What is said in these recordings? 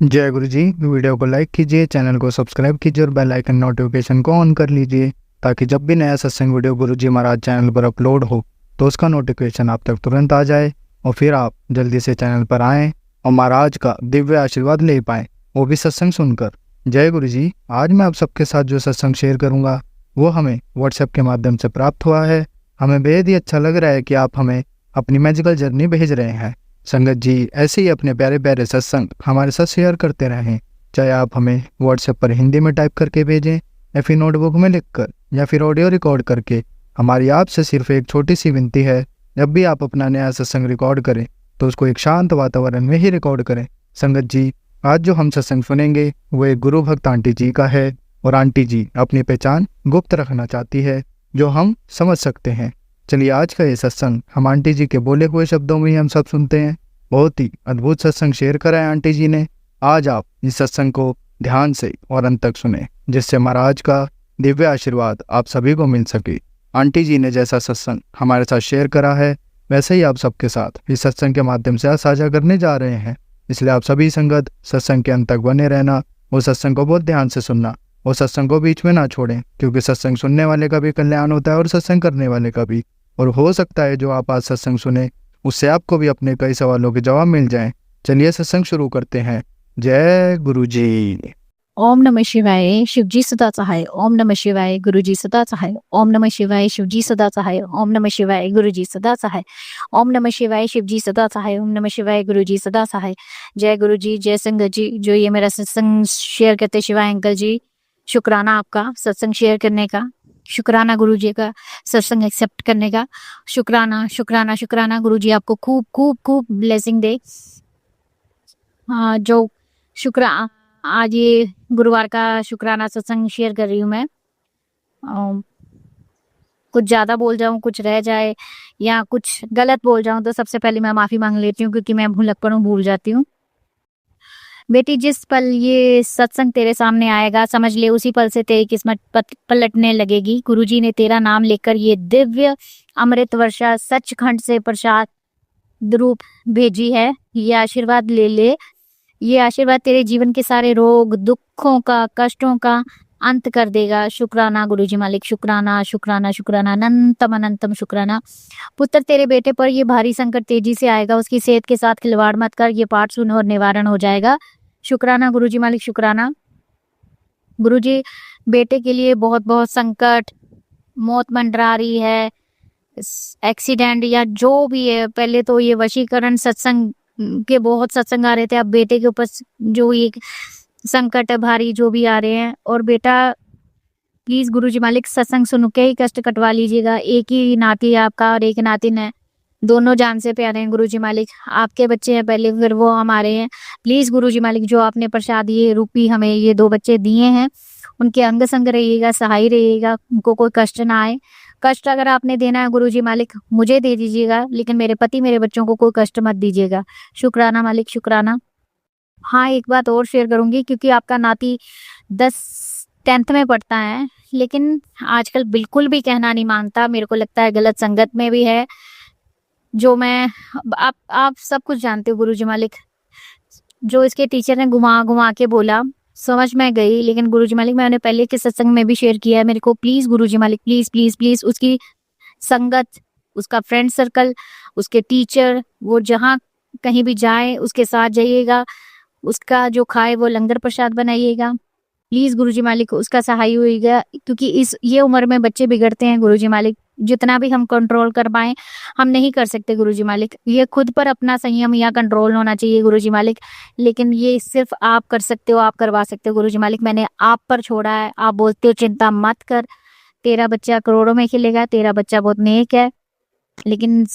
जय गुरु जी। वीडियो को लाइक कीजिए, चैनल को सब्सक्राइब कीजिए और बेल आइकन नोटिफिकेशन को ऑन कर लीजिए ताकि जब भी नया सत्संग वीडियो गुरु जी महाराज चैनल पर अपलोड हो तो उसका नोटिफिकेशन आप तक तुरंत आ जाए और फिर आप जल्दी से चैनल पर आएँ और महाराज का दिव्य आशीर्वाद ले पाएँ, वो भी सत्संग सुनकर। जय गुरु जी। आज मैं आप सबके साथ जो सत्संग शेयर करूँगा वो हमें व्हाट्सएप के माध्यम से प्राप्त हुआ है। हमें बेहद ही अच्छा लग रहा है कि आप हमें अपनी मैजिकल जर्नी भेज रहे हैं। संगत जी ऐसे ही अपने प्यारे प्यारे सत्संग हमारे साथ शेयर करते रहें, चाहे आप हमें व्हाट्सएप पर हिंदी में टाइप करके भेजें या फिर नोटबुक में लिखकर या फिर ऑडियो रिकॉर्ड करके। हमारी आपसे सिर्फ एक छोटी सी विनती है, जब भी आप अपना नया सत्संग रिकॉर्ड करें तो उसको एक शांत वातावरण में ही रिकॉर्ड करें। संगत जी आज जो हम सत्संग सुनेंगे वो एक गुरु भक्त आंटी जी का है और आंटी जी अपनी पहचान गुप्त रखना चाहती है जो हम समझ सकते हैं। चलिए आज का ये सत्संग हम आंटी जी के बोले हुए शब्दों में ही हम सब सुनते हैं। बहुत ही अद्भुत सत्संग शेयर करा है आंटी जी ने। आज आप इस सत्संग को ध्यान से और अंत तक सुने जिससे महाराज का दिव्य आशीर्वाद आप सभी को मिल सके। आंटी जी ने जैसा सत्संग हमारे साथ शेयर करा है वैसे ही आप सबके साथ इस सत्संग के माध्यम से साझा करने जा रहे हैं। इसलिए आप सभी संगत सत्संग के अंत तक बने रहना, वो सत्संग को बहुत ध्यान से सुनना, वो सत्संग को बीच में ना छोड़ें, क्योंकि सत्संग सुनने वाले का भी कल्याण होता है और सत्संग करने वाले का भी। और हो सकता है जो आप आज सत्संग सुने उससे आपको भी अपने कई सवालों के जवाब मिल जाएं। चलिए सत्संग शुरू करते हैं। जय गुरु जी। ओम नमः शिवाय। शिवजी सदा सहाय। ओम नमः शिवाय। गुरुजी सदा सहाय। ओम नमः शिवाय। शिवजी सदा सहाय। ओम नमः शिवाय। गुरुजी सदा सहाय। ओम नमः शिवाय। शिवजी सदा सहाय। ओम नमः शिवाय। गुरुजी सदा सहाय। जय गुरु जी, जय संगत जी। जो ये मेरा सत्संग शेयर करते शिवाय अंकल जी, शुक्राना आपका सत्संग शेयर करने का, शुक्राना गुरु जी का सत्संग एक्सेप्ट करने का, शुक्राना शुक्राना शुक्राना। गुरु जी आपको खूब खूब खूब ब्लेसिंग दे। जो शुक्र आज ये गुरुवार का शुक्राना सत्संग शेयर कर रही हूँ मैं। कुछ ज़्यादा बोल जाऊँ, कुछ रह जाए या कुछ गलत बोल जाऊँ तो सबसे पहले मैं माफ़ी मांग लेती हूँ, क्योंकि मैं भूलक्कड़ हूँ, भूल जाती हूँ। बेटी जिस पल ये सत्संग तेरे सामने आएगा समझ ले उसी पल से तेरी किस्मत पलटने लगेगी। गुरुजी ने तेरा नाम लेकर ये दिव्य अमृत वर्षा सचखंड से प्रसाद रूप भेजी है। ये आशीर्वाद ले ले। ये आशीर्वाद तेरे जीवन के सारे रोग दुखों का कष्टों का अंत कर देगा। शुक्राना गुरुजी मालिक, शुक्राना शुक्राना शुक्राना, अनंतम अनंतम शुक्राना। पुत्र तेरे बेटे पर ये भारी संकट तेजी से आएगा, उसकी सेहत के साथ खिलवाड़ मत कर। ये पाठ सुनो और निवारण हो जाएगा। शुक्राना गुरुजी मालिक, शुक्राना। गुरुजी बेटे के लिए बहुत बहुत संकट, मौत मंडरा रही है, एक्सीडेंट या जो भी है। पहले तो ये वशीकरण सत्संग के बहुत सत्संग आ रहे थे, अब बेटे के ऊपर जो ये संकट है भारी जो भी आ रहे हैं। और बेटा प्लीज गुरुजी मालिक सत्संग सुन के ही कष्ट कटवा लीजिएगा। एक ही नाती है आपका और एक नातिन है, दोनों जान से प्यारे हैं। गुरुजी मालिक आपके बच्चे हैं पहले, फिर वो हमारे हैं। प्लीज गुरुजी मालिक जो आपने प्रसाद ये रूपी हमें ये 2 बच्चे दिए हैं उनके अंग संग रहिएगा, सहाय रहिएगा, उनको कोई कष्ट ना आए। कष्ट अगर आपने देना है गुरुजी मालिक मुझे दे दीजिएगा, लेकिन मेरे पति मेरे बच्चों को कोई कष्ट मत दीजिएगा। शुक्राना मालिक, शुक्राना। हाँ एक बात और शेयर करूंगी, क्योंकि आपका नाती 10th में पढ़ता है, लेकिन आजकल बिल्कुल भी कहना नहीं मानता। मेरे को लगता है गलत संगत में भी है। जो मैं आप सब कुछ जानते हो गुरुजी मालिक। जो इसके टीचर ने घुमा घुमा के बोला समझ में गई, लेकिन गुरुजी मालिक मैंने पहले के सत्संग में भी शेयर किया है। मेरे को प्लीज गुरुजी मालिक प्लीज प्लीज प्लीज उसकी संगत, उसका फ्रेंड सर्कल, उसके टीचर, वो जहाँ कहीं भी जाए उसके साथ जाइएगा। उसका जो खाए वो लंगर प्रसाद बनाइएगा। प्लीज गुरुजी मालिक उसका सहाय होइएगा, क्योंकि ये उम्र में बच्चे बिगड़ते हैं गुरुजी मालिक। जितना भी हम कंट्रोल कर पाए हम नहीं कर सकते गुरुजी मालिक। ये खुद पर अपना संयम या कंट्रोल होना चाहिए गुरुजी मालिक, लेकिन ये सिर्फ आप कर सकते हो, आप करवा सकते हो गुरुजी मालिक। मैंने आप पर छोड़ा है। आप बोलते हो चिंता मत कर, तेरा बच्चा करोड़ों में खिलेगा, तेरा बच्चा बहुत नेक है। लेकिन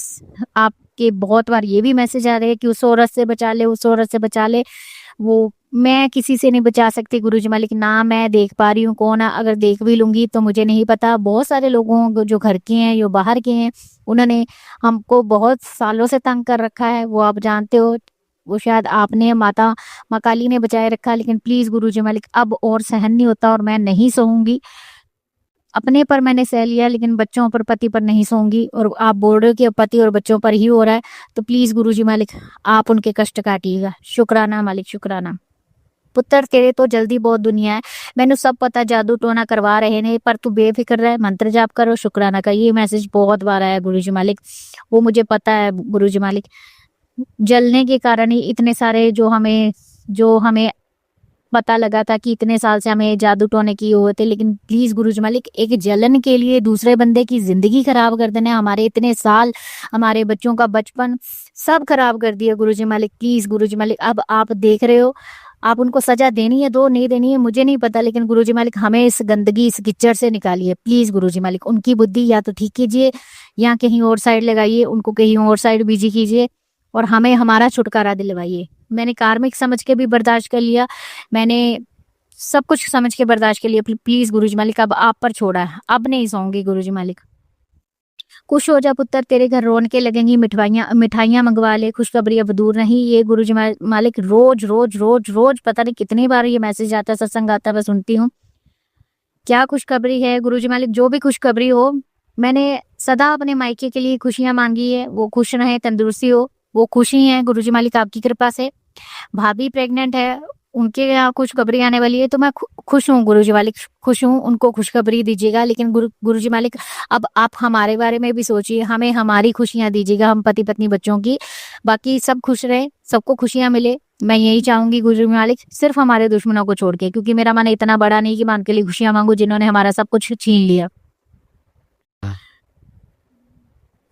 आपके बहुत बार ये भी मैसेज आ रहे हैं कि उस औरत से बचा ले, उस औरत से बचा ले। वो मैं किसी से नहीं बचा सकती गुरुजी मालिक, ना मैं देख पा रही हूँ कौन है। अगर देख भी लूंगी तो मुझे नहीं पता। बहुत सारे लोगों को जो घर के हैं जो बाहर के हैं उन्होंने हमको बहुत सालों से तंग कर रखा है, वो आप जानते हो। वो शायद आपने माता माँ काली ने बचाए रखा, लेकिन प्लीज गुरुजी मालिक अब और सहन नहीं होता और मैं नहीं सहूंगी। अपने पर मैंने सह लिया, लेकिन बच्चों पर पति पर नहीं सोऊंगी। और आप बोल रहे हो कि पति और बच्चों पर ही हो रहा है, तो प्लीज गुरुजी मालिक आप उनके कष्ट काटिएगा। शुक्राना मालिक, शुक्राना। ਪੁੱਤਰ ਤੇਰੇ ਤੋਂ ਜਲਦੀ ਬਹੁਤ ਦੁਨੀਆ ਹੈ, ਮੈਨੂੰ ਸਭ ਪਤਾ ਜਾदू टोना करवा रहे ने, पर तू बेफिक्र रह, मंत्र जाप करो, शुक्राना कर। ये मैसेज बहुत बार आया गुरु जी मालिक, वो मुझे पता है गुरु जी मालिक। जलने के कारण ही इतने सारे जो हमें पता लगा था कि इतने साल से हमें जादू टोने किए हुए थे, लेकिन प्लीज गुरुजी मालिक एक जलन के लिए दूसरे बंदे की जिंदगी खराब कर देना, हमारे इतने साल, हमारे बच्चों का बचपन सब खराब कर दिया गुरुजी मालिक। प्लीज गुरुजी मालिक, अब आप देख रहे हो, आप उनको सजा देनी है दो, नहीं देनी है मुझे नहीं पता, लेकिन गुरुजी मालिक हमें इस गंदगी, इस कीचड़ से निकालिए प्लीज गुरुजी मालिक। उनकी बुद्धि या तो ठीक कीजिए या कहीं और साइड लगाइए, उनको कहीं और साइड बिजी कीजिए और हमें हमारा छुटकारा दिलवाइए। मैंने कार्मिक समझ के भी बर्दाश्त कर लिया, मैंने सब कुछ समझ के बर्दाश्त के लिए, प्लीज गुरुजी मालिक अब आप पर छोड़ा है, अब नहीं सोऊंगी गुरुजी मालिक। खुश हो जा पुत्र, तेरे घर रौनकें लगेंगी, मिठाइयाँ मंगवा ले, खुशखबरी अब दूर नहीं। ये गुरुजी मालिक रोज रोज रोज रोज पता नहीं कितनी बार ये मैसेज आता है, सत्संग आता है, मैं सुनती हूँ। क्या खुशखबरी है गुरुजी मालिक, जो भी खुशखबरी हो, मैंने सदा अपने मायके के लिए खुशियां मांगी है, वो खुश रहे, तंदुरुस्ती हो, वो खुशी है गुरुजी मालिक आपकी कृपा से। भाभी प्रेग्नेंट है, उनके यहाँ खुशखबरी आने वाली है, तो मैं खुश हूँ गुरुजी मालिक, खुश हूँ, उनको खुशखबरी दीजिएगा। लेकिन गुरुजी मालिक अब आप हमारे बारे में भी सोचिए, हमें हमारी खुशियां दीजिएगा, हम पति पत्नी बच्चों की, बाकी सब खुश रहे, सबको खुशियां मिले, मैं यही चाहूंगी गुरुजी मालिक, सिर्फ हमारे दुश्मनों को छोड़ के, क्योंकि मेरा मन इतना बड़ा नहीं कि मैं उनके लिए खुशियां मांगू जिन्होंने हमारा सब कुछ छीन लिया।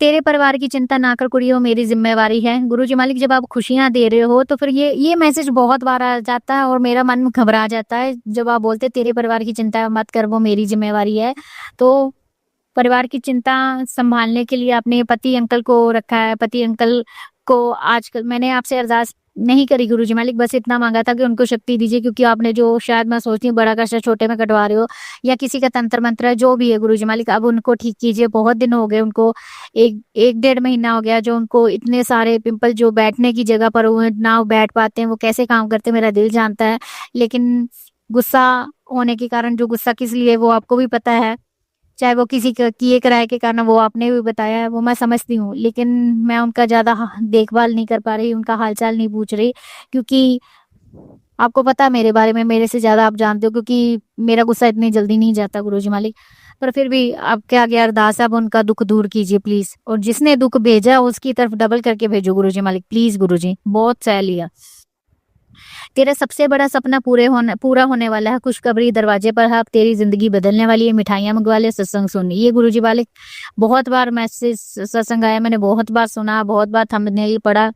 तेरे परिवार की चिंता ना कर कुड़ियों, मेरी जिम्मेवारी है। गुरुजी मालिक जब आप खुशियां दे रहे हो तो फिर ये मैसेज बहुत बार आ जाता है और मेरा मन घबरा जाता है जब आप बोलते तेरे परिवार की चिंता मत कर, वो मेरी जिम्मेवारी है। तो परिवार की चिंता संभालने के लिए अपने पति अंकल को रखा है, पति अंकल को आजकल मैंने आपसे अरदास नहीं करी गुरुजी मालिक, बस इतना मांगा था कि उनको शक्ति दीजिए, क्योंकि आपने जो शायद मैं सोचती हूँ बड़ा कष्ट छोटे में कटवा रहे हो, या किसी का तंत्र मंत्र है, जो भी है गुरुजी मालिक अब उनको ठीक कीजिए। बहुत दिन हो गए उनको, एक डेढ़ महीना हो गया जो उनको इतने सारे पिंपल जो बैठने की जगह पर हुए, ना वो बैठ पाते हैं, वो कैसे काम करते हैं मेरा दिल जानता है, लेकिन गुस्सा होने के कारण, जो गुस्सा किस लिए वो आपको भी पता है, चाहे वो किसी किए कराए के कारण, वो आपने भी बताया है, वो मैं समझती हूँ, लेकिन मैं उनका ज्यादा देखभाल नहीं कर पा रही, उनका हालचाल नहीं पूछ रही, क्योंकि आपको पता है मेरे बारे में, मेरे से ज्यादा आप जानते हो, क्योंकि मेरा गुस्सा इतनी जल्दी नहीं जाता गुरुजी मालिक। पर फिर भी आपके आगे अरदास है, अब उनका दुख दूर कीजिए प्लीज, और जिसने दुख भेजा उसकी तरफ डबल करके भेजो गुरुजी मालिक, प्लीज गुरुजी, बहुत सह लिया। तेरा सबसे बड़ा सपना पूरा होने वाला है, खुशखबरी दरवाजे पर है, अब तेरी जिंदगी बदलने वाली है, मिठाइयां मंगवा ले, सत्संग सुन। ये गुरुजी मालिक बहुत बार मैसेज सत्संग आया, मैंने बहुत बार सुना, बहुत बार थंबनेल पढ़ा।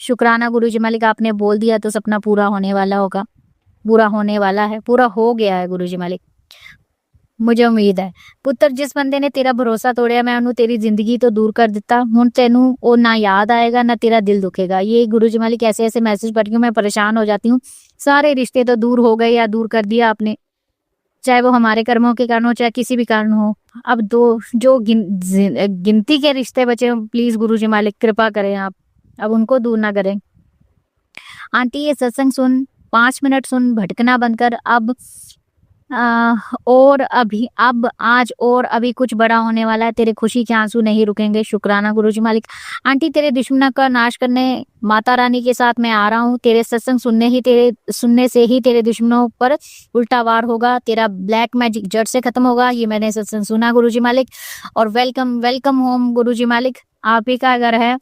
शुक्राना गुरुजी मालिक, आपने बोल दिया तो सपना पूरा होने वाला होगा, पूरा होने वाला है, पूरा हो गया है गुरुजी मालिक, मुझे उम्मीद है। पुत्र जिस बंदे ने तेरा भरोसा तोड़िया, मैं उन्होंने तेरी जिंदगी तो दूर कर दिता, हुण तेनू वो ना याद आएगा ना तेरा दिल दुखेगा। ये गुरुजी मालिक ऐसे ऐसे मैसेज पढ़ के मैं परेशान हो जाती हूँ। सारे रिश्ते तो दूर हो गए या दूर कर दिया आपने, चाहे वो हमारे कर्मों के कारण हो चाहे किसी भी कारण हो। अब जो गिनती के रिश्ते बचे, प्लीज गुरुजी मालिक कृपा करें आप, अब उनको दूर ना करें। आंटी ये सत्संग सुन, 5 मिनट सुन, भटकना बंद कर। अब आज और अभी कुछ बड़ा होने वाला है, तेरे खुशी के आंसू नहीं रुकेंगे। शुक्राना गुरुजी मालिक। आंटी तेरे दुश्मनों का नाश करने माता रानी के साथ मैं आ रहा हूँ, तेरे सत्संग सुनने से ही तेरे दुश्मनों पर उल्टा वार होगा, तेरा ब्लैक मैजिक जड़ से खत्म होगा। ये मैंने सत्संग सुना गुरुजी मालिक, और वेलकम होम गुरुजी मालिक, आप ही का घर है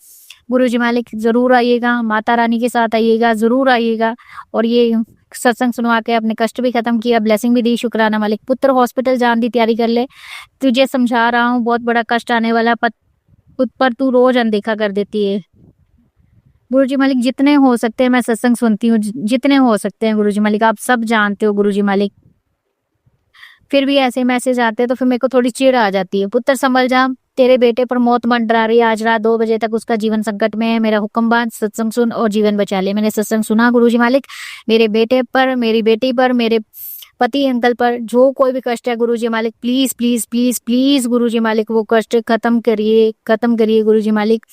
गुरुजी मालिक, जरूर आइएगा, माता रानी के साथ आइएगा, जरूर आइएगा, और ये सत्संग सुनवा के अपने कष्ट भी खत्म किया, ब्लेसिंग भी दी। शुक्राना मालिक। पुत्र हॉस्पिटल जाने की तैयारी कर ले, तुझे समझा रहा हूँ, बहुत बड़ा कष्ट आने वाला, पर तू रोज अनदेखा कर देती है गुरुजी मालिक। जितने हो सकते हैं मैं सत्संग सुनती हूँ, जितने हो सकते हैं गुरुजी मालिक, आप सब जानते हो गुरुजी मालिक, फिर भी ऐसे मैसेज आते हैं तो फिर मेरे को थोड़ी चिढ़ आ जाती है। पुत्र संभल जा, तेरे बेटे पर मौत मंडरा रही है, आज रात 2 बजे तक उसका जीवन संकट में है, मेरा हुक्म बांध, सत्संग सुन और जीवन बचा ले। मैंने सत्संग सुना गुरुजी मालिक, मेरे बेटे पर, मेरी बेटी पर, मेरे पति अंकल पर जो कोई भी कष्ट है गुरुजी मालिक, प्लीज प्लीज प्लीज प्लीज गुरुजी मालिक वो कष्ट खत्म करिए गुरुजी मालिक।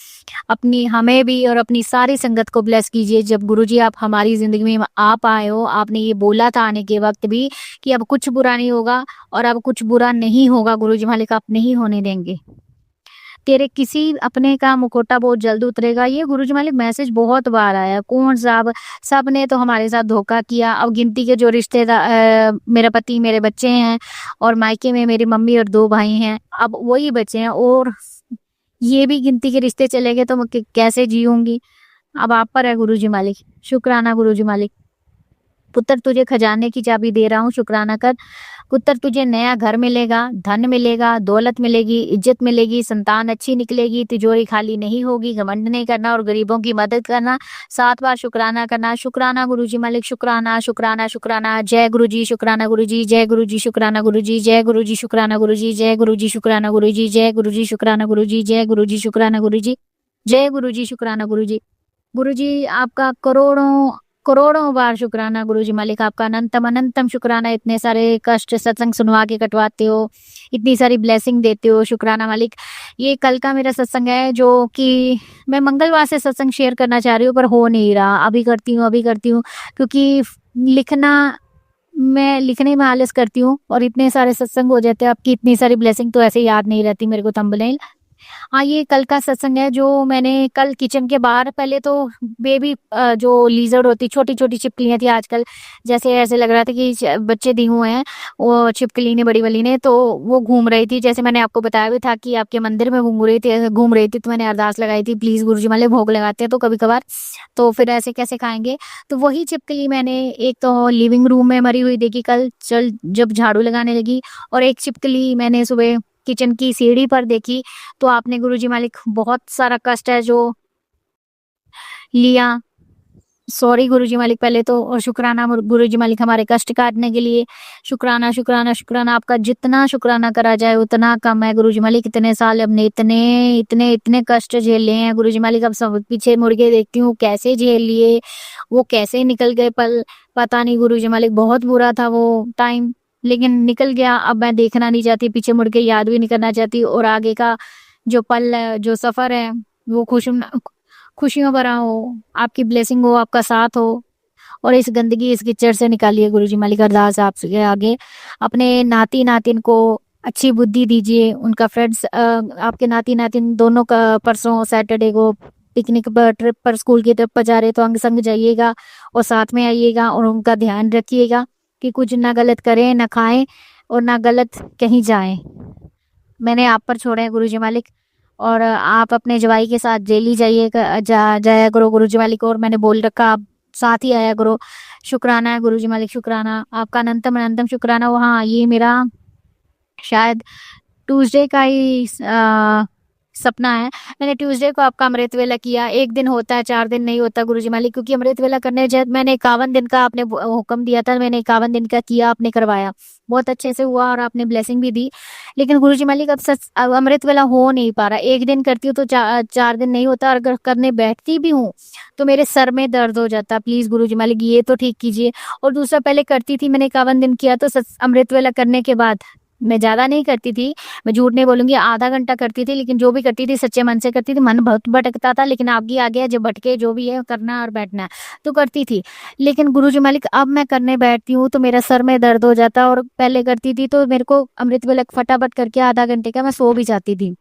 अपनी हमें भी और अपनी सारी संगत को ब्लेस कीजिए। जब गुरुजी आप हमारी जिंदगी में आप आए हो, आपने ये बोला था आने के वक्त भी कि अब कुछ बुरा नहीं होगा, और अब कुछ बुरा नहीं होगा गुरुजी मालिक, आप नहीं होने देंगे। तेरे किसी अपने का मुखौटा बहुत जल्द उतरेगा। ये गुरुजी मालिक मैसेज बहुत बार आया। कौन साहब, सब ने तो हमारे साथ धोखा किया। अब गिनती के जो रिश्तेदार, मेरा पति, मेरे बच्चे हैं और मायके में मेरी मम्मी और 2 भाई हैं, अब वही बचे हैं और ये भी गिनती के रिश्ते चले गए तो मैं कैसे जीऊँगी? अब आप पर है गुरुजी मालिक। शुक्राना गुरुजी मालिक। पुत्र तुझे खजाने की चाबी दे रहा हूँ, शुक्राना कर। पुत्र तुझे नया घर मिलेगा, धन मिलेगा, दौलत मिलेगी, इज्जत मिलेगी, संतान अच्छी निकलेगी, तिजोरी खाली नहीं होगी। घमंड नहीं करना और गरीबों की मदद करना। 7 बार शुक्राना करना। शुक्राना गुरुजी मालिक, शुक्राना, शुक्राना, शुक्राना। जय गुरुजी, शुक्राना गुरुजी, जय गुरुजी, शुक्राना गुरुजी, जय गुरुजी, शुक्राना गुरुजी, जय गुरुजी, शुक्राना गुरुजी, जय गुरुजी, शुक्राना गुरुजी, जय गुरुजी, शुक्राना गुरुजी, जय गुरुजी, शुक्राना गुरुजी। गुरुजी आपका करोड़ों करोड़ों बार शुक्राना गुरुजी मालिक, आपका अनंतम अनंतम शुक्राना। इतने सारे कष्ट सत्संग सुनवा के कटवाते हो, इतनी सारी ब्लेसिंग देते हो, शुक्राना मालिक। ये कल का मेरा सत्संग है जो कि मैं मंगलवार से सत्संग शेयर करना चाह रही हूँ पर हो नहीं रहा। अभी करती हूँ क्योंकि मैं लिखने में आलस करती हूँ और इतने सारे सत्संग हो जाते हैं, आपकी इतनी सारी ब्लेसिंग तो ऐसे याद नहीं रहती मेरे को थंबनेल। हाँ, ये कल का सत्संग है जो मैंने कल किचन के बाहर, पहले तो बेबी जो लीजर्ड होती, छोटी-छोटी छिपकलियाँ थी आजकल, जैसे ऐसे लग रहा था कि बच्चे दिए हुए हैं, वो छिपकली ने, बड़ी वाली ने, तो वो घूम रही थी। जैसे मैंने आपको बताया भी था कि आपके मंदिर में घूम रही थी तो मैंने अरदास लगाई थी, प्लीज़ गुरुजी मालिक, भोग लगाते हैं तो कभी-कभार, तो फिर ऐसे कैसे खाएँगे? तो वही छिपकली मैंने एक तो लिविंग रूम में मरी हुई देखी कल जब झाड़ू लगाने लगी, और एक छिपकली मैंने सुबह किचन की सीढ़ी पर देखी। तो आपने गुरुजी मालिक बहुत सारा कष्ट है जो लिया। सॉरी गुरुजी मालिक पहले तो, और शुक्राना गुरुजी मालिक हमारे कष्ट काटने के लिए। शुक्राना, शुक्राना, शुक्राना। आपका जितना शुक्राना करा जाए उतना कम है गुरुजी मालिक। इतने साल हमने इतने कष्ट झेले हैं गुरुजी मालिक। अब सब पीछे मुड़ के देखती हूँ कैसे झेल लिए, वो कैसे निकल गए पल, पता नहीं गुरुजी मालिक। बहुत बुरा था वो टाइम, लेकिन निकल गया। अब मैं देखना नहीं चाहती, पीछे मुड़ के याद भी नहीं करना चाहती, और आगे का जो पल है, जो सफ़र है, वो खुशियों भरा हो, आपकी ब्लेसिंग हो, आपका साथ हो, और इस गंदगी, इस कीचड़ से निकालिए गुरुजी मालिक। अरदास आपसे आगे, अपने नाती नातिन को अच्छी बुद्धि दीजिए। उनका फ्रेंड्स, आपके नाती नातिन दोनों का परसों सैटरडे को पिकनिक पर, ट्रिप पर, स्कूल की ट्रिप पर जा रहे, तो अंग संग जाइएगा और साथ में आइएगा, और उनका ध्यान रखिएगा कि कुछ ना गलत करें, ना खाएं और ना गलत कहीं जाएं। मैंने आप पर छोड़े हैं गुरुजी मालिक, और आप अपने जवाई के साथ डेली जाया करो गुरुजी मालिक, और मैंने बोल रखा आप साथ ही आया करो। शुक्राना है गुरुजी मालिक, शुक्राना, आपका अनंतम अनंतम शुक्राना। वो हाँ, ये मेरा शायद ट्यूसडे का ही सपना है। मैंने ट्यूसडे को आपका अमृत वेला किया। 1 दिन होता है, 4 दिन नहीं होता गुरुजी मालिक, क्योंकि अमृत वेला करने जब मैंने 51 दिन का आपने हुक्म दिया था, मैंने 51 दिन का किया, आपने करवाया, बहुत अच्छे से हुआ और आपने ब्लेसिंग भी दी। लेकिन गुरुजी मालिक अब अमृत वेला हो नहीं पा रहा। 1 दिन करती हूँ तो 4 दिन नहीं होता, और अगर करने बैठती भी हूँ तो मेरे सर में दर्द हो जाता। प्लीज गुरुजी मालिक ये तो ठीक कीजिए। और दूसरा, पहले करती थी, मैंने 51 दिन किया तो अमृत वेला करने के बाद, मैं ज्यादा नहीं करती थी, मैं झूठ नहीं बोलूंगी, आधा घंटा करती थी, लेकिन जो भी करती थी सच्चे मन से करती थी। मन बहुत भटकता था, लेकिन आगे आ गया, जब भटके जो भी है करना और बैठना है तो करती थी। लेकिन गुरुजी मालिक अब मैं करने बैठती हूँ तो मेरा सर में दर्द हो जाता है, और पहले करती थी तो मेरे को अमृत वेला फटाफट करके आधा घंटे का मैं सो भी जाती थी।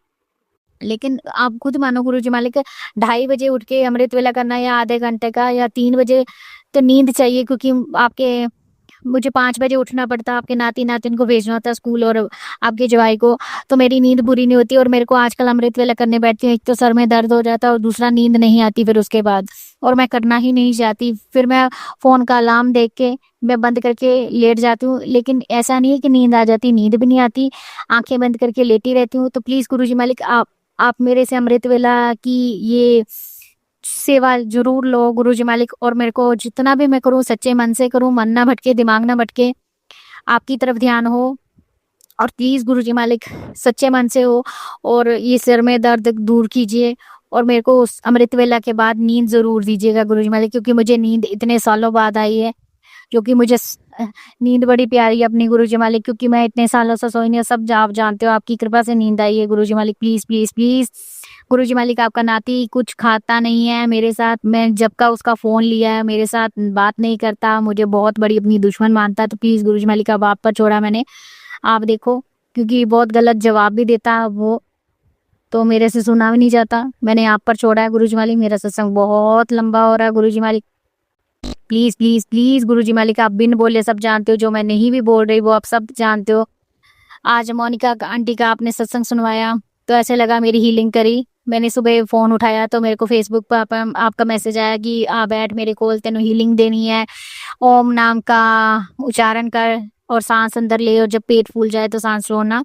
लेकिन आप खुद मानो गुरुजी मालिक, 2:30 बजे उठ के अमृत वेला करना, या आधे घंटे का, या 3 बजे, तो नींद चाहिए, क्योंकि मुझे 5 बजे उठना पड़ता, आपके नाती नातिन को भेजना होता स्कूल और आपके जवाई को, तो मेरी नींद पूरी नहीं होती। और मेरे को आजकल अमृत वेला करने बैठती हूँ, एक तो सर में दर्द हो जाता है और दूसरा नींद नहीं आती फिर उसके बाद, और मैं करना ही नहीं चाहती। फिर मैं फोन का अलार्म देख के मैं बंद करके लेट जाती हूँ, लेकिन ऐसा नहीं है कि नींद आ जाती, नींद भी नहीं आती, आंखें बंद करके लेटी रहती हूँ। तो प्लीज गुरुजी मालिक, आप मेरे से अमृत वेला की ये सेवा जरूर लो गुरुजी मालिक, और मेरे को जितना भी मैं करूँ सच्चे मन से करूँ, मन ना भटके, दिमाग ना भटके, आपकी तरफ ध्यान हो। और प्लीज गुरुजी मालिक सच्चे मन से हो, और ये सिर में दर्द दूर कीजिए, और मेरे को उस अमृत वेला के बाद नींद जरूर दीजिएगा गुरुजी मालिक, क्योंकि मुझे नींद इतने सालों बाद आई है, क्योंकि मुझे नींद बड़ी प्यारी है अपनी गुरुजी मालिक, क्योंकि मैं इतने सालों से सोई नहीं, सब आप जानते हो, आपकी कृपा से नींद आई है गुरुजी मालिक। प्लीज प्लीज प्लीज गुरुजी मालिक, आपका नाती कुछ खाता नहीं है मेरे साथ, मैं जब का उसका फोन लिया है मेरे साथ बात नहीं करता, मुझे बहुत बड़ी अपनी दुश्मन मानता है। तो प्लीज गुरुजी मालिक, अब आप पर छोड़ा मैंने, आप देखो, क्योंकि बहुत गलत जवाब भी देता वो, तो मेरे से सुना भी नहीं जाता। मैंने आप पर छोड़ा है गुरुजी मालिक, मेरा सत्संग बहुत लंबा हो रहा है गुरुजी मालिक। प्लीज़ प्लीज़ प्लीज़ गुरुजी मालिक, आप बिन बोले सब जानते हो, जो मैं नहीं भी बोल रही वो आप सब जानते हो। आज मोनिका आंटी का आपने सत्संग सुनवाया तो ऐसे लगा मेरी हीलिंग करी। मैंने सुबह फ़ोन उठाया तो मेरे को फेसबुक पर आपका मैसेज आया कि आ बैठ मेरे कोल, तेनों हीलिंग देनी है, ओम नाम का उच्चारण कर और सांस अंदर ले, और जब पेट फूल जाए तो सांस छोड़ना।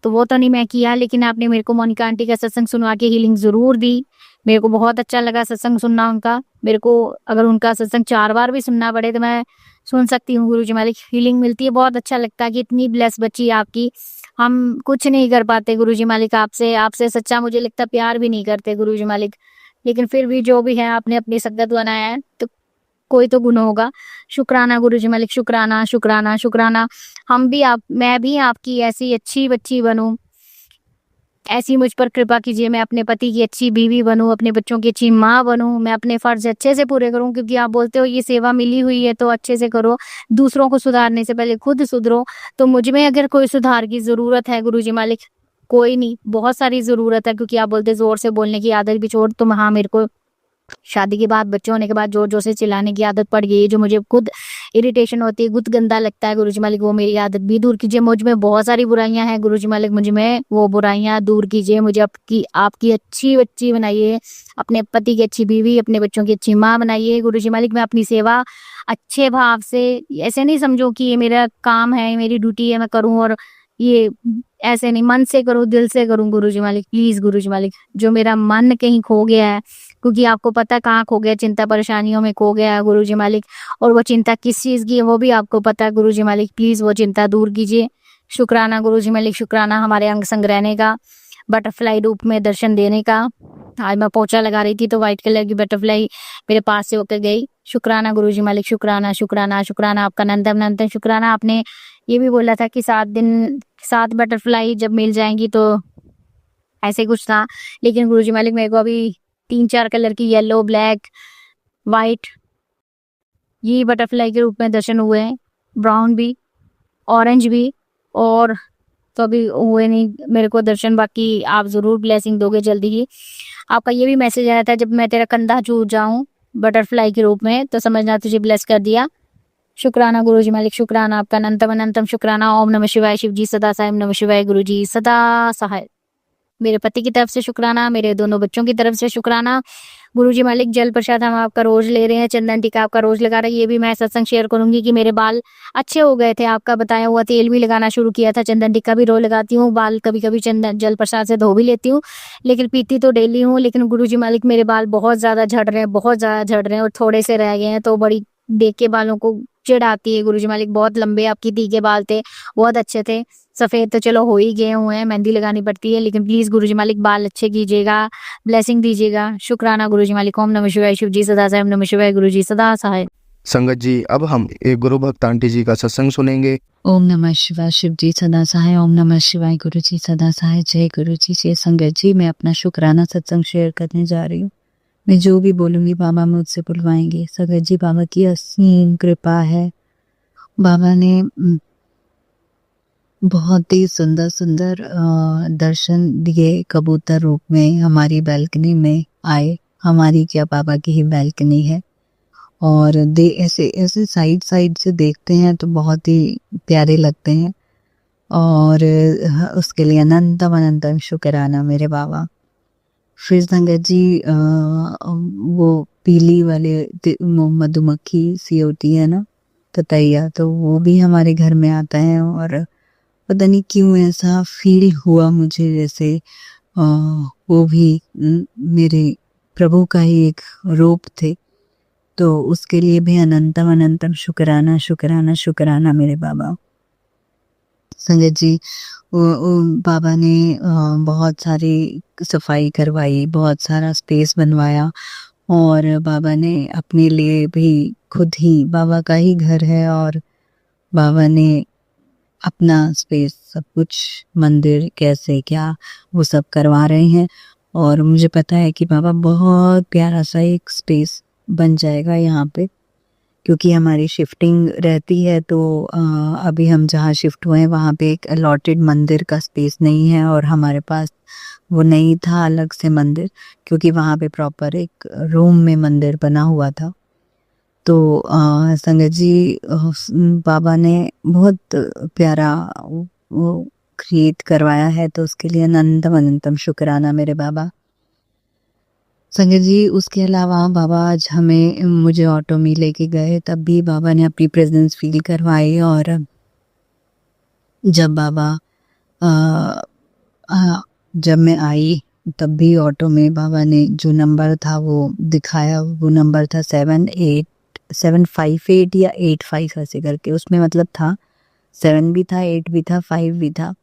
तो वो तो नहीं मैं किया, लेकिन आपने मेरे को मोनिका आंटी का सत्संग सुनवा के हीलिंग ज़रूर दी। मेरे को बहुत अच्छा लगा सत्संग सुनना उनका। मेरे को अगर उनका सत्संग 4 बार भी सुनना पड़े तो मैं सुन सकती हूँ गुरुजी मालिक। हीलिंग मिलती है, बहुत अच्छा लगता है कि इतनी ब्लेस बच्ची आपकी। हम कुछ नहीं कर पाते गुरुजी मालिक आपसे सच्चा मुझे लगता प्यार भी नहीं करते गुरुजी मालिक, लेकिन फिर भी जो भी है आपने अपनी संगत बनाया है तो कोई तो गुण होगा। शुक्राना गुरुजी मालिक, शुक्राना शुक्राना शुक्राना। मैं भी आपकी ऐसी अच्छी बच्ची बनूं, ऐसी मुझ पर कृपा कीजिए, मैं अपने पति की अच्छी बीवी बनूं, अपने बच्चों की अच्छी माँ बनूं, मैं अपने फर्ज अच्छे से पूरे करूं, क्योंकि आप बोलते हो ये सेवा मिली हुई है तो अच्छे से करो, दूसरों को सुधारने से पहले खुद सुधरो। तो मुझ में अगर कोई सुधार की ज़रूरत है गुरुजी मालिक, कोई नहीं, बहुत सारी ज़रूरत है, क्योंकि आप बोलते ज़ोर से बोलने की आदत भी छोड़। तो हाँ, मेरे को शादी के बाद, बच्चे होने के बाद जोर-जोर से चिल्लाने की आदत पड़ गई है, जो मुझे खुद इरिटेशन होती है, खुद गंदा लगता है गुरुजी मालिक, वो मेरी आदत भी दूर कीजिए। मुझ में बहुत सारी बुराइयां हैं गुरुजी मालिक, मुझ में वो बुराइयां दूर कीजिए, मुझे आपकी अच्छी बच्ची बनाइए, अपने पति की अच्छी बीवी, अपने बच्चों की अच्छी माँ बनाइए गुरुजी मालिक। मैं अपनी सेवा अच्छे भाव से, ऐसे नहीं समझो कि ये मेरा काम है, मेरी ड्यूटी है, मैं करूँ, और ये ऐसे नहीं, मन से करूँ, दिल से करूँ गुरुजी मालिक। प्लीज़ गुरुजी मालिक, जो मेरा मन कहीं खो गया है, क्योंकि आपको पता कहाँ खो गया, चिंता परेशानियों में खो गया है गुरुजी मालिक, और वो चिंता किस चीज़ की है वो भी आपको पता है गुरुजी मालिक। प्लीज़ वो चिंता दूर कीजिए। शुक्राना गुरुजी मालिक, शुक्राना हमारे अंग संग रहने का, बटरफ्लाई रूप में दर्शन देने का। आज मैं पोछा लगा रही थी तो व्हाइट कलर की बटरफ्लाई मेरे पास से होकर गई। शुक्राना गुरुजी मालिक, शुक्राना शुक्राना शुक्राना आपका अनंतम अनंतम शुक्राना। आपने ये भी बोला था कि 7 बटरफ्लाई जब मिल जाएंगी, तो ऐसे कुछ था, लेकिन गुरुजी मालिक मेरे को अभी 3-4 कलर की, येलो, ब्लैक, वाइट, ये बटरफ्लाई के रूप में दर्शन हुए हैं, ब्राउन भी, ऑरेंज भी, और तो अभी हुए नहीं मेरे को दर्शन। बाकी आप ज़रूर ब्लेसिंग दोगे जल्दी ही। आपका ये भी मैसेज आया था, जब मैं तेरा कंधा छू जाऊं बटरफ्लाई के रूप में तो समझना तुझे ब्लेस कर दिया। शुक्राना गुरुजी मालिक, शुक्राना आपका अनंतम अनंतम शुक्राना। ओम नमः शिवाय, शिव जी सदा साहेब नमः शिवाय, गुरुजी सदा सहाय। मेरे पति की तरफ से शुक्राना, मेरे दोनों बच्चों की तरफ से शुक्राना। गुरुजी मालिक, जल प्रसाद हम आपका रोज ले रहे हैं, चंदन टीका आपका रोज लगा रहे हैं। ये भी मैं सत्संग शेयर करूंगी कि मेरे बाल अच्छे हो गए थे, आपका बताया हुआ तेल भी लगाना शुरू किया था, चंदन टीका भी रोज लगाती हूँ, बाल कभी कभी चंदन जल प्रसाद से धो भी लेती हूँ, लेकिन पीती तो डेली हूँ। लेकिन गुरुजी मालिक, मेरे बाल बहुत ज्यादा झड़ रहे हैं, बहुत ज्यादा झड़ रहे हैं, और थोड़े से रह गए हैं, तो बड़ी देख के बालों को चिढ़ आती है गुरुजी मालिक। बहुत लंबे आपकी दी के बाल थे, बहुत अच्छे थे, सफेद तो चलो हो ही गए हुए हैं, मेहंदी लगानी पड़ती है, लेकिन प्लीज गुरुजी मालिक बाल अच्छे कीजिएगा, ब्लेसिंग दीजिएगा। शुक्राना गुरुजी मालिक। ओम नमः शिवाय, शिव जी सदा साहेब नमः शिवाय, गुरुजी सदा सहाय। संगत जी, अब हम एक गुरु भक्त आंटी जी का सत्संग सुनेंगे। ओम नमः शिवाय, शिव जी सदा सहाय। ओम नमः शिवाय, गुरु जी सदा सहाय। जय गुरु जी, जय संगत जी। मैं अपना शुक्राना सत्संग शेयर करने जा रही हूँ। मैं जो भी बोलूँगी बाबा मुझसे बुलवाएंगे। संगत जी, बाबा की असीम कृपा है। बाबा ने बहुत ही सुंदर सुंदर दर्शन दिए, कबूतर रूप में हमारी बैल्कनी में आए। हमारी क्या, बाबा की ही बैल्कनी है, और ऐसे ऐसे साइड से देखते हैं तो बहुत ही प्यारे लगते हैं, और उसके लिए अनंतम अनंतम शुक्राना मेरे बाबा। फिर संगत जी, वो पीली वाले मधुमक्खी सी होती है ना, ततैया, तो वो भी हमारे घर में आता है, और पता नहीं क्यों ऐसा फील हुआ मुझे जैसे वो भी मेरे प्रभु का ही एक रूप थे। तो उसके लिए भी अनंतम अनंतम शुक्राना शुक्राना शुक्राना मेरे बाबा। संगत जी, बाबा ने बहुत सारी सफाई करवाई, बहुत सारा स्पेस बनवाया, और बाबा ने अपने लिए भी खुद ही, बाबा का ही घर है, और बाबा ने अपना स्पेस, सब कुछ, मंदिर कैसे क्या, वो सब करवा रहे हैं। और मुझे पता है कि बाबा बहुत प्यारा सा एक स्पेस बन जाएगा यहाँ पे, क्योंकि हमारी शिफ्टिंग रहती है, तो अभी हम जहाँ शिफ्ट हुए हैं वहाँ पे एक अलॉटेड मंदिर का स्पेस नहीं है, और हमारे पास वो नहीं था अलग से मंदिर, क्योंकि वहाँ पे प्रॉपर एक रूम में मंदिर बना हुआ था। तो संगत जी बाबा ने बहुत प्यारा वो क्रिएट करवाया है, तो उसके लिए अनंतम अनंतम शुक्राना मेरे बाबा। संगत जी उसके अलावा बाबा आज मुझे ऑटो में लेके गए, तब भी बाबा ने अपनी प्रेजेंस फील करवाई। और जब बाबा अ, जब मैं आई तब भी ऑटो में बाबा ने जो नंबर था वो दिखाया, वो नंबर था 78758 या 85 ऐसे करके, उसमें मतलब था 7 भी था, 8 भी था, 5 भी था।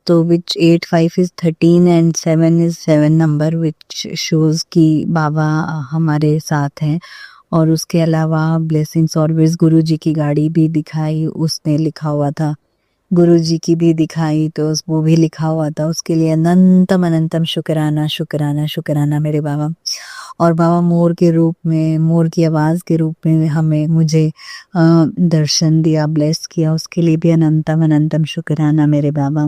तो विच 85 is 13 and 7 is 7 number, which shows कि बाबा हमारे साथ हैं। और उसके अलावा ब्लेसिंग्स ऑलवेज गुरु जी की गाड़ी भी दिखाई, उसने लिखा हुआ था, गुरु जी की भी दिखाई तो वो भी लिखा हुआ था। उसके लिए अनंतम अनंतम शुक्राना शुक्राना शुक्राना मेरे बाबा। और बाबा मोर के रूप में, मोर की आवाज़ के रूप में मुझे दर्शन दिया, ब्लेस किया, उसके लिए भी अनंतम अनंतम शुक्राना मेरे बाबा।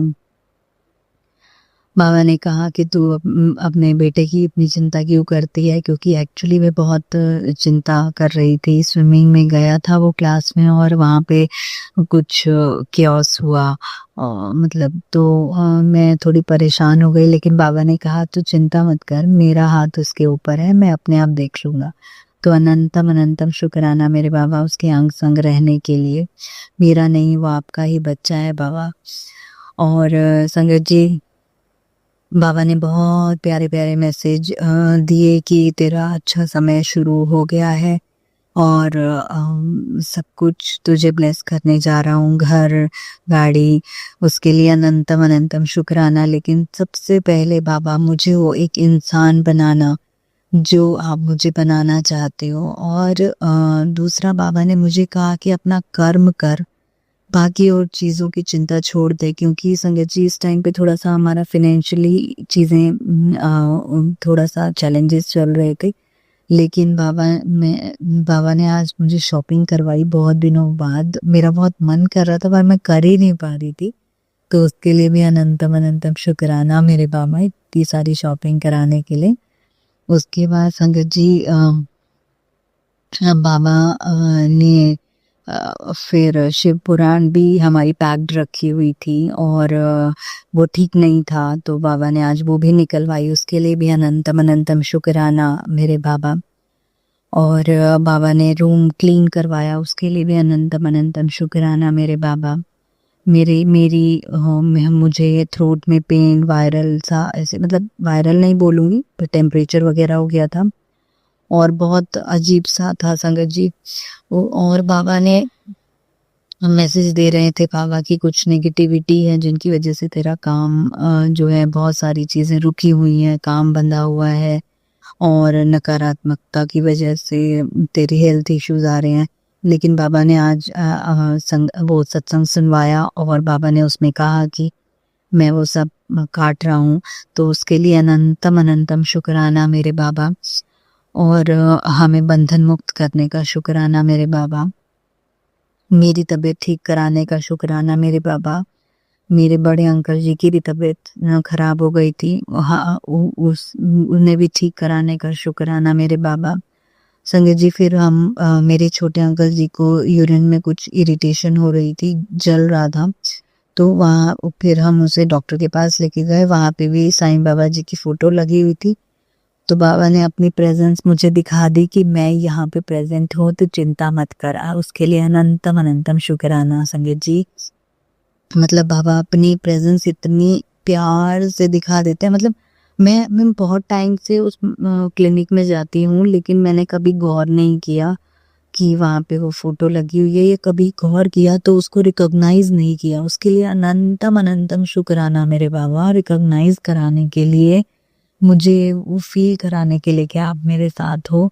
बाबा ने कहा कि तू अपने बेटे की इतनी चिंता क्यों करती है, क्योंकि एक्चुअली मैं बहुत चिंता कर रही थी। स्विमिंग में गया था वो क्लास में, और वहाँ पे कुछ क्योस हुआ, मतलब तो मैं थोड़ी परेशान हो गई। लेकिन बाबा ने कहा तू चिंता मत कर, मेरा हाथ उसके ऊपर है, मैं अपने आप देख लूँगा। तो अनंतम अनंतम शुक्राना मेरे बाबा उसके अंग संग रहने के लिए। मेरा नहीं, वो आपका ही बच्चा है बाबा। और संगत जी बाबा ने बहुत प्यारे प्यारे मैसेज दिए कि तेरा अच्छा समय शुरू हो गया है, और सब कुछ तुझे ब्लेस करने जा रहा हूँ, घर गाड़ी, उसके लिए अनंतम अनंतम शुक्राना। लेकिन सबसे पहले बाबा मुझे वो एक इंसान बनाना जो आप मुझे बनाना चाहते हो। और दूसरा बाबा ने मुझे कहा कि अपना कर्म कर, बाकी और चीज़ों की चिंता छोड़ दे, क्योंकि संगत जी इस टाइम पे थोड़ा सा हमारा फिनेंशियली चीज़ें थोड़ा सा चैलेंजेस चल रहे थे। लेकिन बाबा ने आज मुझे शॉपिंग करवाई बहुत दिनों बाद। मेरा बहुत मन कर रहा था पर मैं कर ही नहीं पा रही थी, तो उसके लिए भी अनंतम अनंतम शुक्राना मेरे बाबा इतनी सारी शॉपिंग कराने के लिए। उसके बाद संगत जी बाबा ने फिर शिव पुराण भी हमारी पैक्ड रखी हुई थी, और वो ठीक नहीं था, तो बाबा ने आज वो भी निकलवाई, उसके लिए भी अनंतम अनंतम शुक्राना मेरे बाबा। और बाबा ने रूम क्लीन करवाया, उसके लिए भी अनंतम अनंतम शुक्राना मेरे बाबा। मुझे थ्रोट में पेन, वायरल सा, ऐसे मतलब वायरल नहीं बोलूँगी पर टेम्परेचर वगैरह हो गया था, और बहुत अजीब सा था संगत जी वो। और बाबा ने मैसेज दे रहे थे बाबा की कुछ नेगेटिविटी है जिनकी वजह से तेरा काम जो है, बहुत सारी चीज़ें रुकी हुई हैं, काम बंधा हुआ है, और नकारात्मकता की वजह से तेरी हेल्थ इश्यूज आ रहे हैं। लेकिन बाबा ने आज वो सत्संग सुनवाया, और बाबा ने उसमें कहा कि मैं वो सब काट रहा हूँ, तो उसके लिए अनंतम अनंतम शुक्राना मेरे बाबा। और हमें बंधन मुक्त करने का शुक्राना मेरे बाबा। मेरी तबीयत ठीक कराने का शुक्राना मेरे बाबा। मेरे बड़े अंकल जी की भी तबीयत खराब हो गई थी, हाँ उन्हें भी ठीक कराने का शुक्राना मेरे बाबा। संगत जी फिर मेरे छोटे अंकल जी को यूरिन में कुछ इरिटेशन हो रही थी, जल रहा था, तो वहाँ फिर हम उसे डॉक्टर के पास लेके गए। वहाँ पे भी साईं बाबा जी की फोटो लगी हुई थी, तो बाबा ने अपनी प्रेजेंस मुझे दिखा दी कि मैं यहाँ पे प्रेजेंट हूँ, तो चिंता मत कर। उसके लिए अनंतम अनंतम शुक्राना संगत जी। मतलब बाबा अपनी प्रेजेंस इतनी प्यार से दिखा देते हैं। मतलब मैं बहुत टाइम से उस क्लिनिक में जाती हूँ, लेकिन मैंने कभी गौर नहीं किया कि वहाँ पे वो फोटो लगी हुई है, ये कभी गौर किया तो उसको रिकॉग्नाइज नहीं किया। उसके लिए अनंतम अनंतम शुक्राना मेरे बाबा, रिकॉग्नाइज कराने के लिए, मुझे वो फील कराने के लिए कि आप मेरे साथ हो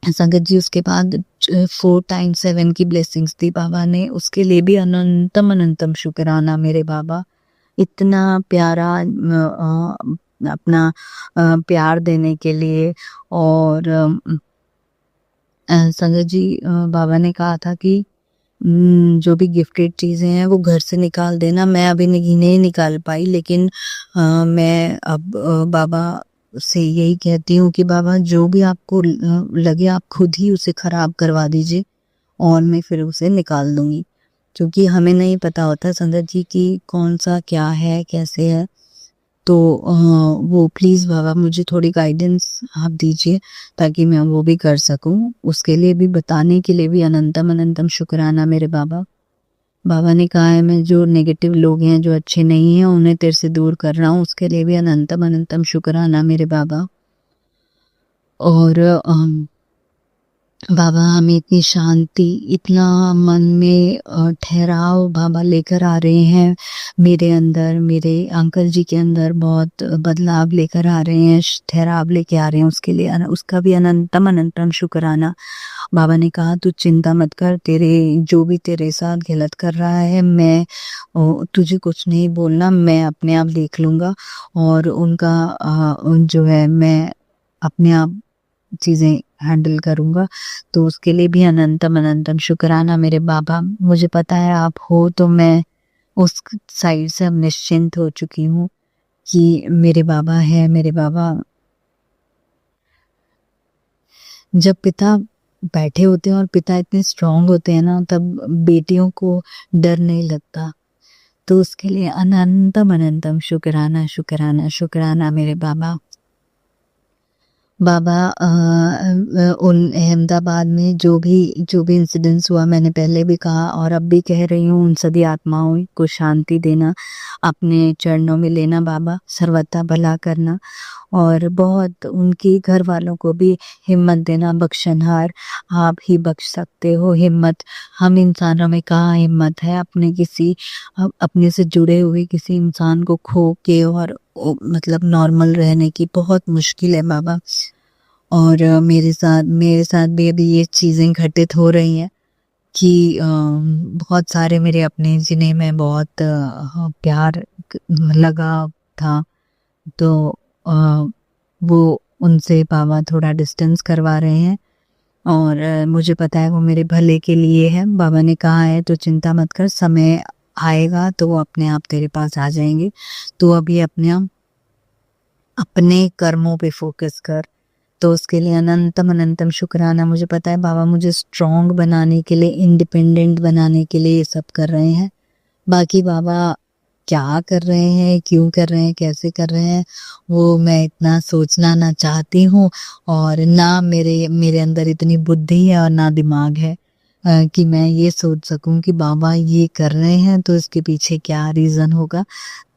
संगत जी। उसके बाद 4 टाइम्स 7 की ब्लेसिंग्स दी बाबा ने, उसके लिए भी अनंतम अनंतम शुक्राना मेरे बाबा। इतना प्यारा अपना प्यार देने के लिए। और संगत जी बाबा ने कहा था कि जो भी गिफ्टेड चीज़ें हैं वो घर से निकाल देना। मैं अभी नहीं निकाल पाई, लेकिन मैं अब बाबा से यही कहती हूँ कि बाबा जो भी आपको लगे आप खुद ही उसे ख़राब करवा दीजिए और मैं फिर उसे निकाल दूँगी, क्योंकि हमें नहीं पता होता संगत जी कि कौन सा क्या है, कैसे है। तो वो प्लीज़ बाबा मुझे थोड़ी गाइडेंस आप दीजिए ताकि मैं वो भी कर सकूं। उसके लिए भी बताने के लिए भी अनंतम अनंतम शुक्राना मेरे बाबा। बाबा ने कहा है मैं जो नेगेटिव लोग हैं, जो अच्छे नहीं हैं, उन्हें तेरे से दूर कर रहा हूँ, उसके लिए भी अनंतम अनंतम शुक्राना मेरे बाबा। और बाबा हमें इतनी शांति, इतना मन में ठहराव बाबा लेकर आ रहे हैं। मेरे अंदर, मेरे अंकल जी के अंदर बहुत बदलाव लेकर आ रहे हैं, ठहराव लेके आ रहे हैं। उसके लिए उसका भी अनंतम अनंतम शुक्राना। बाबा ने कहा तू चिंता मत कर, तेरे जो भी तेरे साथ गलत कर रहा है मैं तुझे कुछ नहीं बोलना, मैं अपने आप देख लूँगा और उनका जो है मैं अपने आप चीज़ें हैंडल करूँगा। तो उसके लिए भी अनंतम अनंतम शुक्राना मेरे बाबा। मुझे पता है आप हो, तो मैं उस साइड से अब निश्चिंत हो चुकी हूँ कि मेरे बाबा है। मेरे बाबा जब पिता बैठे होते हैं और पिता इतने स्ट्रांग होते हैं ना, तब बेटियों को डर नहीं लगता। तो उसके लिए अनंतम अनंतम शुक्राना शुक्राना शुक्राना मेरे बाबा। बाबा उन अहमदाबाद में जो भी इंसिडेंट्स हुआ, मैंने पहले भी कहा और अब भी कह रही हूँ, उन सभी आत्माओं को शांति देना, अपने चरणों में लेना बाबा, सर्वथा भला करना और बहुत उनके घर वालों को भी हिम्मत देना। बख्शनहार आप ही बख्श सकते हो हिम्मत। हम इंसानों में कहाँ हिम्मत है अपने से जुड़े हुए किसी इंसान को खो के और मतलब नॉर्मल रहने की बहुत मुश्किल है बाबा। और मेरे साथ भी अभी ये चीज़ें घटित हो रही हैं कि बहुत सारे मेरे अपने जिन्हें मैं बहुत प्यार लगा था, तो वो उनसे बाबा थोड़ा डिस्टेंस करवा रहे हैं और मुझे पता है वो मेरे भले के लिए है। बाबा ने कहा है तो चिंता मत कर, समय आएगा तो वो अपने आप तेरे पास आ जाएंगे। तो अभी अपने कर्मों पे फोकस कर। तो उसके लिए अनंतम अनंतम शुक्राना। मुझे पता है बाबा मुझे स्ट्रॉन्ग बनाने के लिए, इंडिपेंडेंट बनाने के लिए ये सब कर रहे हैं। बाकी बाबा क्या कर रहे हैं, क्यों कर रहे हैं, कैसे कर रहे हैं, वो मैं इतना सोचना ना चाहती हूँ और ना मेरे अंदर इतनी बुद्धि है और ना दिमाग है कि मैं ये सोच सकूं कि बाबा ये कर रहे हैं तो इसके पीछे क्या रीज़न होगा।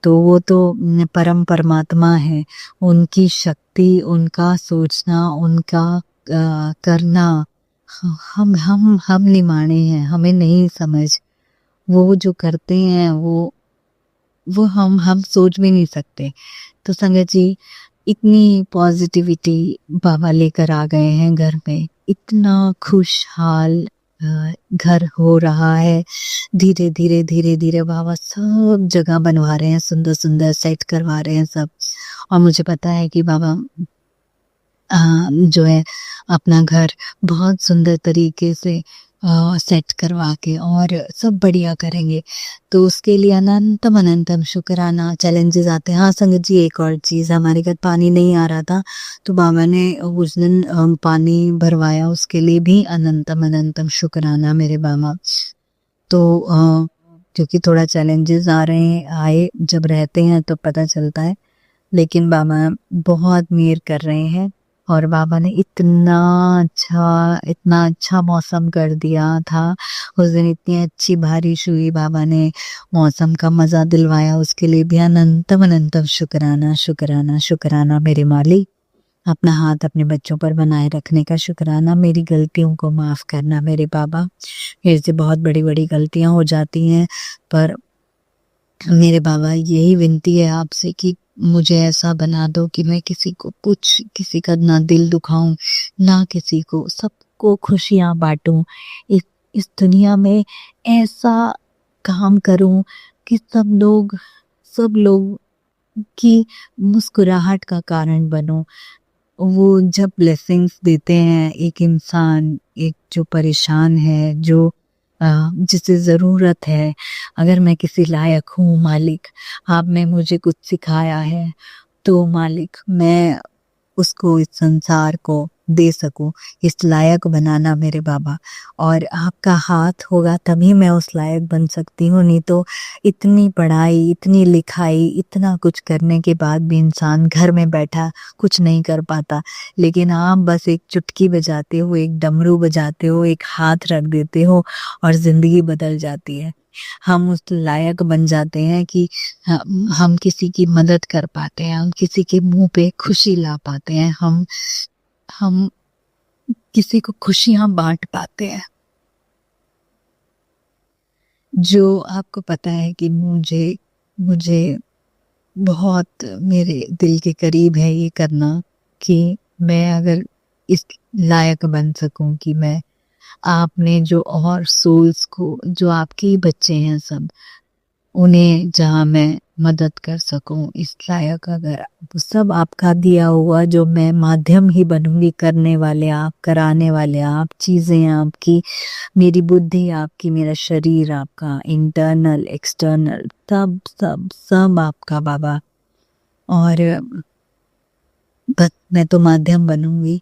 तो वो तो परम परमात्मा है, उनकी शक्ति, उनका सोचना, उनका करना हम निमाणे हैं, हमें नहीं समझ। वो जो करते हैं वो हम सोच भी नहीं सकते। तो संगत जी इतनी पॉजिटिविटी बाबा लेकर आ गए हैं घर में, इतना खुशहाल घर हो रहा है। धीरे धीरे धीरे धीरे बाबा सब जगह बनवा रहे हैं, सुंदर सुंदर सेट करवा रहे हैं सब। और मुझे पता है कि बाबा जो है अपना घर बहुत सुंदर तरीके से सेट करवा के और सब बढ़िया करेंगे। तो उसके लिए अनंतम अनंतम शुक्राना। चैलेंजेस आते हैं। हाँ संगत जी एक और चीज़, हमारे घर पानी नहीं आ रहा था तो बाबा ने उस दिन पानी भरवाया, उसके लिए भी अनंतम अनंतम शुक्राना मेरे बाबा। तो क्योंकि थोड़ा चैलेंजेस आए जब रहते हैं तो पता चलता है, लेकिन बाबा बहुत मेहर कर रहे हैं और बाबा ने इतना अच्छा मौसम कर दिया था उस दिन। इतनी अच्छी बारिश हुई, बाबा ने मौसम का मज़ा दिलवाया, उसके लिए भी अनंतम अनंतम शुक्राना शुक्राना शुक्राना मेरे मालिक। अपना हाथ अपने बच्चों पर बनाए रखने का शुक्राना। मेरी गलतियों को माफ़ करना मेरे बाबा। मेरे से बहुत बड़ी बड़ी गलतियां हो जाती हैं, पर मेरे बाबा यही विनती है आपसे कि मुझे ऐसा बना दो कि मैं किसी का ना दिल दुखाऊं, ना किसी को, सबको खुशियां बांटूं। इस दुनिया में ऐसा काम करूं कि सब लोग की मुस्कुराहट का कारण बनूं। वो जब ब्लेसिंग्स देते हैं एक इंसान, एक जो परेशान है, जो जिसे ज़रूरत है, अगर मैं किसी लायक हूँ मालिक, आपने मुझे कुछ सिखाया है, तो मालिक मैं उसको, इस संसार को दे सकूं, इस लायक बनाना मेरे बाबा। और आपका हाथ होगा तभी मैं उस लायक बन सकती हूँ, नहीं तो इतनी पढ़ाई, इतनी लिखाई, इतना कुछ करने के बाद भी इंसान घर में बैठा कुछ नहीं कर पाता। लेकिन आप बस एक चुटकी बजाते हो, एक डमरू बजाते हो, एक हाथ रख देते हो और ज़िंदगी बदल जाती है। हम उस लायक बन जाते हैं कि हम किसी की मदद कर पाते हैं, हम किसी के मुंह पे खुशी ला पाते हैं, हम किसी को खुशियां बांट पाते हैं। जो आपको पता है कि मुझे मुझे बहुत मेरे दिल के करीब है ये करना, कि मैं अगर इस लायक बन सकूं कि मैं, आपने जो और सोल्स को, जो आपके ही बच्चे हैं सब, उन्हें जहाँ मैं मदद कर सकूं, इस लायक, अगर वो सब आपका दिया हुआ, जो मैं माध्यम ही बनूंगी, करने वाले आप, कराने वाले आप, चीज़ें आपकी, मेरी बुद्धि आपकी, मेरा शरीर आपका, इंटरनल एक्सटर्नल सब सब सब आपका बाबा। और बस मैं तो माध्यम बनूंगी,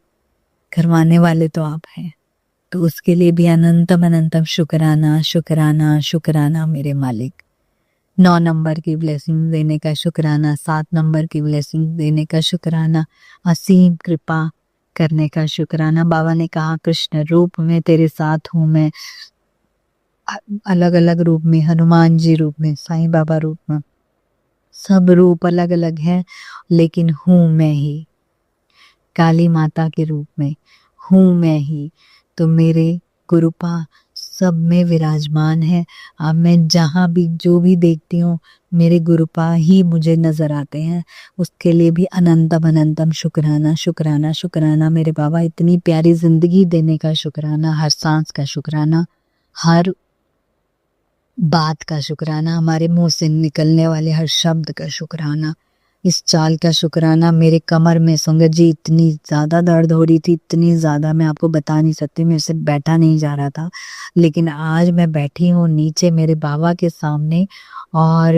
करवाने वाले तो आप हैं। तो उसके लिए भी अनंतम अनंतम शुक्राना शुक्राना शुक्राना मेरे मालिक। 9 नंबर की ब्लेसिंग देने का शुक्राना, 7 नंबर की ब्लेसिंग देने का शुक्राना, असीम कृपा करने का शुक्राना। बाबा ने कहा कृष्ण रूप में तेरे साथ हूँ मैं, अलग अलग रूप में, हनुमान जी रूप में, साईं बाबा रूप में, सब रूप अलग अलग हैं, लेकिन हूँ मैं ही। काली माता के रूप में हूँ मैं ही। तो मेरे गुरुपा सब में विराजमान है। अब मैं जहाँ भी जो भी देखती हूँ, मेरे गुरुपा ही मुझे नजर आते हैं। उसके लिए भी अनंतम अनंतम शुक्राना शुक्राना शुक्राना मेरे बाबा। इतनी प्यारी जिंदगी देने का शुक्राना, हर सांस का शुक्राना, हर बात का शुक्राना, हमारे मुंह से निकलने वाले हर शब्द का शुक्राना, इस चाल का शुक्राना। मेरे कमर में संगत जी इतनी ज़्यादा दर्द हो रही थी, इतनी ज़्यादा, मैं आपको बता नहीं सकती, मेरे से बैठा नहीं जा रहा था। लेकिन आज मैं बैठी हूँ नीचे मेरे बाबा के सामने, और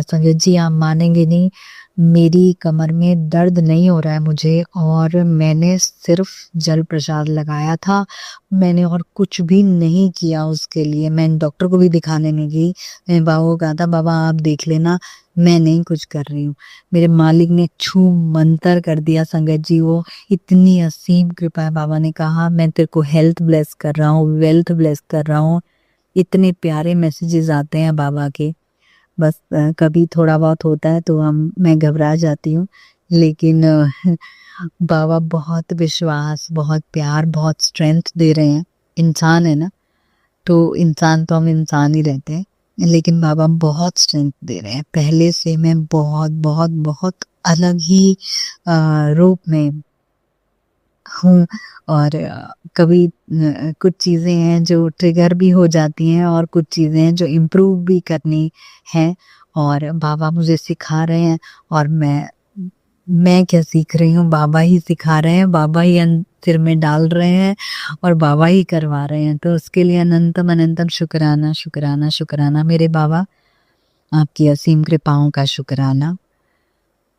संगत जी आप मानेंगे नहीं, मेरी कमर में दर्द नहीं हो रहा है मुझे। और मैंने सिर्फ जल प्रसाद लगाया था, मैंने और कुछ भी नहीं किया उसके लिए। मैं डॉक्टर को भी दिखाने नहीं गई। मैं बाबा को कहा था बाबा आप देख लेना, मैं नहीं कुछ कर रही हूँ। मेरे मालिक ने छू मंतर कर दिया संगत जी। वो इतनी असीम कृपा है। बाबा ने कहा मैं तेरे को हेल्थ ब्लेस कर रहा हूँ, वेल्थ ब्लेस कर रहा हूँ। इतने प्यारे मैसेजेस आते हैं बाबा के। बस कभी थोड़ा बहुत होता है तो मैं घबरा जाती हूँ, लेकिन बाबा बहुत विश्वास, बहुत प्यार, बहुत स्ट्रेंथ दे रहे हैं। इंसान है ना, तो इंसान तो हम इंसान ही रहते हैं, लेकिन बाबा बहुत स्ट्रेंथ दे रहे हैं। पहले से मैं बहुत बहुत बहुत अलग ही रूप में हूँ। और कभी कुछ चीज़ें हैं जो ट्रिगर भी हो जाती हैं, और कुछ चीज़ें हैं जो इम्प्रूव भी करनी हैं, और बाबा मुझे सिखा रहे हैं। और मैं क्या सीख रही हूँ, बाबा ही सिखा रहे हैं, बाबा ही सिर में डाल रहे हैं, और बाबा ही करवा रहे हैं। तो उसके लिए अनंतम अनंतम शुक्राना शुक्राना शुक्राना मेरे बाबा। आपकी असीम कृपाओं का शुक्राना।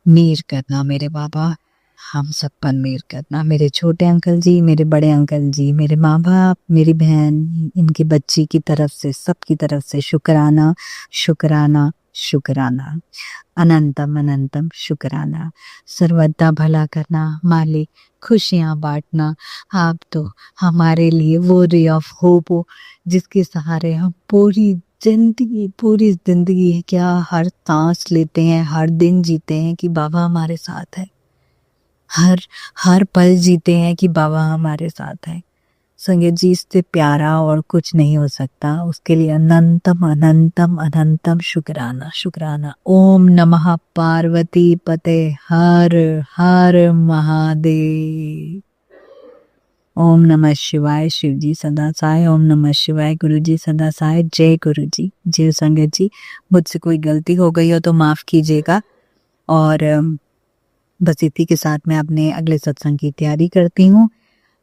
मेर करना मेरे बाबा, हम सब पर मेर करना। मेरे छोटे अंकल जी, मेरे बड़े अंकल जी, मेरे माँ बाप, मेरी बहन, इनकी बच्ची की तरफ से, सबकी तरफ से शुक्राना शुक्राना शुक्राना, अनंतम अनंतम शुक्राना। सर्वदा भला करना मालिक, खुशियाँ बांटना। आप तो हमारे लिए वो रे ऑफ होप हो, जिसके सहारे हम पूरी जिंदगी क्या, हर सांस लेते हैं, हर दिन जीते हैं कि बाबा हमारे साथ है। हर हर पल जीते हैं कि बाबा हमारे साथ है। संगत जी इससे प्यारा और कुछ नहीं हो सकता। उसके लिए अनंतम अनंतम अनंतम शुक्राना शुक्राना। ओम नमः पार्वती पते हर हर महादेव। ओम नमः शिवाय, शिव जी सदा साय। ओम नमः शिवाय, गुरु जी सदा साय। जय गुरु जी। जय संगत जी, मुझसे कोई गलती हो गई हो तो माफ कीजिएगा। और बस इसी के साथ मैं अपने अगले सत्संग की तैयारी करती हूँ।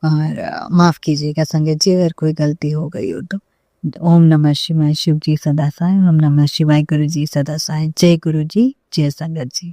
और माफ़ कीजिएगा संगत जी अगर कोई गलती हो गई हो तो। ओम नमः शिवाय। शिव जी सदा सहाय। ओम नमः शिवाय। गुरु जी सदा सहाय। जय गुरु जी, जय संगत जी।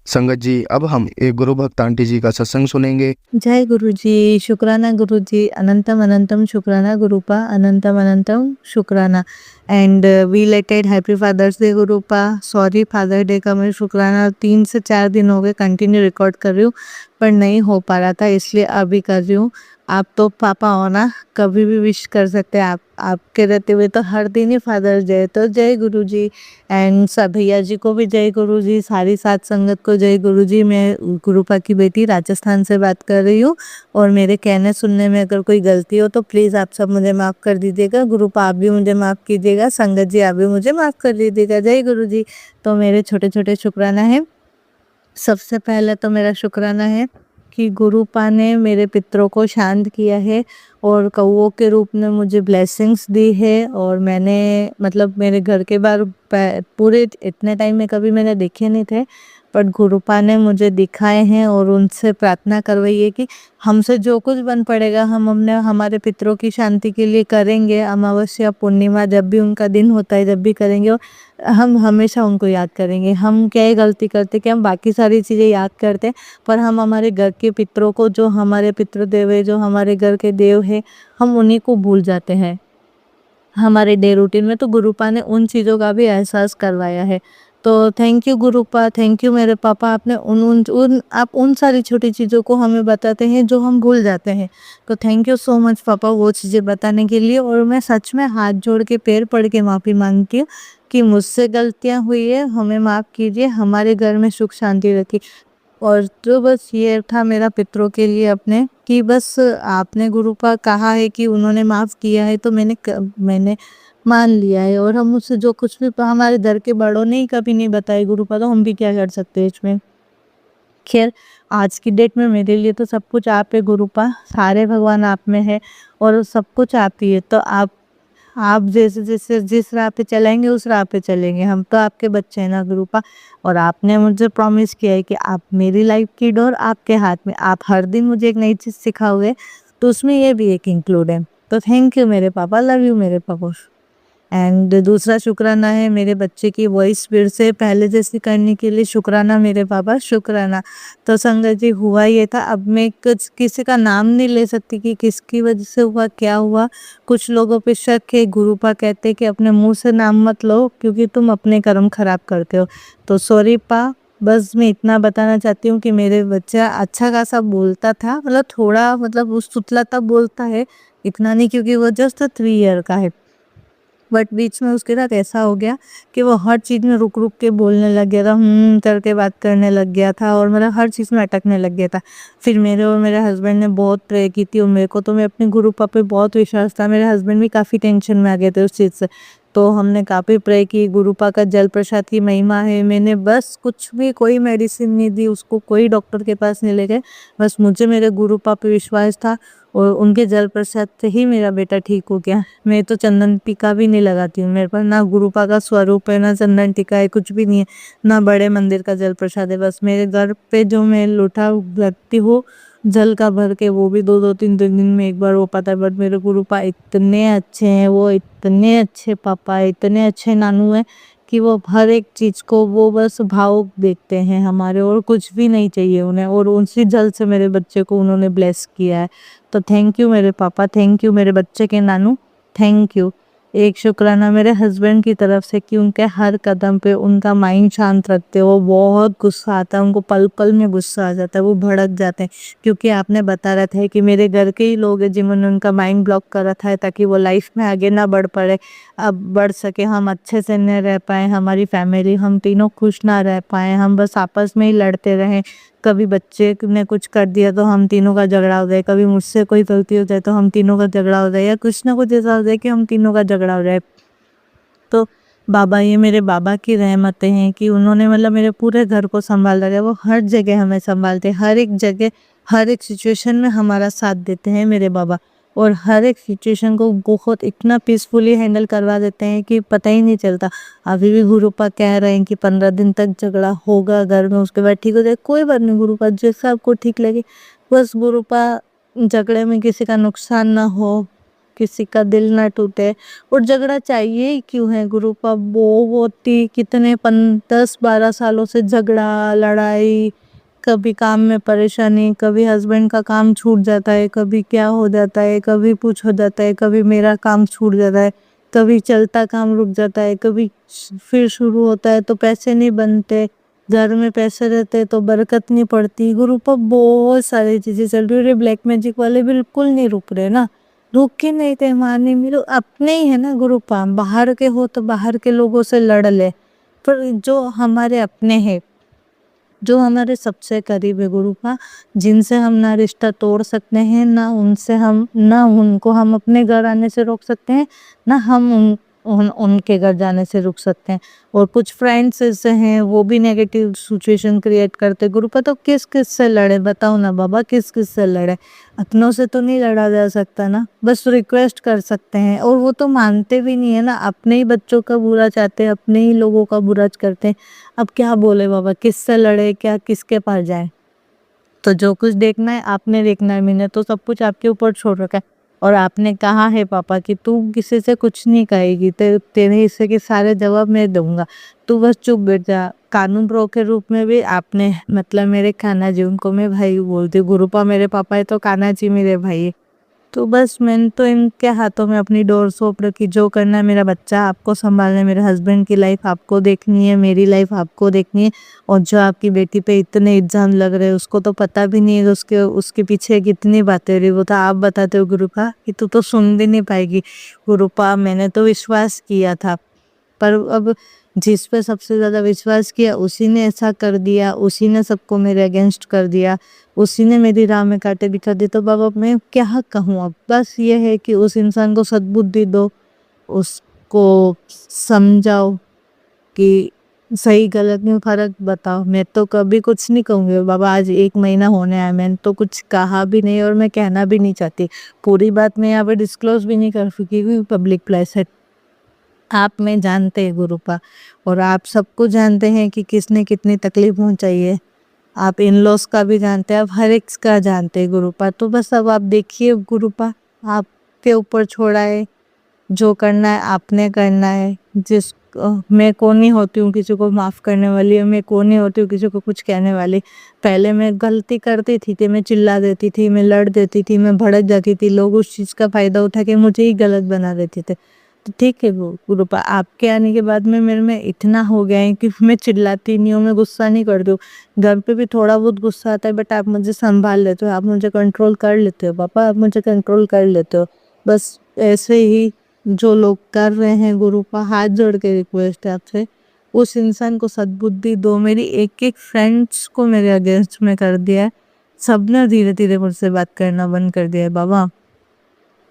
संगत जी, अब हम एक गुरु भक्त आंटी जी का सत्संग सुनेंगे। जय गुरु जी, शुक्राना गुरु जी, अनंतम अनंतम शुक्राना गुरुपा, अनंतम अनंतम शुक्राना। And we belated happy father's day Gurupa. Sorry father day का मैं शुक्राना 3 से 4 दिन हो गए कंटिन्यू रिकॉर्ड कर रही हूँ, पर नहीं हो पा रहा था, इसलिए अभी कर रही हूँ। आप तो पापा हो ना, कभी भी विश कर सकते हैं। आपके रहते हुए तो हर दिन ही फादर्स डे है। तो जय गुरु जी। एंड सब भैया जी को भी जय गुरु जी, सारी साथ संगत को जय गुरु जी। मैं गुरुपा की बेटी राजस्थान से बात कर रही हूँ, और मेरे कहने सुनने में अगर कोई गलती हो तो प्लीज़ आप सब मुझे माफ़ कर दीजिएगा। गुरुपा आप भी मुझे माफ़ कीजिएगा, संगत जी आप भी मुझे माफ़ कर दीजिएगा। जय गुरु जी। तो मेरे छोटे छोटे शुक्राना है। सबसे पहले तो मेरा शुक्राना है कि गुरुपा ने मेरे पितरों को शांत किया है और कौओं के रूप में मुझे ब्लेसिंग्स दी है। और मैंने मतलब मेरे घर के बाहर पूरे इतने टाइम में कभी मैंने देखे नहीं थे, बट गुरुपा ने मुझे दिखाए हैं, और उनसे प्रार्थना करवाई है कि हमसे जो कुछ बन पड़ेगा हम हमारे पितरों की शांति के लिए करेंगे। अमावस्या पूर्णिमा जब भी उनका दिन होता है जब भी करेंगे, और हम हमेशा उनको याद करेंगे। हम क्या ही गलती करते कि हम बाकी सारी चीज़ें याद करते, पर हम हमारे घर के पितरों को, जो हमारे पितृदेव है, जो हमारे घर के देव है, हम उन्हीं को भूल जाते हैं हमारे डे रूटीन में। तो गुरुपा ने उन चीज़ों का भी एहसास करवाया है। तो thank you Gurupa, thank you मेरे पापा। आपने आप उन सारी छोटी चीज़ों को हमें बताते हैं जो हम भूल जाते हैं। तो थैंक यू सो मच पापा वो चीज़ें बताने के लिए। और मैं सच में हाथ जोड़ के पैर पड़ के माफ़ी मांगती हूँ कि मुझसे गलतियाँ हुई है, हमें माफ़ कीजिए, हमारे घर में सुख शांति रखी। और तो बस ये था मेरा पितरों के लिए अपने, कि बस आपने गुरुपा कहा है कि उन्होंने माफ़ किया है, तो मैंने मान लिया है। और हम उससे जो कुछ भी हमारे घर के बड़ों ने ही कभी नहीं बताई गुरुपा, तो हम भी क्या कर सकते हैं इसमें। खैर, आज की डेट में मेरे लिए तो सब कुछ आप है गुरुपा, सारे भगवान आप में है, और सब कुछ आप ही है। तो आप जैसे जैसे जिस राह पे चलेंगे उस राह पे चलेंगे। हम तो आपके बच्चे हैं ना गुरुपा। और आपने मुझे प्रॉमिस किया है कि आप मेरी लाइफ की डोर आपके हाथ में, आप हर दिन मुझे एक नई चीज़ सिखाओगे, तो उसमें ये भी एक इंक्लूड है। तो थैंक यू मेरे पापा, लव यू मेरे पापा। एंड दूसरा शुक्राना है मेरे बच्चे की वॉइस फिर से पहले जैसी करने के लिए। शुक्राना मेरे पापा, शुक्राना। तो संगत जी हुआ ये था, अब मैं कुछ किसी का नाम नहीं ले सकती कि किसकी वजह से हुआ, क्या हुआ। कुछ लोगों पे शक है, गुरुपा कहते कि अपने मुंह से नाम मत लो क्योंकि तुम अपने कर्म खराब करते हो। तो सॉरी पा, बस मैं इतना बताना चाहती हूँ कि मेरे बच्चा अच्छा खासा बोलता था, मतलब थोड़ा, मतलब उस सुतला तब बोलता है, इतना नहीं, क्योंकि वो जस्ट 3 ईयर का है। बट बीच में उसके साथ ऐसा हो गया कि वो हर चीज़ में रुक रुक के बोलने लग गया था, करके बात करने लग गया था, और मतलब हर चीज़ में अटकने लग गया था। फिर मेरे और मेरे हस्बैंड ने बहुत प्रे की थी, और मेरे को तो मैं अपने गुरुपा पे बहुत विश्वास था। मेरे हस्बैंड भी काफ़ी टेंशन में आ गए थे उस चीज़ से। तो हमने काफ़ी प्रे की, गुरुपा का जल प्रसाद की महिमा है। मैंने बस कुछ भी कोई मेडिसिन नहीं दी उसको, कोई डॉक्टर के पास नहीं ले गए, बस मुझे मेरे गुरुपा पे विश्वास था, और उनके जल प्रसाद से ही मेरा बेटा ठीक हो गया। मैं तो चंदन टीका भी नहीं लगाती हूँ, मेरे पास ना गुरुपा का स्वरूप है, ना चंदन टीका है, कुछ भी नहीं है, ना बड़े मंदिर का जल प्रसाद है। बस मेरे घर पे जो मैं लोटा रखती हूँ जल का भर के, वो भी 2-2 3 दिन में एक बार हो पाता है। बट मेरे गुरुपा इतने अच्छे हैं, वो इतने अच्छे पापा, इतने अच्छे नानू हैं कि वो हर एक चीज़ को वो बस भाव देखते हैं हमारे, और कुछ भी नहीं चाहिए उन्हें, और उसी जल से मेरे बच्चे को उन्होंने ब्लेस किया है। तो थैंक यू मेरे पापा, थैंक यू मेरे बच्चे के नानू, थैंक यू। एक शुक्राना मेरे हस्बैंड की तरफ से कि उनके हर कदम पे उनका माइंड शांत रखते हो। बहुत गुस्सा आता है उनको, पल पल में गुस्सा आ जाता है, वो भड़क जाते हैं, क्योंकि आपने बता रखा है कि मेरे घर के ही लोग हैं जिन्होंने उनका माइंड ब्लॉक कर रखा है, ताकि वो लाइफ में आगे ना बढ़ पड़े, अब बढ़ सके, हम अच्छे से न रह पाए, हमारी फैमिली, हम तीनों खुश ना रह पाए, हम बस आपस में ही लड़ते रहें। कभी बच्चे ने कुछ कर दिया तो हम तीनों का झगड़ा हो जाए, कभी मुझसे कोई गलती हो जाए तो हम तीनों का झगड़ा हो जाए, या कुछ ना कुछ ऐसा हो जाए कि हम तीनों का झगड़ा हो जाए। तो बाबा, ये मेरे बाबा की रहमतें हैं कि उन्होंने मतलब मेरे पूरे घर को संभाल रखा है। वो हर जगह हमें संभालते हैं, हर एक जगह, हर एक सिचुएशन में हमारा साथ देते हैं मेरे बाबा, और हर एक सिचुएशन को बहुत इतना पीसफुली हैंडल करवा देते हैं कि पता ही नहीं चलता। अभी भी गुरुपा कह रहे हैं कि 15 दिन तक झगड़ा होगा घर में, उसके बाद ठीक हो जाए। कोई बात नहीं गुरुपा, जैसा आपको ठीक लगे, बस गुरुपा झगड़े में किसी का नुकसान ना हो, किसी का दिल ना टूटे। और झगड़ा चाहिए ही क्यों है गुरुपा, बहुत ही कितने 10-12 सालों से झगड़ा लड़ाई, कभी काम में परेशानी, कभी हस्बैंड का काम छूट जाता है, कभी क्या हो जाता है, कभी कुछ हो जाता है, कभी मेरा काम छूट जाता है, कभी चलता काम रुक जाता है, कभी फिर शुरू होता है तो पैसे नहीं बनते, घर में पैसे रहते तो बरकत नहीं पड़ती। गुरु पर बहुत सारी चीजें चल रही है। ब्लैक मैजिक वाले बिल्कुल नहीं रुक रहे ना, रुक के नहीं थे मारने मिलो, अपने ही है ना गुरु पा, बाहर के हो तो बाहर के लोगों से लड़ ले, पर जो हमारे अपने हैं, जो हमारे सबसे करीब है गुरु पा, जिनसे हम ना रिश्ता तोड़ सकते हैं, ना उनसे हम, ना उनको हम अपने घर आने से रोक सकते हैं, ना हम उनके घर जाने से रुक सकते हैं। और कुछ फ्रेंड्स ऐसे हैं वो भी नेगेटिव सिचुएशन क्रिएट करते ग्रुप पर, तो किस किस से लड़े बताओ ना बाबा, किस किस से लड़े, अपनों से तो नहीं लड़ा जा सकता ना, बस रिक्वेस्ट कर सकते हैं। और वो तो मानते भी नहीं है ना, अपने ही बच्चों का बुरा चाहते हैं, अपने ही लोगों का बुरा करते हैं। अब क्या बोले बाबा, किससे लड़े, क्या किसके पास जाए। तो जो कुछ देखना है आपने देखना है, मैंने तो सब कुछ आपके ऊपर छोड़ रखा है। और आपने कहा है पापा कि तू किसी से कुछ नहीं कहेगी, तेरे हिस्से के सारे जवाब मैं दूंगा, तू बस चुप बैठ जा। कानून प्रो के रूप में भी आपने, मतलब मेरे कान्हा जी, उनको मैं भाई बोलती हूँ, गुरुपा मेरे पापा है तो कान्हा जी मेरे भाई है। तो बस मैंने तो इनके हाथों में अपनी डोर सौंप रखी, जो करना है, मेरा बच्चा आपको संभालना है, मेरे हस्बैंड की लाइफ आपको देखनी है, मेरी लाइफ आपको देखनी है। और जो आपकी बेटी पे इतने इल्जाम लग रहे हैं, उसको तो पता भी नहीं है उसके पीछे कितनी बातें रही, वो तो आप बताते हो गुरुपा कि तू तो सुन भी नहीं पाएगी। गुरुपा मैंने तो विश्वास किया था, पर अब जिस पे सबसे ज़्यादा विश्वास किया उसी ने ऐसा कर दिया, उसी ने सबको मेरे अगेंस्ट कर दिया, उसी ने मेरी राह में कांटे बिछा दिए। तो बाबा मैं क्या कहूँ अब, बस ये है कि उस इंसान को सद्बुद्धि दो, उसको समझाओ कि सही गलत में फ़र्क बताओ। मैं तो कभी कुछ नहीं कहूँगी बाबा, आज 1 महीना होने आया, मैंने तो कुछ कहा भी नहीं और मैं कहना भी नहीं चाहती। पूरी बात मैं यहाँ पे डिस्क्लोज भी नहीं कर सकती क्योंकि पब्लिक प्लेस है। आप में जानते हैं गुरुपा, और आप सबको जानते हैं कि किसने कितनी तकलीफ पहुंचाई है। आप इन लॉस का भी जानते हैं, आप हर एक का जानते हैं गुरुपा। तो बस अब आप देखिए गुरुपा, आपके ऊपर छोड़ा है, जो करना है आपने करना है। मैं कौन नहीं होती हूँ किसी को माफ़ करने वाली, मैं कौन नहीं होती हूँ किसी को कुछ कहने वाली। पहले मैं गलती करती थी मैं चिल्ला देती थी, मैं लड़ देती थी, मैं भड़क जाती थी, लोग उस चीज़ का फ़ायदा उठा के मुझे ही गलत बना देते थे। तो ठीक है वो गुरुपा, आपके आने के बाद में मेरे में इतना हो गया है कि मैं चिल्लाती नहीं हूँ, मैं गुस्सा नहीं करती हूँ। घर पे भी थोड़ा बहुत गुस्सा आता है, बट आप मुझे संभाल लेते हो, आप मुझे कंट्रोल कर लेते हो पापा, आप मुझे कंट्रोल कर लेते हो। बस ऐसे ही जो लोग कर रहे हैं गुरुपा, हाथ जोड़ के रिक्वेस्ट है आपसे, उस इंसान को सद्बुद्धि दो। मेरी एक एक फ्रेंड्स को मेरे अगेंस्ट में कर दिया है, सबने धीरे धीरे मुझसे बात करना बंद कर दिया है बाबा,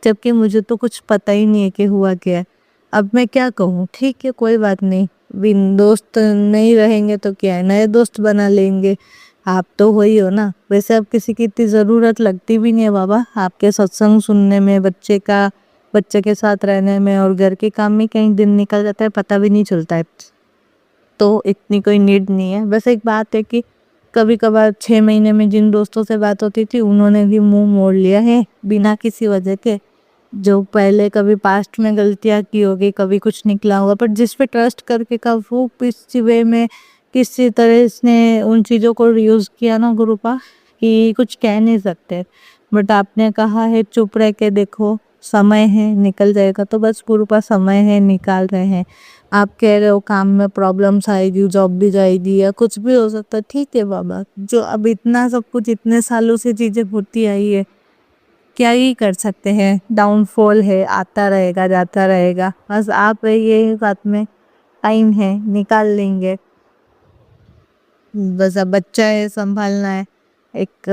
जबकि मुझे तो कुछ पता ही नहीं है कि हुआ क्या है। अब मैं क्या कहूँ, ठीक है कोई बात नहीं, बिन दोस्त नहीं रहेंगे तो क्या है, नए दोस्त बना लेंगे, आप तो हो ही हो ना। वैसे अब किसी की इतनी ज़रूरत लगती भी नहीं है बाबा, आपके सत्संग सुनने में, बच्चे के साथ रहने में और घर के काम में कहीं दिन निकल जाता है, पता भी नहीं चलता है। तो इतनी कोई नीड नहीं है। बस एक बात है कि कभी कभार 6 महीने में जिन दोस्तों से बात होती थी उन्होंने भी मुंह मोड़ लिया है बिना किसी वजह के। जो पहले कभी पास्ट में गलतियां की होगी, कभी कुछ निकला होगा, पर जिस पे ट्रस्ट करके का वो किसी वे में किसी तरह इसने उन चीज़ों को यूज़ किया ना गुरुपा, कि कुछ कह नहीं सकते। बट आपने कहा है चुप रह के देखो, समय है निकल जाएगा, तो बस गुरुपा समय है, निकाल रहे हैं। आप कह रहे हो काम में प्रॉब्लम्स आएगी, जॉब भी जाएगी या कुछ भी हो सकता है, ठीक है बाबा, जो अब इतना सब कुछ इतने सालों से चीज़ें होती आई है, क्या ही कर सकते हैं। डाउनफॉल है, आता रहेगा जाता रहेगा, बस आप रहिए साथ में, टाइम है निकाल लेंगे। बस अब बच्चा है, संभालना है, एक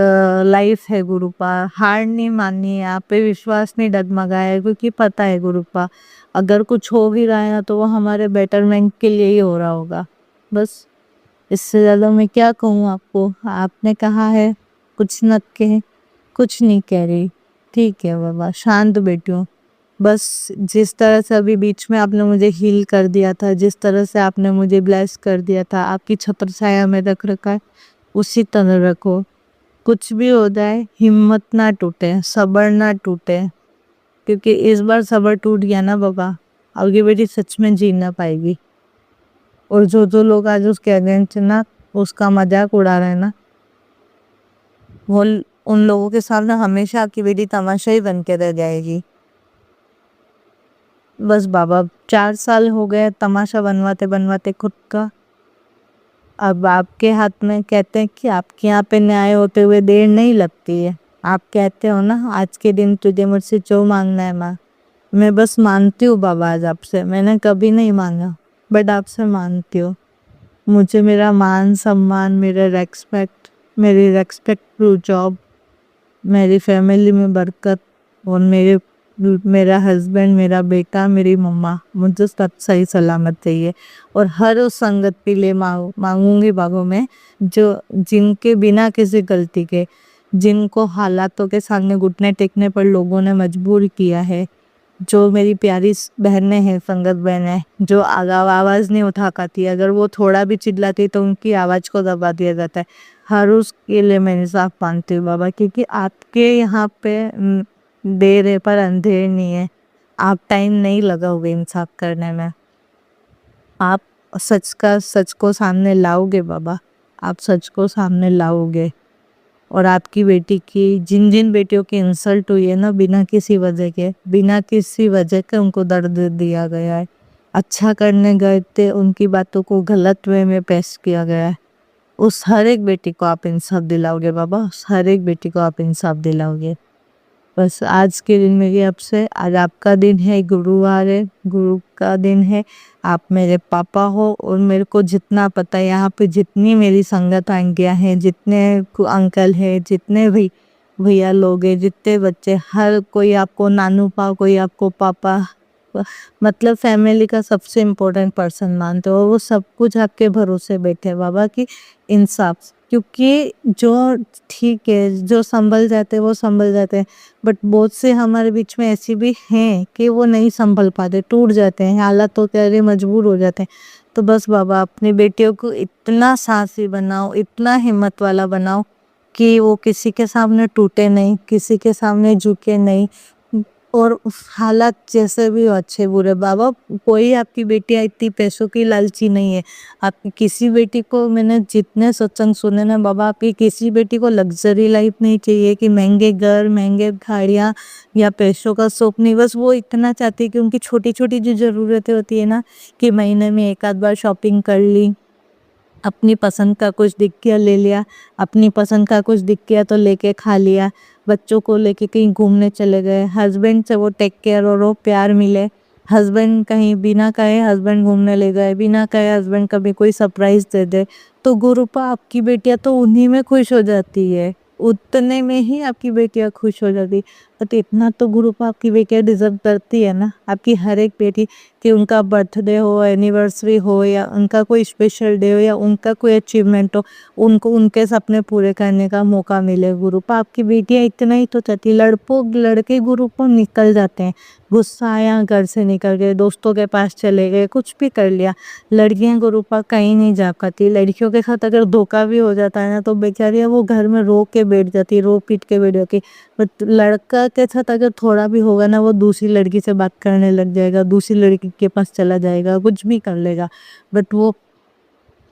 लाइफ है गुरुपा, हार नहीं माननी है, आप पे विश्वास नहीं डगमगाया है, क्योंकि पता है गुरुपा अगर कुछ हो भी रहा है ना तो वो हमारे बेटरमेंट के लिए ही हो रहा होगा। बस इससे ज़्यादा मैं क्या कहूँ आपको, आपने कहा है कुछ न कहे, कुछ नहीं कह रही, ठीक है बाबा, शांत बैठी हूँ। बस जिस तरह से अभी बीच में आपने मुझे हील कर दिया था, जिस तरह से आपने मुझे ब्लेस कर दिया था, आपकी छत्र छाया में रख रखा है, उसी तरह रखो। कुछ भी हो जाए हिम्मत ना टूटे, सब्र ना टूटे, क्योंकि इस बार सब्र टूट गया ना बाबा, आगे बेटी सच में जी ना पाएगी। और जो लोग आज उसके अगेंस्ट ना उसका मजाक उड़ा रहे हैं ना, वो उन लोगों के सामने हमेशा आपकी बेटी तमाशा ही बन के रह जाएगी। बस बाबा 4 साल हो गए तमाशा बनवाते बनवाते खुद का। अब आपके हाथ में, कहते हैं कि आपके यहाँ पे न्याय होते हुए देर नहीं लगती है। आप कहते हो ना आज के दिन तुझे मुझसे जो मांगना है मांग। मैं बस मानती हूँ बाबा आज आपसे, मैंने कभी नहीं मांगा बट आपसे मानती हूँ। मुझे मेरा मान सम्मान, मेरा रेस्पेक्ट, मेरी रेस्पेक्टफुल जॉब, मेरी फैमिली में बरकत और मेरा हस्बैंड, मेरा बेटा, मेरी मम्मा, मुझे सब सही सलामत चाहिए। और हर उस संगत के लिए मांगूंगी बाबा मैं, जो जिनके बिना किसी गलती के, जिनको हालातों के सामने घुटने टेकने पर लोगों ने मजबूर किया है, जो मेरी प्यारी बहनें हैं, संगत बहनें, जो आवाज़ नहीं उठा पाती, अगर वो थोड़ा भी चिल्लाती तो उनकी आवाज़ को दबा दिया जाता है। हर उसके लिए मैं इंसाफ मानती हूँ बाबा, क्योंकि आपके यहाँ पे देर है पर अंधेर नहीं है। आप टाइम नहीं लगाओगे इंसाफ करने में, आप सच को सामने लाओगे बाबा, आप सच को सामने लाओगे। और आपकी बेटी की जिन जिन बेटियों की इंसल्ट हुई है ना, बिना किसी वजह के उनको दर्द दिया गया है, अच्छा करने गए थे उनकी बातों को गलत वे में पेश किया गया है, उस हर एक बेटी को आप इंसाफ दिलाओगे बाबा, उस हर एक बेटी को आप इंसाफ दिलाओगे। बस आज के दिन मेरी आपसे, आज आपका दिन है, गुरुवार है, गुरु का दिन है, आप मेरे पापा हो। और मेरे को जितना पता है यहाँ पे जितनी मेरी संगत आंटियाँ हैं, जितने अंकल हैं, जितने भी भैया लोग हैं, जितने बच्चे, हर कोई आपको नानू पा, कोई आपको पापा, मतलब फैमिली का सबसे इम्पोर्टेंट पर्सन मानते हो। वो सब कुछ आपके भरोसे बैठे हैं बाबा की इंसाफ, क्योंकि जो ठीक है, जो संभल जाते हैं वो संभल जाते हैं, बट बहुत से हमारे बीच में ऐसी भी हैं कि वो नहीं संभल पाते, टूट जाते हैं, हालातों के आगे मजबूर हो जाते हैं। तो बस बाबा अपनी बेटियों को इतना साहसी बनाओ, इतना हिम्मत वाला बनाओ कि वो किसी के सामने टूटे नहीं, किसी के सामने झुके नहीं। और हालात जैसे भी हो, अच्छे बुरे बाबा, कोई आपकी बेटियां इतनी पैसों की लालची नहीं है। आपकी किसी बेटी को, मैंने जितने सत्संग सुने ना बाबा, आपकी किसी बेटी को लग्जरी लाइफ नहीं चाहिए कि महंगे घर, महंगे गाड़ियाँ या पैसों का शौक नहीं। बस वो इतना चाहती है कि उनकी छोटी छोटी जो ज़रूरतें होती है ना, कि महीने में एक आध बार शॉपिंग कर ली, अपनी पसंद का कुछ दिख गया ले लिया, अपनी पसंद का कुछ दिख गया तो लेके खा लिया, बच्चों को लेके कहीं घूमने चले गए, हस्बैंड से वो टेक केयर और वो प्यार मिले, हस्बैंड कहीं बिना कहे हस्बैंड घूमने ले गए, बिना कहे हस्बैंड कभी कोई सरप्राइज दे दे, तो गुरुपा आपकी बेटियां तो उन्हीं में खुश हो जाती है, उतने में ही आपकी बेटियां खुश हो जाती। तो इतना तो गुरुपा आपकी बेटियां डिजर्व करती है ना, आपकी हर एक बेटी, कि उनका बर्थडे हो, एनिवर्सरी हो, या उनका कोई स्पेशल डे हो, या उनका कोई अचीवमेंट हो, उनको उनके सपने पूरे करने का मौका मिले। गुरुपा आपकी बेटियां इतना ही तो चाहती। लड़के गुरुपा निकल जाते हैं, गुस्सा आया घर से निकल गए, दोस्तों के पास चले गए, कुछ भी कर लिया। लड़कियां गुरुपा कहीं नहीं जा पाती। लड़कियों के साथ अगर धोखा भी हो जाता है ना, तो बेचारियां वो घर में रो के बैठ जाती, रो पीट के बैठ जाती। बट लड़का के साथ अगर थोड़ा भी होगा ना, वो दूसरी लड़की से बात करने लग जाएगा, दूसरी लड़की के पास चला जाएगा, कुछ भी कर लेगा, बट वो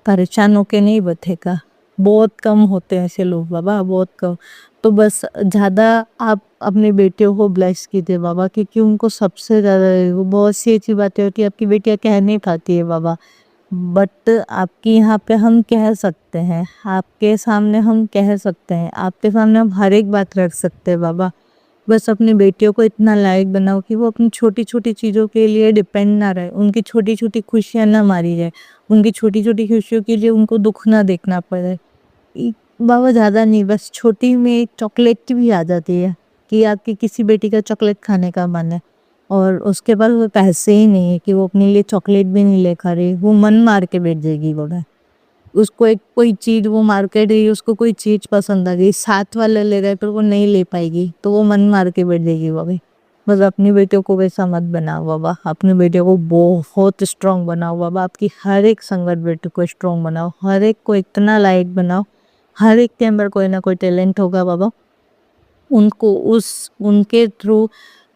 परेशान होके नहीं बैठेगा। बहुत कम होते हैं ऐसे लोग बाबा, बहुत कम। तो बस ज़्यादा आप अपनी बेटियों को ब्लेस कीजिए बाबा, क्योंकि उनको सबसे ज़्यादा, वो बहुत सी ऐसी बातें होती है आपकी बेटियाँ कह नहीं पाती है बाबा, बट आपकी यहाँ पे हम कह सकते हैं, आपके सामने हम कह सकते हैं, आपके सामने हम हर एक बात रख सकते हैं बाबा। बस अपनी बेटियों को इतना लायक बनाओ कि वो अपनी छोटी छोटी चीज़ों के लिए डिपेंड ना रहे, उनकी छोटी छोटी खुशियाँ ना मारी जाए, उनकी छोटी छोटी खुशियों के लिए उनको दुख ना देखना पड़े। बाबा ज़्यादा नहीं, बस छोटी में एक चॉकलेट भी आ जाती है कि आपकी किसी बेटी का चॉकलेट खाने का मन है, और उसके बाद वो पैसे ही नहीं है कि वो अपने लिए चॉकलेट भी नहीं ले खा रही, वो मन मार के बैठ जाएगी बोला। उसको एक कोई चीज़, वो मार्केट गई, उसको कोई चीज़ पसंद आ गई, साथ वाला ले रहा है पर वो नहीं ले पाएगी, तो वो मन मार के बैठ जाएगी बाबा। बस अपनी बेटियों को वैसा मत बनाओ बाबा, अपनी बेटियों को बहुत स्ट्रॉन्ग बनाओ बाबा, आपकी हर एक संगत बेटी को स्ट्रॉन्ग बनाओ, हर एक को इतना लायक बनाओ, हर एक के अंदर कोई ना कोई टैलेंट होगा बाबा, उनको उनके थ्रू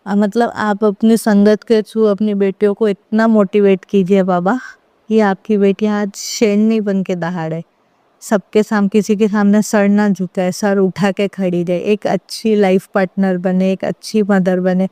मतलब आप अपनी संगत के थ्रू अपनी बेटियों को इतना मोटिवेट कीजिए बाबा कि आपकी बेटी आज शेरनी बन के दहाड़े, सबके सामने, किसी के सामने सर ना झुकाए, सर उठा के खड़ी रहे, एक अच्छी लाइफ पार्टनर बने, एक अच्छी मदर बने,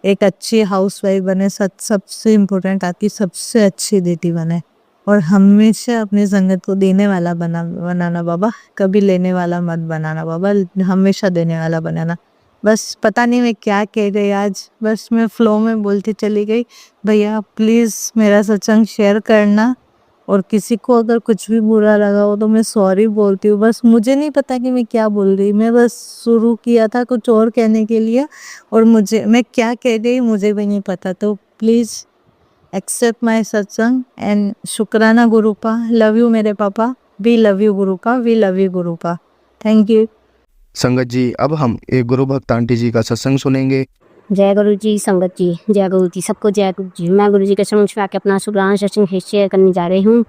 एक अच्छी हाउसवाइफ बने, सबसे इम्पोर्टेंट आपकी सबसे अच्छी बेटी बने, और हमेशा अपनी संगत को देने वाला बनाना बाबा, कभी लेने वाला मत बनाना बाबा, हमेशा देने वाला बनाना। बस पता नहीं मैं क्या कह गई आज, बस मैं फ्लो में बोलती चली गई। भैया प्लीज़ मेरा सत्संग शेयर करना, और किसी को अगर कुछ भी बुरा लगा हो तो मैं सॉरी बोलती हूँ। बस मुझे नहीं पता कि मैं क्या बोल रही, मैं बस शुरू किया था कुछ और कहने के लिए, और मैं क्या कह रही मुझे भी नहीं पता। तो please accept my satsang and shukrana Gurupa, love you मेरे पापा, we love you Gurupa, we love you Gurupa, thank you. संगत जी, अब हम एक गुरु भक्त आंटी जी का सत्संग सुनेंगे। जय गुरु जी, संगत जी, जय गुरु जी, सबको जय गुरु जी। मैं गुरु जी के समक्ष आके अपना शुक्राना सत्संग शेयर करने जा रही हूँ।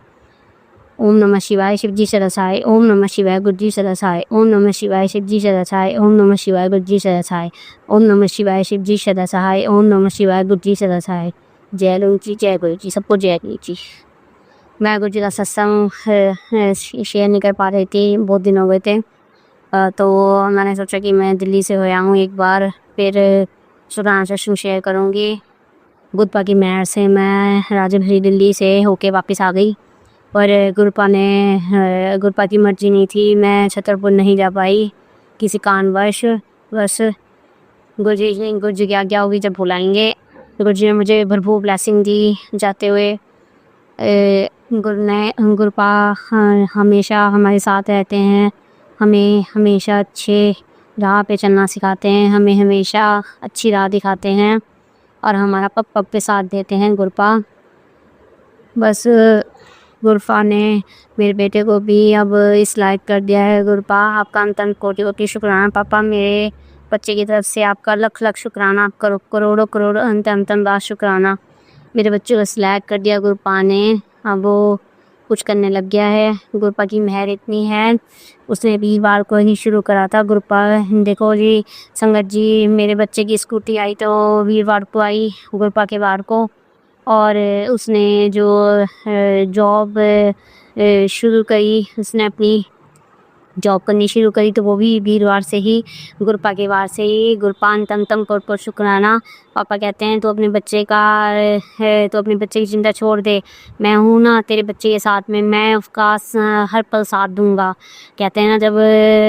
ओम नमः शिवाय, शिव जी सरसाय। ओम नमः शिवाय, गुरु जी सरसाय। ओम नमः शिवाय, शिव जी सरसाय। ओम नमः शिवाय, गुरु जी सरसाय। ओम नमः शिवाय, शिव जी सरसाय। ओम नमः शिवाय, गुरु जी सरसाय। जय गुरु जी, जय गुरु जी, सबको जय गुरु जी। मैं गुरु जी का सत्संग शेयर नहीं कर पा रही थी, बहुत दिन हो गए थे, तो मैंने सोचा कि मैं दिल्ली से होया हूँ, एक बार फिर शुक्राना सत्संग शेयर करूँगी। गुरुपा की मेहर से मैं राजभरी दिल्ली से होके वापस आ गई, पर गुरुपा की मर्जी नहीं थी, मैं छतरपुर नहीं जा पाई किसी कारणवश। बस गुरु जी की आज्ञा होगी, जब बुलाएंगे। गुरु जी ने मुझे भरपूर ब्लेसिंग दी जाते हुए। गुरुपा हमेशा हमारे साथ रहते हैं, हमें हमेशा अच्छे राह पे चलना सिखाते हैं, हमें हमेशा अच्छी राह दिखाते हैं, और हमारा पग पग पे साथ देते हैं गुरुपा। बस गुरुपा ने मेरे बेटे को भी अब इस लायक कर दिया है। गुरुपा आपका अंतन कोटि कोटि शुक्राना पापा, मेरे बच्चे की तरफ से आपका लख लख शुक्राना, आपका करोड़ों करोड़ अंतन बार शुक्राना। मेरे बच्चे को इस लायक कर दिया गुरुपा ने, अब वो कुछ करने लग गया है। गुरुपा की मेहर इतनी है, उसने वीरवार को ही शुरू करा था। गुरुपा देखो जी संगत जी, मेरे बच्चे की स्कूटी आई तो वीरवार को आई, गुरुपा के वार को, और उसने जो जॉब शुरू करी, उसने अपनी जॉब करनी शुरू करी, तो वो भी वीरवार से ही, गुरुपा के वार से ही। गुरुपा अंतम कोट शुक्राना। पापा कहते हैं तो अपने बच्चे की चिंता छोड़ दे, मैं हूँ ना तेरे बच्चे के साथ में, मैं उसका हर पल साथ दूंगा। कहते हैं ना, जब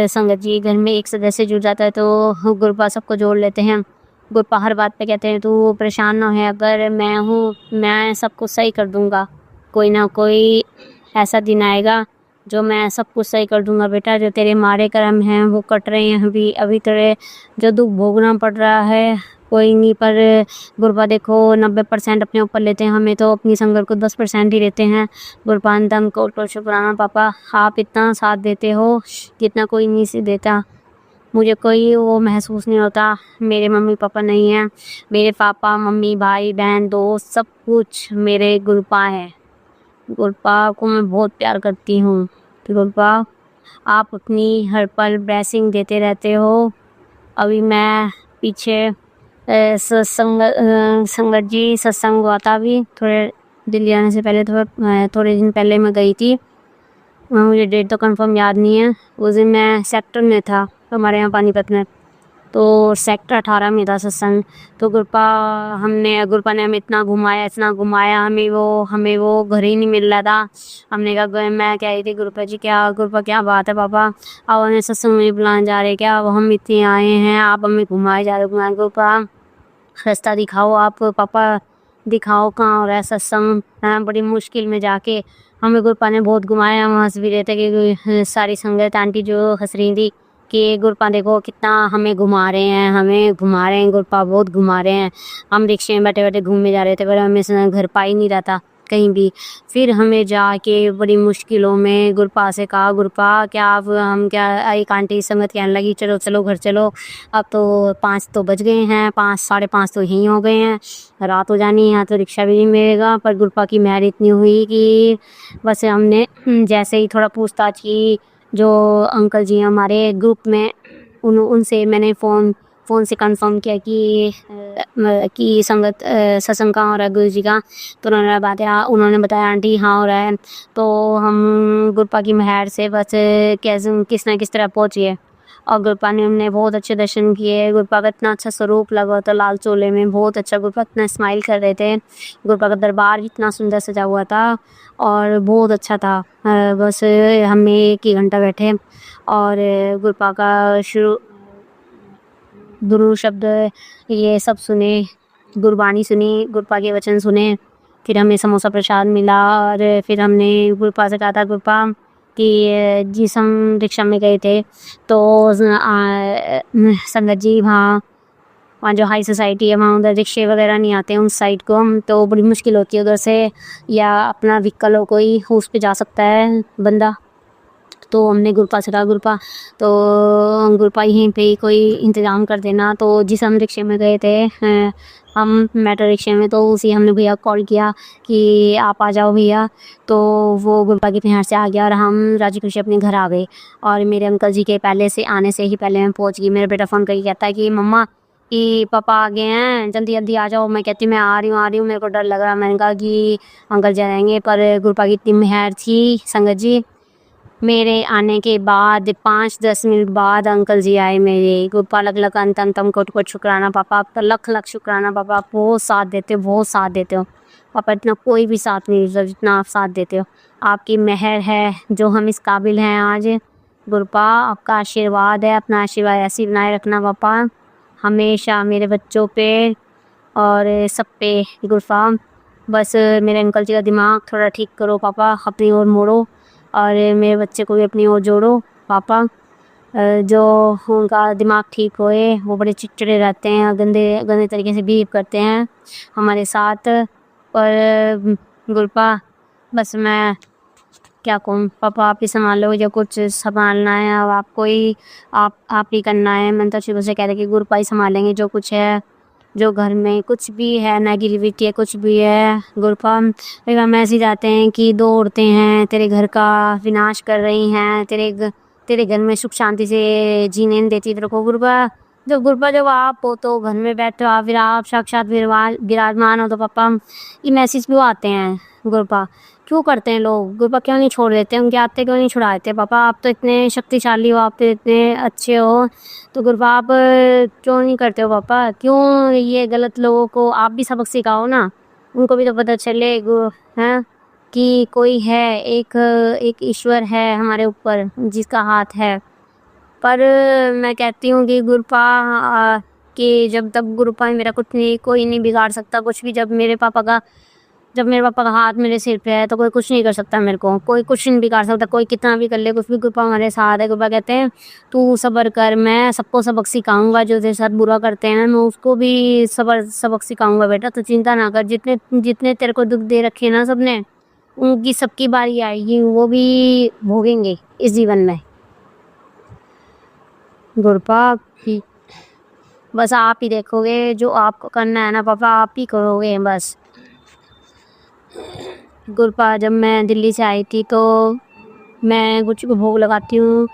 संगत जी घर में एक सदस्य जुड़ जाता है तो गुरुपा सबको जोड़ लेते हैं। गुरुपा हर बात पे कहते हैं तू परेशान ना है, अगर मैं हूँ, मैं सबको सही कर दूंगा, कोई ना कोई ऐसा दिन आएगा जो मैं सब कुछ सही कर दूंगा बेटा। जो तेरे मारे कर्म हैं वो कट रहे हैं, अभी तेरे जो दुख भोगना पड़ रहा है कोई नहीं, पर गुरुपा देखो 90% अपने ऊपर लेते हैं, हमें तो अपनी संगत को 10% ही देते हैं। गुरुपा अंतम को शुक्राना पापा, आप इतना साथ देते हो जितना कोई नहीं से देता। मुझे कोई वो महसूस नहीं होता, मेरे मम्मी पापा नहीं हैं, मेरे पापा मम्मी भाई बहन दोस्त सब कुछ मेरे गुरुपा है। गुरुपा को मैं बहुत प्यार करती हूँ। तो गुरुपा आप अपनी हर पल ब्लेसिंग देते रहते हो। अभी मैं पीछे संगत जी सत्संग हुआ था, अभी थोड़े दिल्ली आने से पहले थोड़े दिन पहले मैं गई थी, मुझे डेट तो कंफर्म याद नहीं है। उस दिन मैं सेक्टर में था, हमारे यहाँ पानीपत में, तो सेक्टर 18 में था सत्संग। तो गुरुपा ने हमें इतना घुमाया, हमें वो घर ही नहीं मिल रहा था। हमने कहा, मैं कह रही थी गुरुपा क्या बात है पापा, अब हमें सत्संग में बुलाने जा रहे क्या, अब हम इतने आए हैं, आप हमें घुमाए जा रहे। गुरुपा रास्ता दिखाओ, आप पापा दिखाओ कहाँ हो रहा है सत्संग। बड़ी मुश्किल में जाके हमें गुरुपा ने बहुत घुमाया। हम हंस भी रहे थे कि सारी संगत आंटी जो हंस रही थी कि गुरुपा देखो कितना हमें घुमा रहे हैं, गुरुपा बहुत घुमा रहे हैं। हम रिक्शे में बैठे बैठे घूमने जा रहे थे, पर हमें घर पा ही नहीं रहा था कहीं भी। फिर हमें जाके बड़ी मुश्किलों में गुरुपा से कहा, गुरुपा क्या एक आंटी संगत कहने लगी चलो घर चलो, अब तो 5 तो बज गए हैं, 5 साढ़े 5 तो यहीं हो गए हैं, रात हो जानी है, यहाँ तो रिक्शा भी नहीं मिलेगा। पर गुरुपा की मेहर इतनी हुई कि बस हमने जैसे ही थोड़ा पूछताछ की, जो अंकल जी हमारे ग्रुप में उनसे मैंने फ़ोन फ़ोन से कंफर्म किया कि संगत सत्संग कहाँ हो रहा है गुरु जी का। तो उन्होंने बताया आंटी हाँ हो रहा है। तो हम गुरपा की मेहर से बस कैसे किस ना किस तरह पहुँचे और गुरपा ने हमने बहुत अच्छे दर्शन किए। गुरपा का इतना अच्छा स्वरूप लगा था लाल चोले में, बहुत अच्छा। गुरपा इतना स्माइल कर रहे थे। गुरपा का दरबार भी इतना सुंदर सजा हुआ था और बहुत अच्छा था। बस हम 1 ही घंटा बैठे और गुरपा का शुरू गुरु शब्द ये सब सुने, गुरबाणी सुनी, गुरपा के वचन सुने। फिर हमें समोसा प्रसाद मिला और फिर हमने गुरपा से कहा था गुरपा कि जिस हम रिक्शा में गए थे तो संगत जी वहाँ जो हाई सोसाइटी है वहाँ उधर रिक्शे वगैरह नहीं आते हैं उस साइड को, तो बड़ी मुश्किल होती है उधर से, या अपना व्हीकल हो कोई उस पे जा सकता है बंदा। तो हमने गुरपा से कहा गुरपा तो गुरपा यहीं पे ही कोई इंतज़ाम कर देना। तो जिस हम रिक्शे में गए थे हम मेट्रो रिक्शे में, तो उसी हमने भैया कॉल किया कि आप आ जाओ भैया। तो वो गुरपा की मेहर से आ गया और हम राजी खुशी अपने घर आ गए। और मेरे अंकल जी के पहले से आने से ही पहले मैं पहुंच गई। मेरा बेटा फ़ोन करके कहता है कि मम्मा कि पापा आ गए हैं, जल्दी जल्दी आ जाओ। मैं कहती मैं आ रही हूँ, मेरे को डर लग रहा। मैंने कहा कि अंकल जाएंगे, पर गुरपा की इतनी मेहर थी संगत जी। मेरे आने के बाद 5-10 मिनट बाद अंकल जी आए मेरे। गुरपा लग लग अंतम कोट शुक्राना पापा, आपका लख लख शुक्राना पापा। आप बहुत साथ देते हो, बहुत साथ देते हो पापा। इतना कोई भी साथ नहीं देता जितना आप साथ देते हो। आपकी मेहर है जो हम इस काबिल हैं आज। गुरपा आपका आशीर्वाद है, अपना आशीर्वाद ऐसे ही बनाए रखना पापा हमेशा मेरे बच्चों पे और सब पे। गुरपा बस मेरे अंकल जी का दिमाग थोड़ा ठीक करो पापा, अपनी ओर मोड़ो और मेरे बच्चे को भी अपनी ओर जोड़ो पापा। जो उनका दिमाग ठीक होए, वो बड़े चिड़चिड़े रहते हैं, गंदे गंदे तरीके से बिहेव करते हैं हमारे साथ। पर गुरपा बस मैं क्या कहूँ पापा, आप ही संभालो, जो कुछ संभालना है अब आपको ही, आप ही करना है। मैंने तो शुरू से कह रही कि गुरपा ही संभालेंगे जो कुछ है, जो घर में कुछ भी है नेगेटिविटी है कुछ भी है। गुरपा एक हम ऐसे जाते हैं कि 2 औरतें हैं तेरे घर का विनाश कर रही हैं, तेरे घर में सुख शांति से जीने नहीं देती तेरे को। गुरपा जब आप हो तो घर में बैठो, आप फिर आप साक्षात विराजमान हो तो पापा ये मैसेज क्यों आते हैं गुरपा, क्यों करते हैं लोग? गुरपा क्यों नहीं छोड़ देते? उनके आते क्यों नहीं छुड़ाते पापा? आप तो इतने शक्तिशाली हो, आप तो इतने अच्छे हो, तो गुरपा आप क्यों नहीं करते हो पापा? क्यों ये गलत लोगों को आप भी सबक सिखाओ ना, उनको भी तो पता चले हैं कि कोई है, एक ईश्वर है हमारे ऊपर जिसका हाथ है। पर मैं कहती हूँ कि गुरपा कि जब तक गुरपा मेरा कुछ नहीं, कोई नहीं बिगाड़ सकता कुछ भी। जब मेरे पापा का हाथ मेरे सिर पे है तो कोई कुछ नहीं कर सकता मेरे को, कोई कुछ नहीं बिगाड़ सकता, कोई कितना भी कर ले कुछ भी। गुरपा हमारे साथ है। गुरपा कहते हैं तू सब्र कर, मैं सबको सबक सिखाऊंगा, जो तेरे साथ बुरा करते हैं मैं उसको भी सबक सिखाऊंगा बेटा, तो चिंता ना कर। जितने तेरे को दुख दे रखे ना सबने, उनकी सबकी बारी आएगी, वो भी भोगेंगे इस जीवन में। गुरपा बस आप ही देखोगे, जो आपको करना है ना पापा आप ही करोगे बस। गुरपा जब मैं दिल्ली से आई थी तो मैं कुछ को भोग लगाती हूँ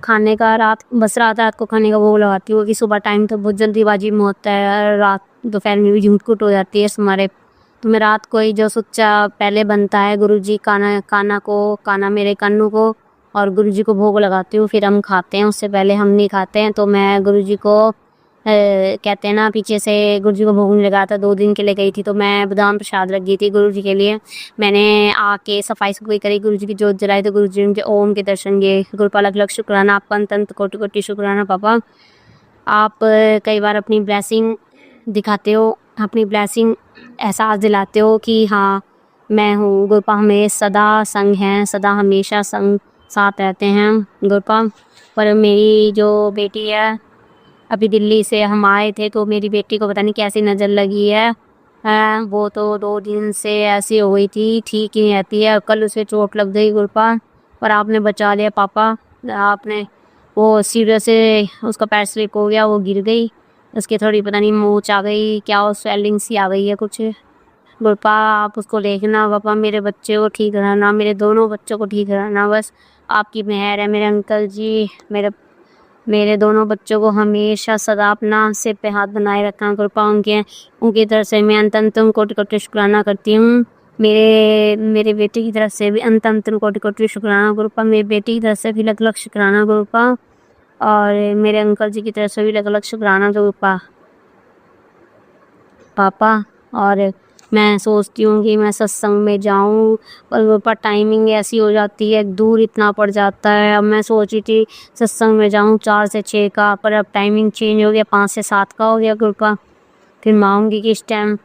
खाने का, रात को खाने का भोग लगाती हूँ कि सुबह टाइम तो बहुत जल्दीबाजी में होता है, रात दोपहर में भी झूठ-कुट हो जाती है हमारे। तो मैं रात को ही जो सुच्चा पहले बनता है गुरुजी काना मेरे कन्नू को और गुरुजी को भोग लगाती हूँ, फिर हम खाते हैं। उससे पहले हम नहीं खाते हैं। तो मैं गुरुजी को कहते हैं ना पीछे से गुरुजी को भोग नहीं लगाया था, 2 दिन के लिए गई थी तो मैं बादाम प्रसाद रख गई थी गुरुजी के लिए। मैंने आके सफाई सफाई करी, गुरुजी की जोत जलाई तो गुरुजी ने मुझे ओम के दर्शन दिए। गुरपा लख लख शुक्राना, आपका अंत कोटि कोटि शुक्राना पापा। आप कई बार अपनी ब्लेसिंग दिखाते हो, अपनी ब्लेसिंग एहसास दिलाते हो कि हाँ मैं हूँ। गुरपा हमें सदा संग हैं, सदा हमेशा संग साथ रहते हैं गुरपा। पर मेरी जो बेटी है, अभी दिल्ली से हम आए थे तो मेरी बेटी को पता नहीं कैसी नज़र लगी है, वो तो 2 दिन से ऐसी हो गई थी, ठीक ही नहीं रहती है। कल उसे चोट लग गई गुरपा, पर आपने बचा लिया पापा। आपने वो सीढ़ी से उसका पैर स्लिप हो गया, वो गिर गई, उसकी थोड़ी पता नहीं मोच आ गई, क्या वो स्वेलिंग सी आ गई है कुछ। गुरपा आप उसको देखना पापा, मेरे बच्चे को ठीक रहना, मेरे दोनों बच्चों को ठीक रहना, बस आपकी मेहर है। मेरे अंकल जी, मेरे मेरे दोनों बच्चों को हमेशा सदा अपना सिर पे हाथ बनाए रखना कृपा उनकी तरफ से मैं अंतम कोटि कोटि शुक्राना करती हूँ। मेरे बेटे की तरफ से भी अंतम कोटि कोटि शुक्राना कृपा। मेरी बेटी की तरफ से भी लख लख शुक्राना कृपा और मेरे अंकल जी की तरफ से भी लख लख शुक्राना कृपा पापा। और मैं सोचती हूँ कि मैं सत्संग में जाऊँ पर टाइमिंग ऐसी हो जाती है, दूर इतना पड़ जाता है। अब मैं सोच रही थी सत्संग में जाऊँ 4 से 6 का, पर अब टाइमिंग चेंज हो गया, 5 से 7 का हो गया कृपा। फिर मैं आऊँगी किस टाइम,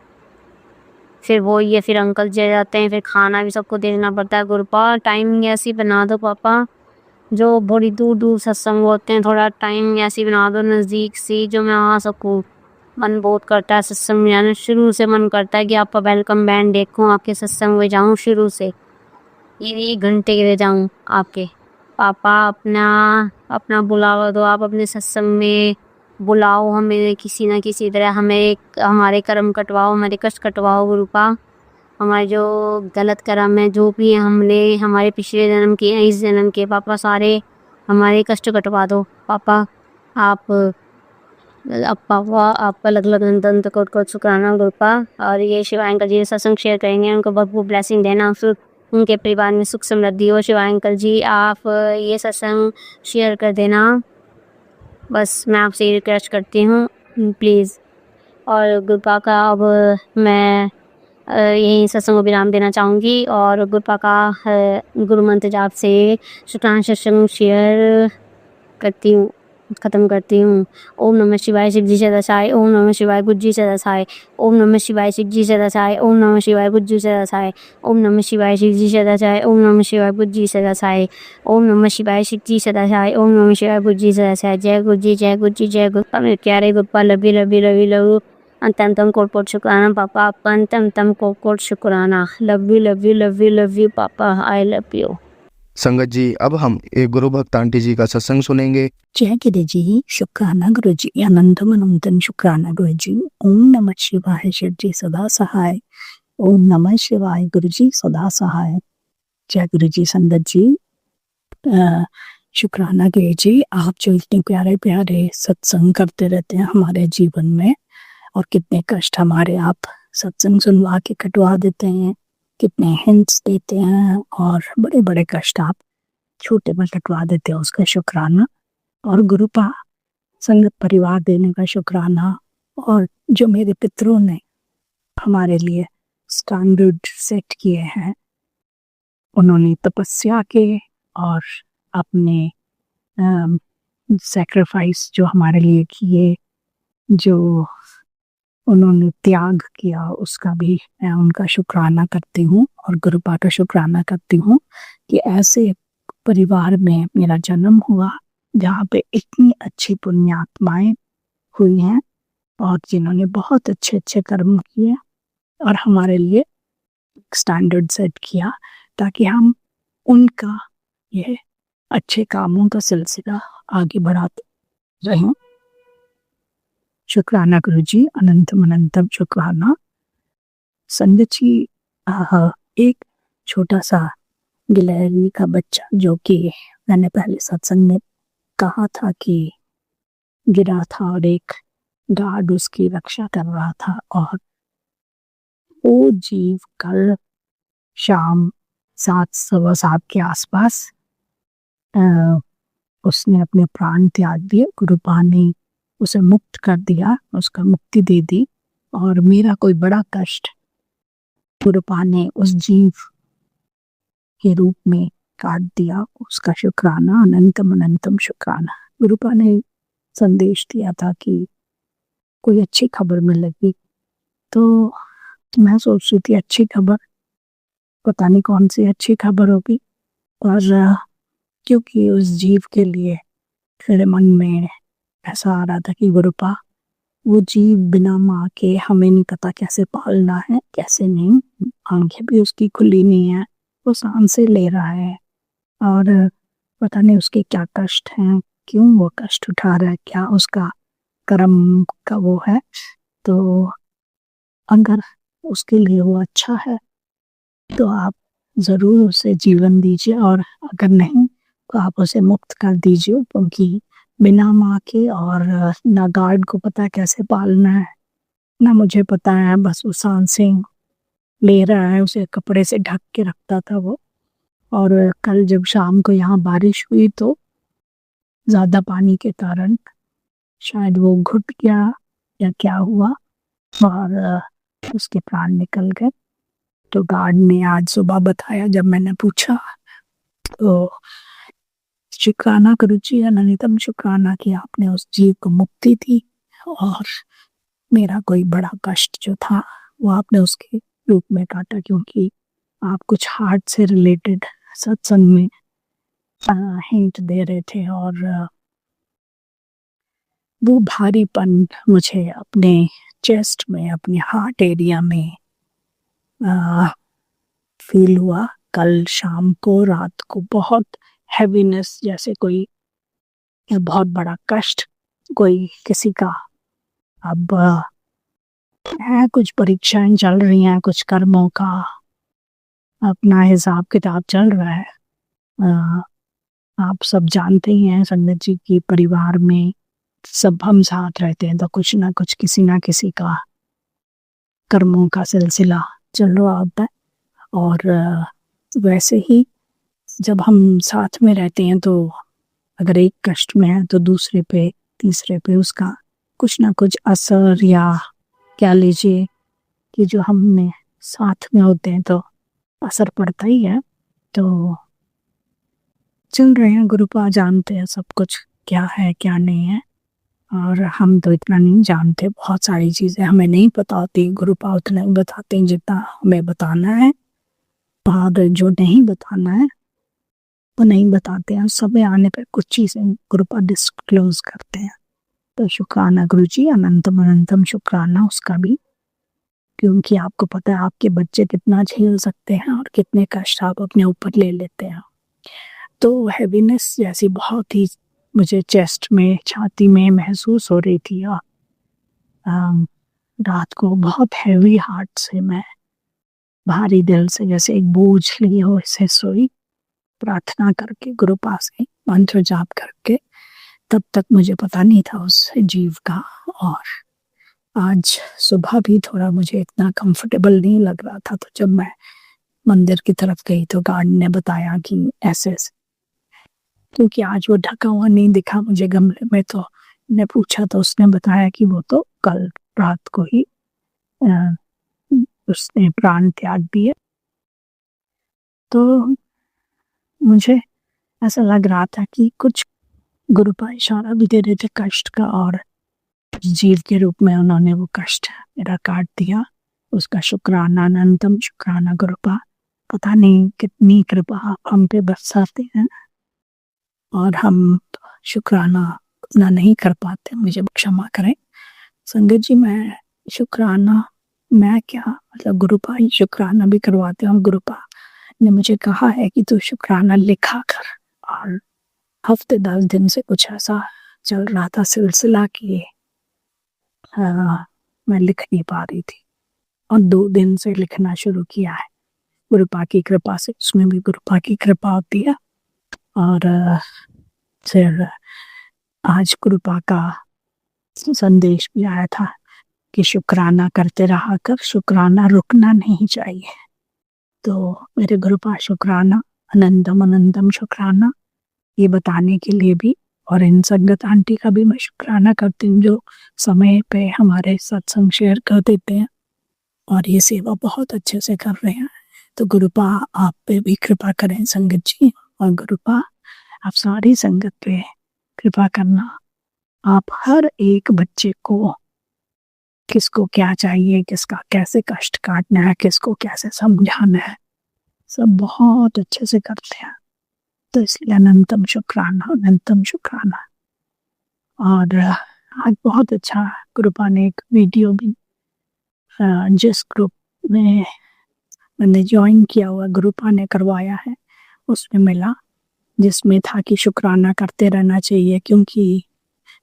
फिर वो ये फिर अंकल जी आ जाते हैं, फिर खाना भी सबको देना पड़ता है कृपा। टाइमिंग ऐसी बना दो पापा, जो बड़ी दूर दूर सत्संग होते हैं, थोड़ा टाइमिंग ऐसी बना दो नज़दीक सी जो मैं आ सकूँ। मन बहुत करता है सत्संग में जाना, शुरू से मन करता है कि आपका वेलकम बैंड देखूं, आपके सत्संग में जाऊं, शुरू से ये 1 घंटे के लिए जाऊं आपके। पापा अपना बुलावा दो, आप अपने सत्संग में बुलाओ हमें, किसी ना किसी तरह हमारे कर्म कटवाओ, हमारे कष्ट कटवाओ गुरुपा। हमारे जो गलत कर्म है, जो भी हमने हमारे पिछले जन्म के इस जन्म के, पापा सारे हमारे कष्ट कटवा दो पापा। पापा आपका अलग अलग दंत कोट शुक्राना गुरुपा। और ये शिवाय अंकल जी सत्संग शेयर करेंगे, उनको बहुत बहुत ब्लेसिंग देना, उनके परिवार में सुख समृद्धि हो। शिवाय अंकल जी आप ये सत्संग शेयर कर देना, बस मैं आपसे ये रिक्वेस्ट करती हूँ प्लीज़। और गुरुपा का अब मैं यही सत्संग को विराम देना चाहूँगी और गुरुपा का गुरु मंत्र जाप से शुक्राना सत्संग शेयर करती हूँ, ख़त्म करती हूँ। ओम नमः शिवाय शिव जी से दसाए, ओम नमः शिवाय बुद्ध जी से दसाए, ओम नमः शिवाय शिव जी से दसाए, ओम नमः शिवाय बुद्ध जी से दसाए, ओम नमः शिवाय शिव जी से दसाए, ओम नमः शिवाय बुद्ध जी से दसाए, ओम नमः शिवाय शिव जी से दसाए, ओम नमः शिवाय बुद्ध जी से दसाए। जय गुरु जी, जय गुरु जी, जय गुरु। मेरे प्यारे गुरुपा लवी लवी लवी लव अंतम कोट शुक्राना पापा, आपका अंतम कोट शुक्राना। लवी लवी लवी लव पापा, आई लव यू। संगत जी, अब हम एक गुरु भक्त आंटी जी का सत्संग सुनेंगे। जय गुरु जी, शुक्राना गुरु जी, अनंतम अनंतन शुक्राना गुरु जी। ओम नमः शिवाय शिव जी सदा सहाय, ओम नमः शिवाय गुरु जी सदा सहाय। जय गुरु जी। संगत जी, शुक्राना गुरु जी, आप जो इतने प्यारे प्यारे सत्संग करते रहते हैं हमारे जीवन में, और कितने कष्ट हमारे आप सत्संग सुनवा के कटवा देते हैं, कितने हिंट्स देते हैं और बड़े बड़े कष्ट आप छोटे में कटवा देते हैं, उसका शुक्राना। और गुरुपा संगत परिवार देने का शुक्राना। और जो मेरे पितरों ने हमारे लिए स्टैंडर्ड सेट किए हैं, उन्होंने तपस्या के और अपने सैक्रिफाइस जो हमारे लिए किए, जो उन्होंने त्याग किया, उसका भी मैं उनका शुक्राना करती हूँ और गुरुपा का शुक्राना करती हूँ कि ऐसे परिवार में मेरा जन्म हुआ जहाँ पे इतनी अच्छी पुण्यात्माएं हुई हैं और जिन्होंने बहुत अच्छे अच्छे कर्म किए और हमारे लिए स्टैंडर्ड सेट किया, ताकि हम उनका ये अच्छे कामों का सिलसिला आगे बढ़ाते रहें। शुक्राना गुरु जी, अनंतम अनंतम शुक्राना। संगत जी, एक छोटा सा गिलहरी का बच्चा, जो कि मैंने पहले सत्संग में कहा था कि गिरा था और एक गार्ड उसकी रक्षा कर रहा था, और वो जीव कल शाम 7 सवा 7 के आसपास उसने अपने प्राण त्याग दिए। गुरुपा ने उसे मुक्त कर दिया, उसका मुक्ति दे दी, और मेरा कोई बड़ा कष्ट गुरुपा ने उस जीव के रूप में काट दिया, उसका शुक्राना, अनंतम अनंतम शुक्राना। गुरुपा ने संदेश दिया था कि कोई अच्छी खबर मिलेगी, तो मैं सोच रही थी अच्छी खबर, पता नहीं कौन सी अच्छी खबर होगी। और क्योंकि उस जीव के लिए मेरे मन में ऐसा आ रहा था कि गुरुपा, वो जीव बिना माँ के हमें नहीं पता कैसे पालना है, कैसे नहीं, आंखें भी उसकी खुली नहीं है, वो सांसें ले रहा है, और पता नहीं उसके क्या कष्ट हैं, क्यों वो कष्ट उठा रहा है, क्या उसका कर्म का वो है। तो अगर उसके लिए वो अच्छा है तो आप ज़रूर उसे जीवन दीजिए, और अगर नहीं तो आप उसे मुक्त कर दीजिए, क्योंकि बिना माँ के, और ना गार्ड को पता कैसे पालना है, ना मुझे पता है। बस वो सांसें ले रहा है, उसे कपड़े से ढक के रखता था वो। और कल जब शाम को यहाँ बारिश हुई तो ज़्यादा पानी के कारण शायद वो घुट गया या क्या हुआ, और उसके प्राण निकल गए। तो गार्ड ने आज सुबह बताया, जब मैंने पूछा तो शुक्राना करो जी, अनंतम शुक्राना कि आपने उस जीव को मुक्ति दी, और मेरा कोई बड़ा कष्ट जो था वो आपने उसके रूप में काटा, क्योंकि आप कुछ हार्ट से रिलेटेड सत्संग में हिंट दे रहे थे। और वो भारीपन मुझे अपने चेस्ट में, अपने हार्ट एरिया में फील हुआ कल शाम को, रात को। बहुत हैवीनेस, जैसे कोई बहुत बड़ा कष्ट कोई किसी का। अब है कुछ परीक्षाएं चल रही हैं, कुछ कर्मों का अपना हिसाब किताब चल रहा है। आप सब जानते ही हैं, संगत जी की परिवार में सब हम साथ रहते हैं तो कुछ ना कुछ किसी ना किसी का कर्मों का सिलसिला चल रहा होता है। और वैसे ही जब हम साथ में रहते हैं तो अगर एक कष्ट में है तो दूसरे पे, तीसरे पे उसका कुछ ना कुछ असर, या क्या लीजिए कि जो हमने साथ में होते हैं तो असर पड़ता ही है। तो चल रहे हैं, गुरुपा जानते हैं सब कुछ क्या है क्या नहीं है, और हम तो इतना नहीं जानते। बहुत सारी चीज़ें हमें नहीं पता होती, गुरुपा उतना ही बताते हैं जितना हमें बताना है, और जो नहीं बताना है वो नहीं बताते हैं। समय आने पर कुछ चीज़ें गुरुपा डिस्क्लोज करते हैं। तो शुक्राना गुरु जी, अनंतम अनंतम शुक्राना उसका भी, क्योंकि आपको पता है आपके बच्चे कितना झेल सकते हैं और कितने कष्ट आप अपने ऊपर ले लेते हैं। तो हैवीनेस जैसी बहुत ही मुझे चेस्ट में, छाती में महसूस हो रही थी। और रात को बहुत हैवी हार्ट से, मैं भारी दिल से जैसे एक बोझ ली हो ऐसे सोई, प्रार्थना करके, गुरुपा से मंत्र जाप करके। तब तक मुझे पता नहीं था उस जीव का। और आज सुबह भी थोड़ा मुझे इतना कंफर्टेबल नहीं लग रहा था, तो जब मैं मंदिर की तरफ गई तो गार्ड ने बताया कि ऐसे, क्योंकि आज वो ढका हुआ नहीं दिखा मुझे गमले में, तो मैंने पूछा तो उसने बताया कि वो तो कल रात को ही उसने प्राण त्याग दिए। तो मुझे ऐसा लग रहा था कि कुछ गुरुपा इशारा भी दे रहे थे कष्ट का, और जीव के रूप में उन्होंने वो कष्ट मेरा काट दिया। उसका शुक्राना, अनंतम शुक्राना गुरुपा। पता नहीं कितनी कृपा आप हम पे बरसाते हैं, और हम शुक्राना उतना नहीं कर पाते, मुझे क्षमा करें संगत जी। मैं शुक्राना, मैं क्या मतलब गुरुपा ही शुक्राना भी करवाते हैं। गुरुपा ने मुझे कहा है कि तू शुक्राना लिखा कर, और हफ्ते 10 दिन से कुछ ऐसा चल रहा था सिलसिला कि मैं लिख नहीं पा रही थी, और 2 दिन से लिखना शुरू किया है गुरुपा की कृपा से। उसमें भी गुरुपा की कृपा होती है। और फिर आज गुरुपा का संदेश भी आया था कि शुक्राना करते रहा कर, शुक्राना रुकना नहीं चाहिए। तो मेरे गुरुपा शुक्राना, अनंतम अनंतम शुक्राना, ये बताने के लिए भी। और इन संगत आंटी का भी मैं शुक्राना करती हूँ, जो समय पे हमारे सत्संग शेयर कर देते हैं और ये सेवा बहुत अच्छे से कर रहे हैं। तो गुरुपा आप पे भी कृपा करें संगत जी, और गुरुपा आप सारी संगत पे कृपा करना। आप हर एक बच्चे को, किसको क्या चाहिए, किसका कैसे कष्ट काटना है, किसको कैसे समझाना है, सब बहुत अच्छे से करते हैं। तो इसलिए अनंतम शुक्राना, अनंतम शुक्राना। और आज बहुत अच्छा गुरुपा ने एक वीडियो भी, जिस ग्रुप में मैंने ज्वाइन किया हुआ गुरुपा ने करवाया है, उसमें मिला, जिसमें था कि शुक्राना करते रहना चाहिए, क्योंकि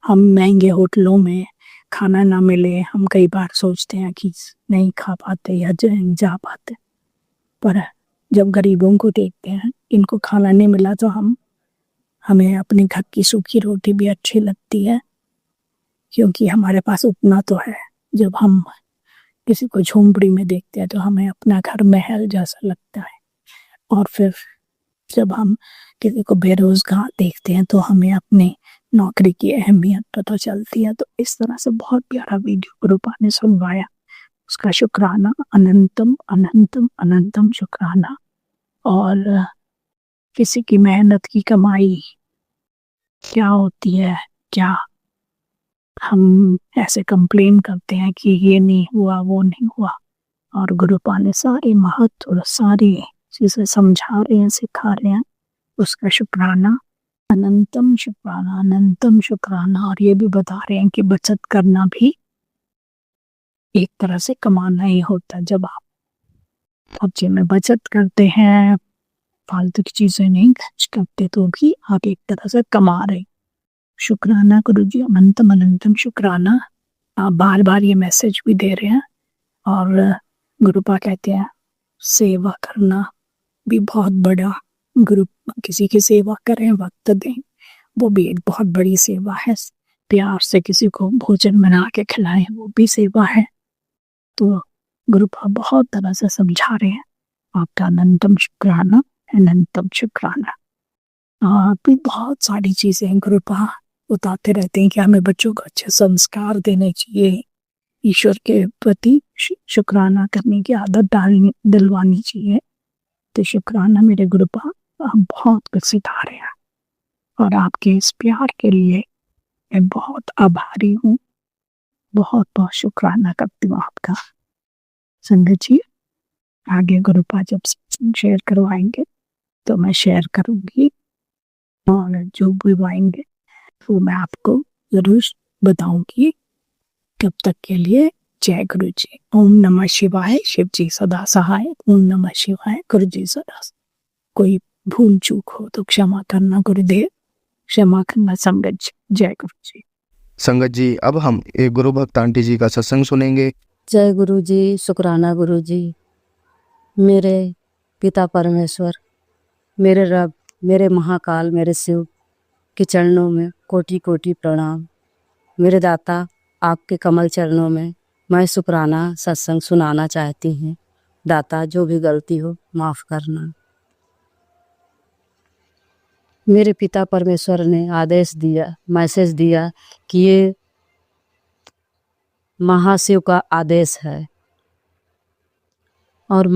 हम महंगे होटलों में खाना ना मिले, हम कई बार सोचते हैं कि नहीं खा पाते या जा पाते, पर जब गरीबों को देखते हैं इनको खाना नहीं मिला तो हम हमें अपने घर की सूखी रोटी भी अच्छी लगती है, क्योंकि हमारे पास उतना तो है। जब हम किसी को झोंपड़ी में देखते हैं तो हमें अपना घर महल जैसा लगता है, और फिर जब हम किसी को बेरोजगार देखते हैं तो हमें अपने नौकरी की अहमियत पता चलती है। तो इस तरह से बहुत प्यारा वीडियो गुरुपा ने सुनवाया, उसका शुक्राना, अनंतम अनंतम अनंतम शुक्राना। और किसी की मेहनत की कमाई क्या होती है, क्या हम ऐसे कंप्लेन करते हैं कि ये नहीं हुआ, वो नहीं हुआ, और गुरुपा ने सारे महत्व और सारी चीजें समझा रहे हैं, सिखा रहे हैं। उसका शुक्राना, अनंतम शुक्राना, अनंतम शुक्राना। और ये भी बता रहे हैं कि बचत करना भी एक तरह से कमाना ही होता है। जब आप खर्चे में बचत करते हैं, फालतू की चीजें नहीं खर्च करते, तो भी आप एक तरह से कमा रहे। शुक्राना गुरु जी, अनंतम अनंतम शुक्राना। आप बार बार ये मैसेज भी दे रहे हैं। और गुरुपा कहते हैं सेवा करना भी बहुत बड़ा, गुरु किसी की सेवा करें, वक्त दें, वो भी एक बहुत बड़ी सेवा है। प्यार से किसी को भोजन बना के खिलाएं, वो भी सेवा है। तो गुरुपा बहुत तरह से समझा रहे हैं। आपका अनंतम शुक्राना, अनंतम शुक्राना। भी बहुत सारी चीजें गुरुपा बताते रहते हैं कि हमें बच्चों को अच्छे संस्कार देने चाहिए, ईश्वर के प्रति शुक्राना करने की आदत दिलवानी चाहिए। तो शुक्राना मेरे गुरुपा, आप बहुत कुछ सिखा रहे हैं, और आपके इस प्यार के लिए मैं बहुत आभारी हूँ। बहुत बहुत शुक्राना करती हूँ आपका। संगत जी, आगे गुरुपा जब शेयर करवाएंगे तो मैं शेयर करूंगी, और जो बुलवाएंगे वो मैं आपको जरूर बताऊंगी। तब तक के लिए जय गुरु जी। ओम नमः शिवाय। शिव जी सदा सहाय। ओम नमः शिवाय। गुरु जी सदा। कोई भूल चूक हो तो क्षमा करना गुरुदेव, क्षमा करना संगत जी। जय गुरु जी। संगत जी, अब हम एक गुरु भक्त आंटी जी का सत्संग सुनेंगे। जय गुरु जी, शुक्राना गुरु जी। मेरे पिता परमेश्वर, मेरे रब, मेरे महाकाल, मेरे शिव के चरणों में कोटि कोटि प्रणाम। मेरे दाता, आपके कमल चरणों में मैं शुक्राना सत्संग सुनाना चाहती हूँ। दाता, जो भी गलती हो माफ़ करना। मेरे पिता परमेश्वर ने आदेश दिया, मैसेज दिया कि ये महाशिव का आदेश है, और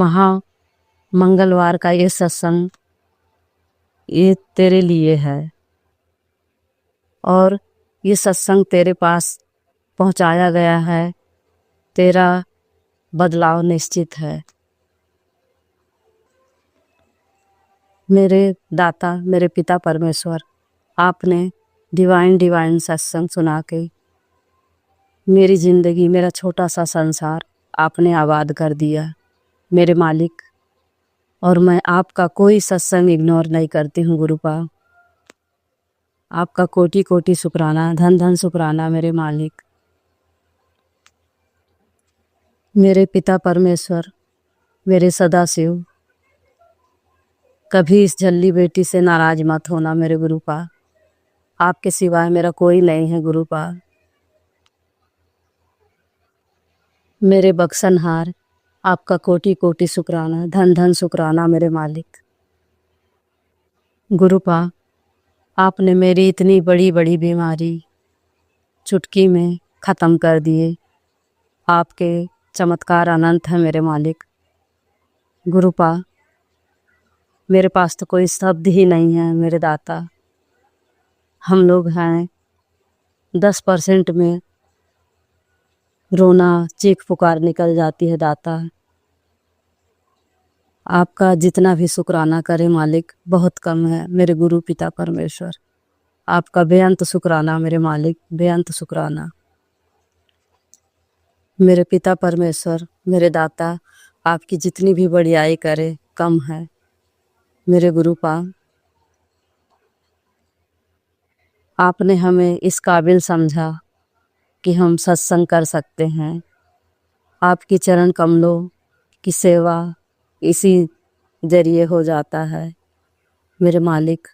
मंगलवार का ये सत्संग ये तेरे लिए है, और ये सत्संग तेरे पास पहुंचाया गया है। तेरा बदलाव निश्चित है। मेरे दाता, मेरे पिता परमेश्वर, आपने डिवाइन सत्संग सुना के मेरी ज़िंदगी, मेरा छोटा सा संसार आपने आबाद कर दिया मेरे मालिक। और मैं आपका कोई सत्संग इग्नोर नहीं करती हूँ गुरुपा। आपका कोटि कोटि शुक्राना, धन धन शुक्राना मेरे मालिक। मेरे पिता परमेश्वर, मेरे सदाशिव, कभी इस जल्ली बेटी से नाराज मत होना मेरे गुरुपा। आपके सिवाय मेरा कोई नहीं है गुरुपा। मेरे बक्सनहार, आपका कोटि कोटि शुक्राना, धन धन शुक्राना मेरे मालिक। गुरुपा, आपने मेरी इतनी बड़ी बड़ी बीमारी चुटकी में ख़त्म कर दिए। आपके चमत्कार अनंत है मेरे मालिक। गुरुपा, मेरे पास तो कोई शब्द ही नहीं है मेरे दाता। हम लोग हैं 10% में रोना चीख पुकार निकल जाती है दाता। आपका जितना भी शुक्राना करे मालिक बहुत कम है मेरे गुरु पिता परमेश्वर। आपका बेअंत शुक्राना मेरे मालिक, बेअंत शुक्राना। मेरे पिता परमेश्वर, मेरे दाता, आपकी जितनी भी बड़ाई करे कम है मेरे गुरुपा। आपने हमें इस काबिल समझा कि हम सत्संग कर सकते हैं। आपकी चरण कमलों की सेवा इसी जरिए हो जाता है मेरे मालिक।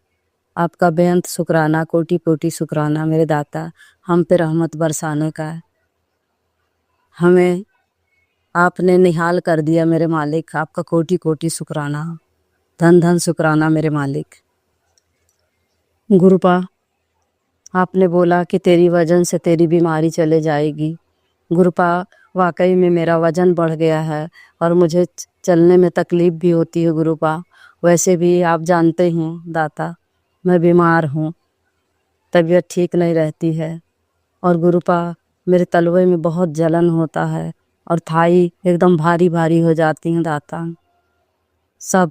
आपका बेअंत शुक्राना, कोटि कोटि शुक्राना मेरे दाता, हम पे रहमत बरसाने का। हमें आपने निहाल कर दिया मेरे मालिक, आपका कोटि कोटि शुक्राना, धन धन शुक्राना मेरे मालिक। गुरुपा, आपने बोला कि तेरी वजन से तेरी बीमारी चले जाएगी। गुरुपा, वाकई में मेरा वजन बढ़ गया है और मुझे चलने में तकलीफ़ भी होती है गुरुपा। वैसे भी आप जानते हैं दाता, मैं बीमार हूँ, तबीयत ठीक नहीं रहती है। और गुरुपा, मेरे तलवे में बहुत जलन होता है और थाई एकदम भारी भारी हो जाती हैं दाता। सब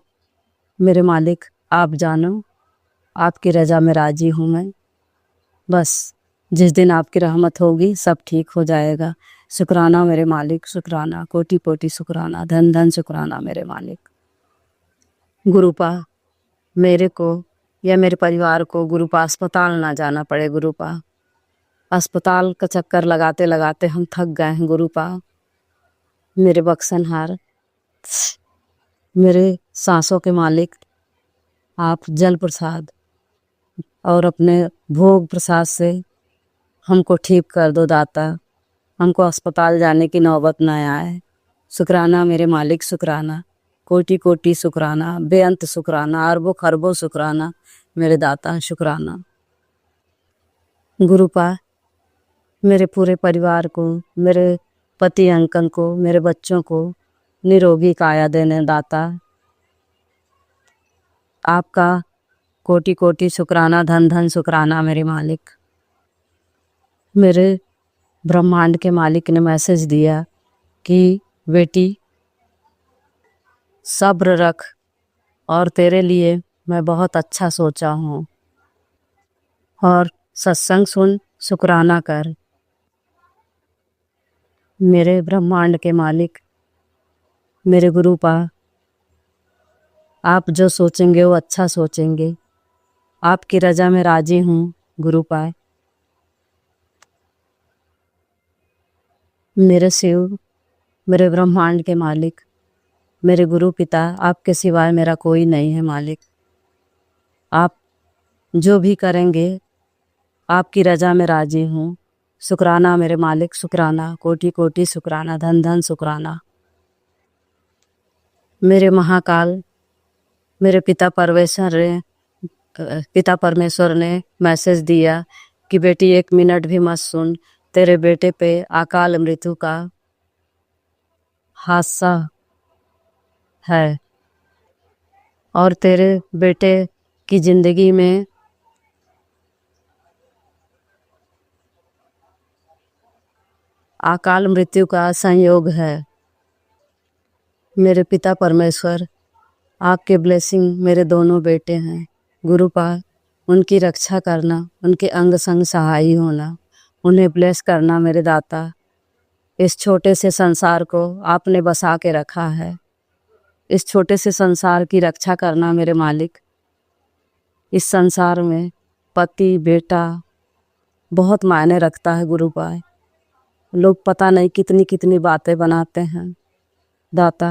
मेरे मालिक आप जानो, आपकी रज़ा में राज़ी हूँ मैं। बस जिस दिन आपकी रहमत होगी सब ठीक हो जाएगा। शुक्राना मेरे मालिक, शुक्राना, कोटि कोटि शुक्राना, धन धन शुक्राना मेरे मालिक। गुरुपा, मेरे को या मेरे परिवार को गुरुपा अस्पताल ना जाना पड़े गुरुपा। अस्पताल का चक्कर लगाते लगाते हम थक गए हैं गुरुपा। मेरे बख्शनहार, मेरे सांसों के मालिक, आप जल प्रसाद और अपने भोग प्रसाद से हमको ठीक कर दो दाता, हमको अस्पताल जाने की नौबत न आए। शुक्राना मेरे मालिक, शुक्राना, कोटि कोटि शुक्राना, बेअंत शुक्राना, अरबों खरबों शुक्राना मेरे दाता, शुक्राना। गुरुपा, मेरे पूरे परिवार को, मेरे पति अंकल को, मेरे बच्चों को निरोगी काया देने दाता, आपका कोटि कोटि शुक्राना, धन धन शुक्राना मेरे मालिक। मेरे ब्रह्मांड के मालिक ने मैसेज दिया कि बेटी सब्र रख और तेरे लिए मैं बहुत अच्छा सोचा हूँ और सत्संग सुन, शुक्राना कर। मेरे ब्रह्मांड के मालिक, मेरे गुरुपा, आप जो सोचेंगे वो अच्छा सोचेंगे, आपकी रजा में राजी हूँ गुरुपा। मेरे शिव, मेरे ब्रह्मांड के मालिक, मेरे गुरु पिता, आपके सिवाय मेरा कोई नहीं है मालिक। आप जो भी करेंगे आपकी रजा में राजी हूँ। शुक्राना मेरे मालिक, शुक्राना, कोटि कोटि शुक्राना, धन धन शुक्राना। मेरे महाकाल, मेरे पिता परमेश्वर ने मैसेज दिया कि बेटी 1 मिनट भी मत सुन, तेरे बेटे पे अकाल मृत्यु का हादसा है और तेरे बेटे की जिंदगी में अकाल मृत्यु का संयोग है। मेरे पिता परमेश्वर, आपके ब्लेसिंग मेरे दोनों बेटे हैं गुरुपा, उनकी रक्षा करना, उनके अंग संग सहाय होना, उन्हें ब्लेस करना मेरे दाता। इस छोटे से संसार को आपने बसा के रखा है, इस छोटे से संसार की रक्षा करना मेरे मालिक। इस संसार में पति बेटा बहुत मायने रखता है गुरुपा। लोग पता नहीं कितनी कितनी बातें बनाते हैं दाता,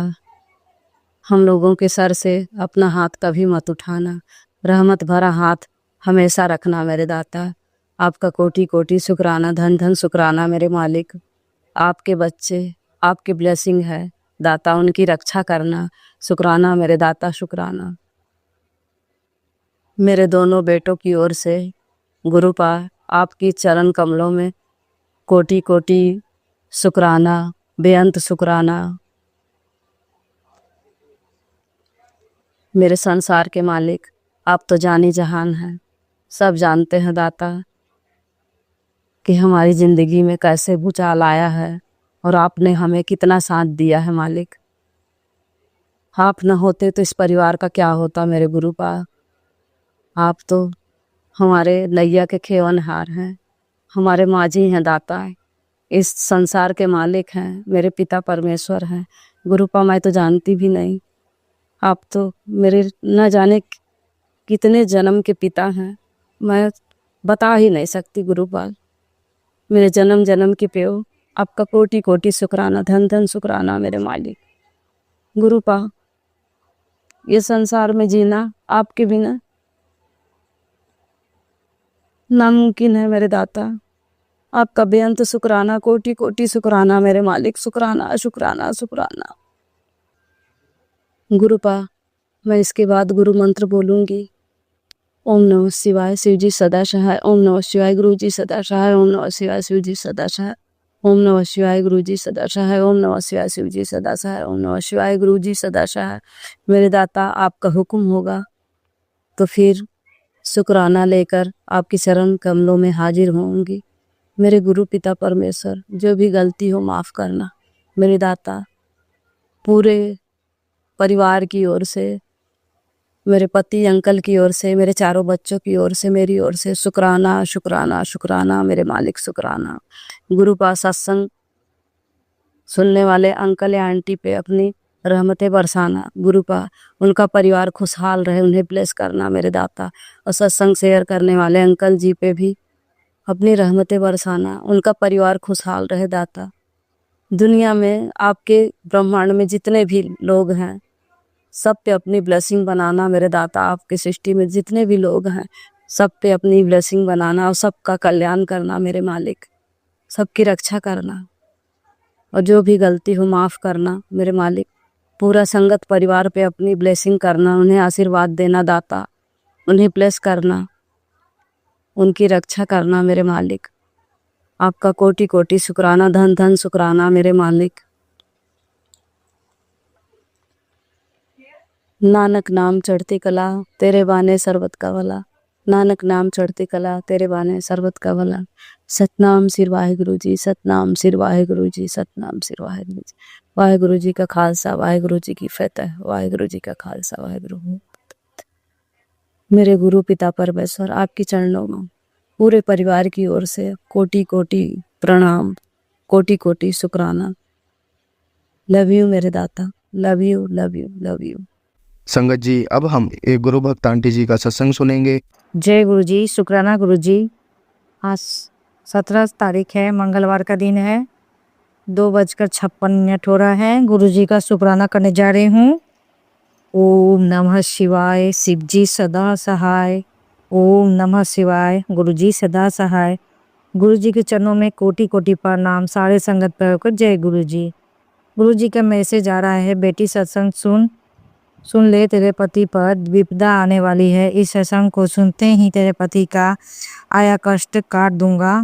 हम लोगों के सर से अपना हाथ कभी मत उठाना, रहमत भरा हाथ हमेशा रखना मेरे दाता। आपका कोटि कोटि शुक्राना, धन धन शुक्राना मेरे मालिक। आपके बच्चे, आपकी ब्लेसिंग है दाता, उनकी रक्षा करना, शुक्राना मेरे दाता, शुक्राना। मेरे दोनों बेटों की ओर से गुरुपा, आपकी चरण कमलों में कोटि कोटि शुक्राना, बेअंत शुक्राना। मेरे संसार के मालिक, आप तो जानी जहान हैं, सब जानते हैं दाता कि हमारी ज़िंदगी में कैसे भूचाल आया है और आपने हमें कितना साथ दिया है मालिक। आप न होते तो इस परिवार का क्या होता मेरे गुरुपा। आप तो हमारे नैया के खेवनहार हैं, हमारे माझी हैं दाता, इस संसार के मालिक हैं, मेरे पिता परमेश्वर हैं गुरुपा। मैं तो जानती भी नहीं, आप तो मेरे न जाने कितने जन्म के पिता हैं, मैं बता ही नहीं सकती गुरुपा। मेरे जन्म जन्म के प्यो, आपका कोटि कोटि शुक्राना, धन धन शुक्राना मेरे मालिक। गुरुपा, ये संसार में जीना आपके बिना नामुमकिन है मेरे दाता। आपका बेअंत शुक्राना, कोटि कोटि शुक्राना मेरे मालिक, शुक्राना शुक्राना शुक्राना। गुरुपा, मैं इसके बाद गुरु मंत्र बोलूंगी। ओम नमः शिवाय, शिव जी सदा सहाय। ओम नमः शिवाय, गुरु जी सदा सहाय। ओम नमः शिवाय, शिव जी सदा सहाय। ओम नमः शिवाय, गुरु जी सदा सहाय। ओम नमः शिवाय, शिव जी सदा सहाय। ओम नमः शिवाय, गुरु जी सदा सहाय। मेरे दाता, आपका हुक्म होगा तो फिर शुक्राना लेकर आपकी चरण कमलों में हाजिर होंगी। मेरे गुरु पिता परमेश्वर, जो भी गलती हो माफ़ करना। मेरे दाता, पूरे परिवार की ओर से, मेरे पति अंकल की ओर से, मेरे चारों बच्चों की ओर से, मेरी ओर से शुक्राना शुक्राना शुक्राना मेरे मालिक, शुक्राना। गुरु पास सत्संग सुनने वाले अंकल या आंटी पे अपनी रहमतें बरसाना। गुरु पा उनका परिवार खुशहाल रहे, उन्हें ब्लेस करना मेरे दाता। और सत्संग शेयर करने वाले अंकल जी पे भी अपनी रहमतें बरसाना, उनका परिवार खुशहाल रहे दाता। दुनिया में आपके ब्रह्मांड में जितने भी लोग हैं सब पे अपनी ब्लेसिंग बनाना मेरे दाता। आपके सृष्टि में जितने भी लोग हैं सब पे अपनी ब्लेसिंग बनाना और सबका कल्याण करना मेरे मालिक, सबकी रक्षा करना। और जो भी गलती हो माफ़ करना मेरे मालिक। पूरा संगत परिवार पे अपनी ब्लेसिंग करना, उन्हें आशीर्वाद देना दाता, उन्हें ब्लेस करना, उनकी रक्षा करना मेरे मालिक। आपका कोटि कोटि शुक्राना, धन धन शुक्राना मेरे मालिक। नानक नाम चढ़ती कला, तेरे बाने सर्वत का भला। नानक नाम चढ़ती कला, तेरे बाने सर्वत का भला। सतनाम सिर वाहेगुरु जी, सतनाम सिर वाहेगुरु जी, सतनाम सिर वाहेगुरु जी। वाहेगुरु जी का खालसा, वाहेगुरु जी की फतेह। वाहेगुरु जी का खालसा, वाहेगुरु। मेरे गुरु पिता परमेश्वर, आपकी चरणों में पूरे परिवार की ओर से कोटि कोटि प्रणाम, कोटि कोटि शुक्राना। लव यू मेरे दाता, love you love you love you. संगत जी, अब हम एक गुरु भक्त आंटी जी का सत्संग सुनेंगे। जय गुरु जी, शुक्राना गुरु जी। आज 17 तारीख है, मंगलवार का दिन है, 2:56 हो रहा है। गुरु जी का शुक्राना करने जा रही हूँ। ओम नमः शिवाय, शिव जी सदा सहाय। ओम नमः शिवाय, गुरु जी सदा सहाय। गुरु जी के चरणों में कोटि कोटि प्रणाम। सारे संगत पर होकर जय गुरु जी। गुरु जी का मैसेज आ रहा है, बेटी सत्संग सुन ले, तेरे पति पर विपदा आने वाली है। इस सत्संग को सुनते ही तेरे पति का आया कष्ट काट दूंगा।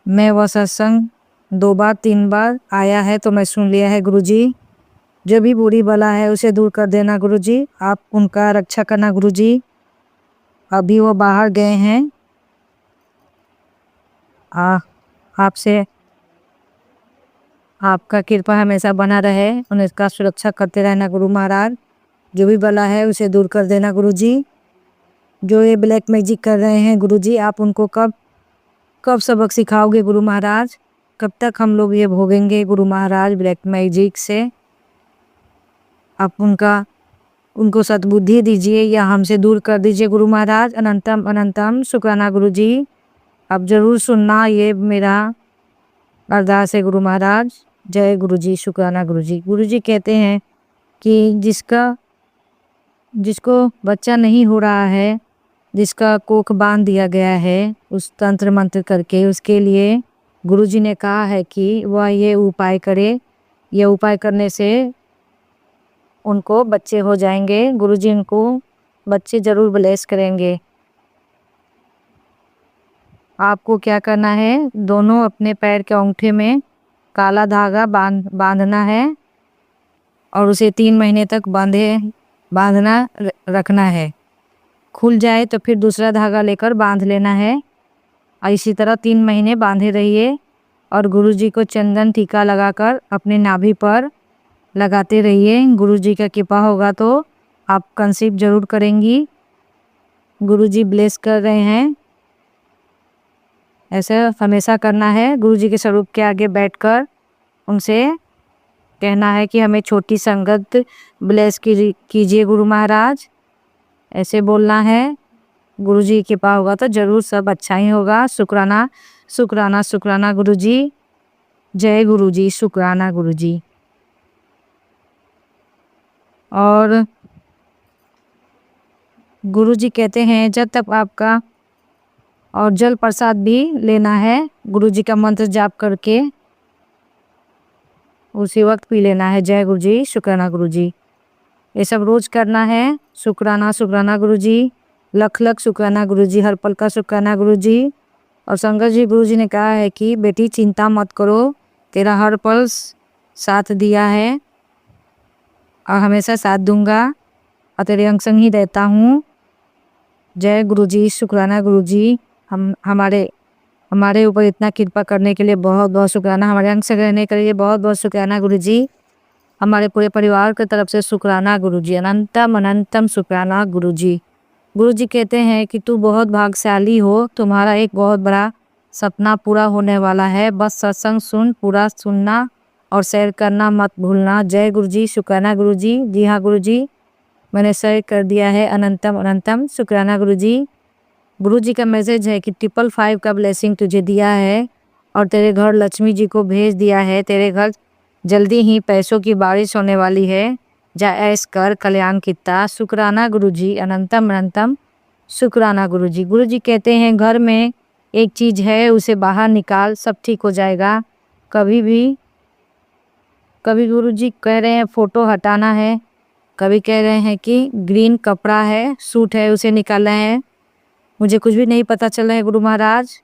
मैं वह सत्संग 2 बार 3 बार आया है तो मैं सुन लिया है गुरु जी। जो भी बुरी बला है उसे दूर कर देना गुरु जी, आप उनका रक्षा करना गुरु जी। अभी वो बाहर गए हैं, आपसे आपका कृपा हमेशा बना रहे, उनका सुरक्षा करते रहना गुरु महाराज। जो भी बला है उसे दूर कर देना गुरु जी। जो ये ब्लैक मैजिक कर रहे हैं गुरु जी, आप उनको कब सबक सिखाओगे गुरु महाराज? कब तक हम लोग ये भोगेंगे गुरु महाराज ब्लैक मैजिक से? आप उनको सद्बुद्धि दीजिए या हमसे दूर कर दीजिए गुरु महाराज। अनंतम अनंतम शुक्राना गुरु जी। अब जरूर सुनना, ये मेरा अरदास है गुरु महाराज। जय गुरु जी, शुक्राना गुरु जी। गुरु जी कहते हैं कि जिसको बच्चा नहीं हो रहा है, जिसका कोख बांध दिया गया है उस तंत्र मंत्र करके, उसके लिए गुरु जी ने कहा है कि वह ये उपाय करे। ये उपाय करने से उनको बच्चे हो जाएंगे। गुरु जी उनको बच्चे जरूर ब्लेस करेंगे। आपको क्या करना है, दोनों अपने पैर के अंगूठे में काला धागा बांधना है और उसे 3 महीने तक बांधना रखना है। खुल जाए तो फिर दूसरा धागा लेकर बांध लेना है। और इसी तरह 3 महीने बांधे रहिए और गुरु जी को चंदन टीका लगाकर अपने नाभि पर लगाते रहिए। गुरु जी का कृपा होगा तो आप कंसीव जरूर करेंगी। गुरु जी ब्लेस कर रहे हैं, ऐसा हमेशा करना है। गुरु जी के स्वरूप के आगे बैठकर उनसे कहना है कि हमें छोटी संगत ब्लेस कीजिए गुरु महाराज, ऐसे बोलना है। गुरु जी की कृपा होगा तो जरूर सब अच्छा ही होगा। शुक्राना शुक्राना शुक्राना गुरु जी। जय गुरु जी, शुक्राना गुरु जी। और गुरु जी कहते हैं जब तक आपका और जल प्रसाद भी लेना है, गुरु जी का मंत्र जाप करके उसी वक्त पी लेना है। जय गुरु जी, शुक्राना गुरु जी। ये सब रोज करना है। शुक्राना शुक्राना गुरु जी, लख लख शुक्राना गुरु जी, हर पल का शुक्राना गुरु जी। और संगत जी, गुरु जी ने कहा है कि बेटी चिंता मत करो, तेरा हर पल साथ दिया है और हमेशा साथ दूंगा और तेरे अंग संग ही रहता हूँ। जय गुरु जी, शुक्राना गुरु जी। हमारे ऊपर इतना कृपा करने के लिए बहुत बहुत शुक्राना। हमारे अंग संग रहने के लिए बहुत बहुत शुक्राना गुरु जी। हमारे पूरे परिवार की तरफ से शुक्राना गुरु जी, अनंतम अनंतम शुक्राना गुरु जी। गुरु जी कहते हैं कि तू बहुत भाग्यशाली हो, तुम्हारा एक बहुत बड़ा सपना पूरा होने वाला है। बस सत्संग सुन, पूरा सुनना और शेयर करना मत भूलना। जय गुरु जी, शुक्राना गुरु जी। जी हाँ गुरु जी, मैंने शेयर कर दिया है। अनंतम अनंतम शुक्राना गुरु जी। गुरु जी का मैसेज है कि 555 का ब्लेसिंग तुझे दिया है और तेरे घर लक्ष्मी जी को भेज दिया है। तेरे घर जल्दी ही पैसों की बारिश होने वाली है। जा ऐश कर, कल्याण कितना। शुक्राना गुरु जी, अनंतम अनंतम शुक्राना गुरु जी। गुरु जी कहते हैं घर में एक चीज़ है, उसे बाहर निकाल, सब ठीक हो जाएगा। कभी गुरु जी कह रहे हैं फ़ोटो हटाना है, कभी कह रहे हैं कि ग्रीन कपड़ा है, सूट है, उसे निकालना है। मुझे कुछ भी नहीं पता चल रहा है गुरु महाराज,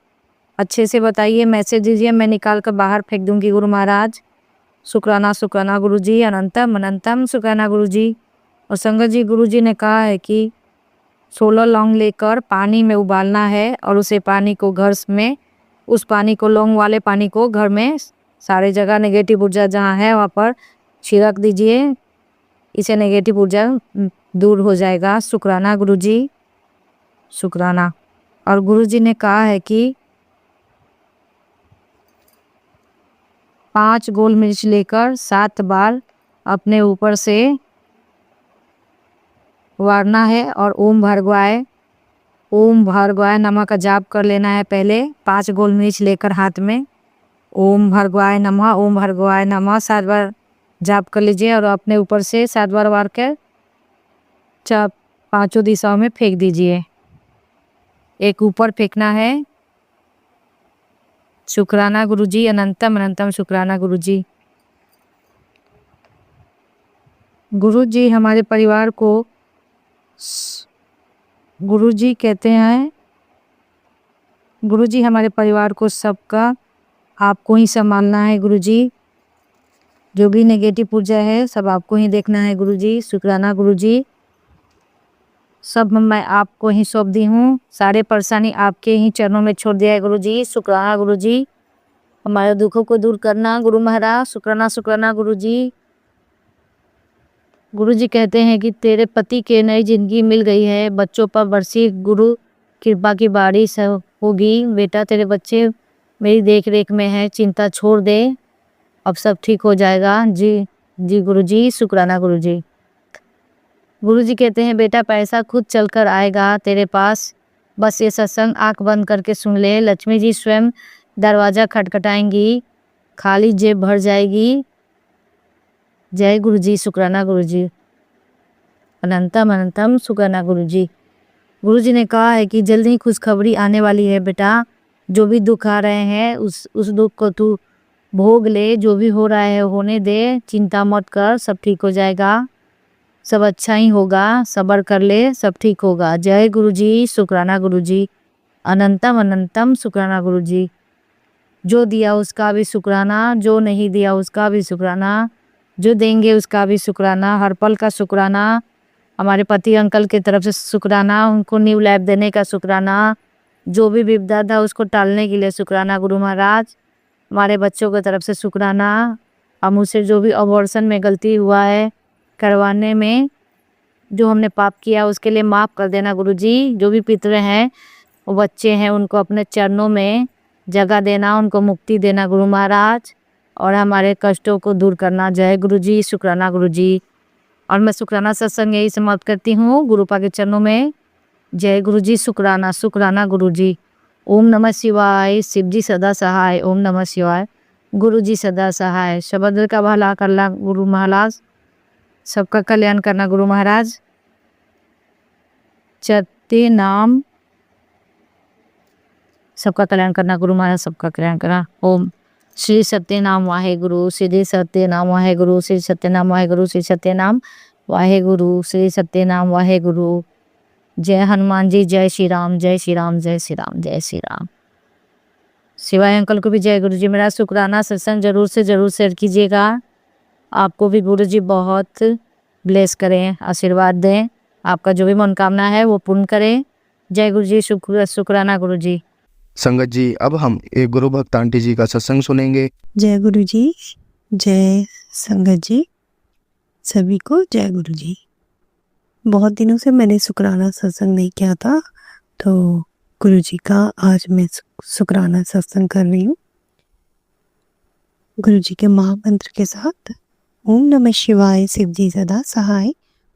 अच्छे से बताइए, मैसेज दीजिए, मैं निकाल कर बाहर फेंक दूंगी गुरु महाराज। शुक्राना शुक्राना गुरु जी, अनंतम अनंतम शुक्राना गुरु जी। और संगत जी, गुरु जी ने कहा है कि 16 लौंग लेकर पानी में उबालना है और उसे पानी को घर में, उस पानी को, लौंग वाले पानी को घर में सारे जगह नेगेटिव ऊर्जा जहाँ है वहाँ पर छिड़क दीजिए। इसे नेगेटिव ऊर्जा दूर हो जाएगा। शुक्राना गुरु जी, शुक्राना। और गुरु जी ने कहा है कि 5 गोल मिर्च लेकर 7 बार अपने ऊपर से वारना है और ओम भर्गवाय नमः का जाप कर लेना है। पहले 5 गोल मिर्च लेकर हाथ में ओम भर्गवाय नमः, ओम भर्गवाय नमः 7 बार जाप कर लीजिए और अपने ऊपर से 7 बार वार कर पांचों दिशाओं में फेंक दीजिए। एक ऊपर फेंकना है। शुक्राना गुरु जी, अनंतम अनंतम शुक्राना गुरु जी। गुरु जी हमारे परिवार को, गुरु जी कहते हैं, गुरु जी हमारे परिवार को सबका आपको ही संभालना है गुरु जी। जो भी नेगेटिव ऊर्जा है सब आपको ही देखना है गुरु जी। शुक्राना गुरु जी। सब मैं आपको ही सौंप दी हूँ, सारे परेशानी आपके ही चरणों में छोड़ दिया है गुरु जी। शुक्राना गुरु जी। हमारे दुखों को दूर करना गुरु महाराज। शुक्राना शुक्राना गुरु जी। गुरु जी कहते हैं कि तेरे पति के नई जिंदगी मिल गई है, बच्चों पर बरसी गुरु कृपा की बारिश होगी। बेटा तेरे बच्चे मेरी देख रेख में है, चिंता छोड़ दे, अब सब ठीक हो जाएगा। जी जी गुरु जी, शुक्राना गुरु जी। गुरु जी कहते हैं बेटा पैसा खुद चलकर आएगा तेरे पास, बस ये सत्संग आंख बंद करके सुन ले। लक्ष्मी जी स्वयं दरवाज़ा खटखटाएंगी, खाली जेब भर जाएगी। जय गुरु जी, शुक्राना गुरु जी, अनंतम अनंतम शुक्राना गुरु जी। गुरु जी ने कहा है कि जल्दी ही खुशखबरी आने वाली है बेटा। जो भी दुख आ रहे हैं उस दुख को तू भोग ले, जो भी हो रहा है होने दे, चिंता मत कर, सब ठीक हो जाएगा, सब अच्छा ही होगा, सब्र कर ले, सब ठीक होगा। जय गुरु जी, शुक्राना गुरु जी, अनंतम अनंतम शुक्राना गुरु जी। जो दिया उसका भी शुक्राना, जो नहीं दिया उसका भी शुक्राना, जो देंगे उसका भी शुक्राना, हर पल का शुक्राना। हमारे पति अंकल की तरफ से शुक्राना, उनको न्यू लाइफ देने का शुक्राना, जो भी विपदा था उसको टालने के लिए शुक्राना गुरु महाराज। हमारे बच्चों की तरफ से शुक्राना। अब मुझसे जो भी अबॉर्शन में गलती हुआ है करवाने में, जो हमने पाप किया उसके लिए माफ़ कर देना गुरु जी। जो भी पितृ हैं, वो बच्चे हैं, उनको अपने चरणों में जगह देना, उनको मुक्ति देना गुरु महाराज, और हमारे कष्टों को दूर करना। जय गुरु जी, शुक्राना गुरु जी। और मैं शुक्राना सत्संग यही समाप्त करती हूँ गुरुपा के चरणों में। जय गुरु जी, शुक्राना शुक्राना गुरु जी। ओम नमः शिवाय। शिव जी सदा सहाय। ओम नमः शिवाय। गुरु जी सदा सहाय। शब्द का भला करना गुरु महाराज, सबका कल्याण करना गुरु महाराज। चते नाम सबका कल्याण करना गुरु महाराज, सबका कल्याण करना। ओम श्री सत्यनाम वाहेगुरु, श्री सत्यनाम वाहेगुरु, श्री सत्यनाम वाहेगुरु, श्री सत्यनाम वाहेगुरु, श्री सत्यनाम वाहेगुरु। जय हनुमान जी, जय श्री राम, जय श्री राम, जय श्री राम, जय श्री राम। शिवाय अंकल को भी जय गुरु जी। मेरा शुक्राना सत्संग जरूर से जरूर शेयर कीजिएगा। आपको भी गुरु जी बहुत ब्लेस करें, आशीर्वाद दें, आपका जो भी मनोकामना है वो पूर्ण करें। जय गुरु जी, शुक्राना गुरु जी। संगत जी, अब हम एक गुरु भक्त आंटी जी का सत्संग सुनेंगे। जय गुरु जी, जय संगत जी, सभी को जय गुरु जी। बहुत दिनों से मैंने शुक्राना सत्संग नहीं किया था, तो गुरु जी का आज मैं शुक्राना सत्संग कर रही हूँ गुरु जी के महामंत्र के साथ। ओम नमः शिवाय, शिव जी सदा सहाय।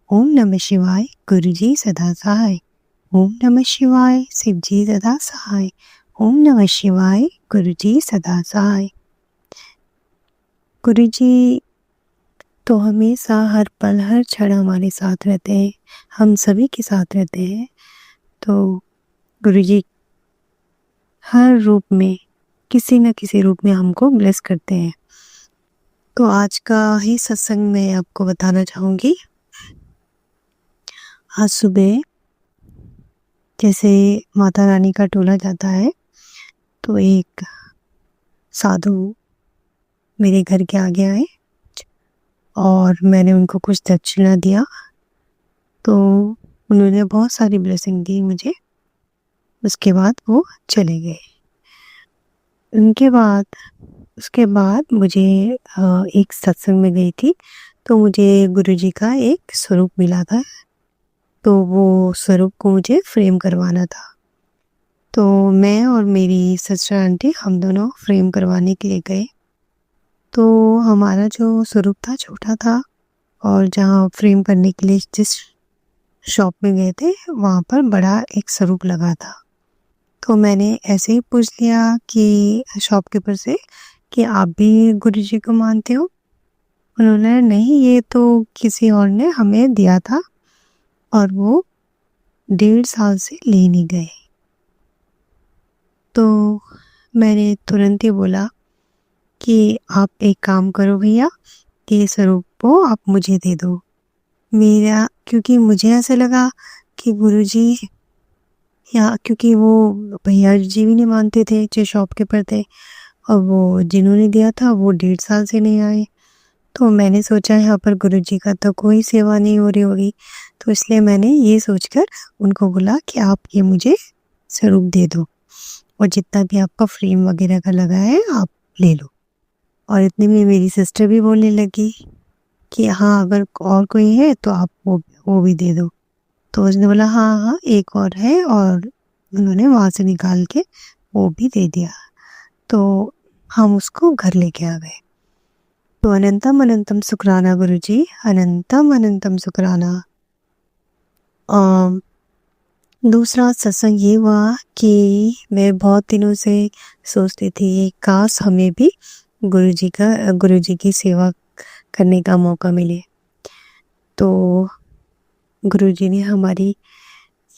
ओम नमः शिवाय, गुरु जी सदा सहाय। ओम नमः शिवाय, शिव जी सदा सहाय। ओम नमः शिवाय, गुरु जी सदा सहाय। गुरु जी तो हमेशा हर पल हर क्षण हमारे साथ रहते हैं, हम सभी के साथ रहते हैं। तो गुरु जी हर रूप में, किसी न किसी रूप में हमको ब्लेस करते हैं। तो आज का ही सत्संग मैं आपको बताना चाहूँगी। आज सुबह जैसे माता रानी का टोला जाता है, तो एक साधु मेरे घर के आगे आए और मैंने उनको कुछ दक्षिणा दिया, तो उन्होंने बहुत सारी ब्लेसिंग दी मुझे। उसके बाद वो चले गए। उसके बाद मुझे एक सत्संग में गई थी, तो मुझे गुरुजी का एक स्वरूप मिला था, तो वो स्वरूप को मुझे फ्रेम करवाना था। तो मैं और मेरी सिस्टर आंटी हम दोनों फ्रेम करवाने के लिए गए। तो हमारा जो स्वरूप था छोटा था, और जहाँ फ्रेम करने के लिए जिस शॉप में गए थे वहाँ पर बड़ा एक स्वरूप लगा था। तो मैंने ऐसे ही पूछ लिया कि शॉपकीपर से कि आप भी गुरुजी को मानते हो? उन्होंने नहीं, ये तो किसी और ने हमें दिया था और वो 1.5 साल से ले नहीं गए। तो मैंने तुरंत ही बोला कि आप एक काम करो भैया, ये स्वरूप को आप मुझे दे दो। क्योंकि मुझे ऐसा लगा कि गुरुजी, या क्योंकि वो भैया जी भी नहीं मानते थे जो शॉपकीपर थे, और वो जिन्होंने दिया था वो 1.5 साल से नहीं आए। तो मैंने सोचा यहाँ पर गुरुजी का तो कोई सेवा नहीं हो रही होगी, तो इसलिए मैंने ये सोचकर उनको बोला कि आप ये मुझे स्वरूप दे दो, और जितना भी आपका फ्रेम वगैरह का लगा है आप ले लो। और इतने में मेरी सिस्टर भी बोलने लगी कि हाँ, अगर और कोई है तो आप वो भी दे दो। तो उसने बोला हाँ, एक और है, और उन्होंने वहाँ से निकाल के वो भी दे दिया। तो हम उसको घर लेके आ गए। तो अनंतम अनंतम शुक्राना गुरुजी, अनंतम अनंतम शुक्राना। दूसरा सत्संग ये हुआ कि मैं बहुत दिनों से सोचती थी काश हमें भी गुरुजी की सेवा करने का मौका मिले। तो गुरुजी ने हमारी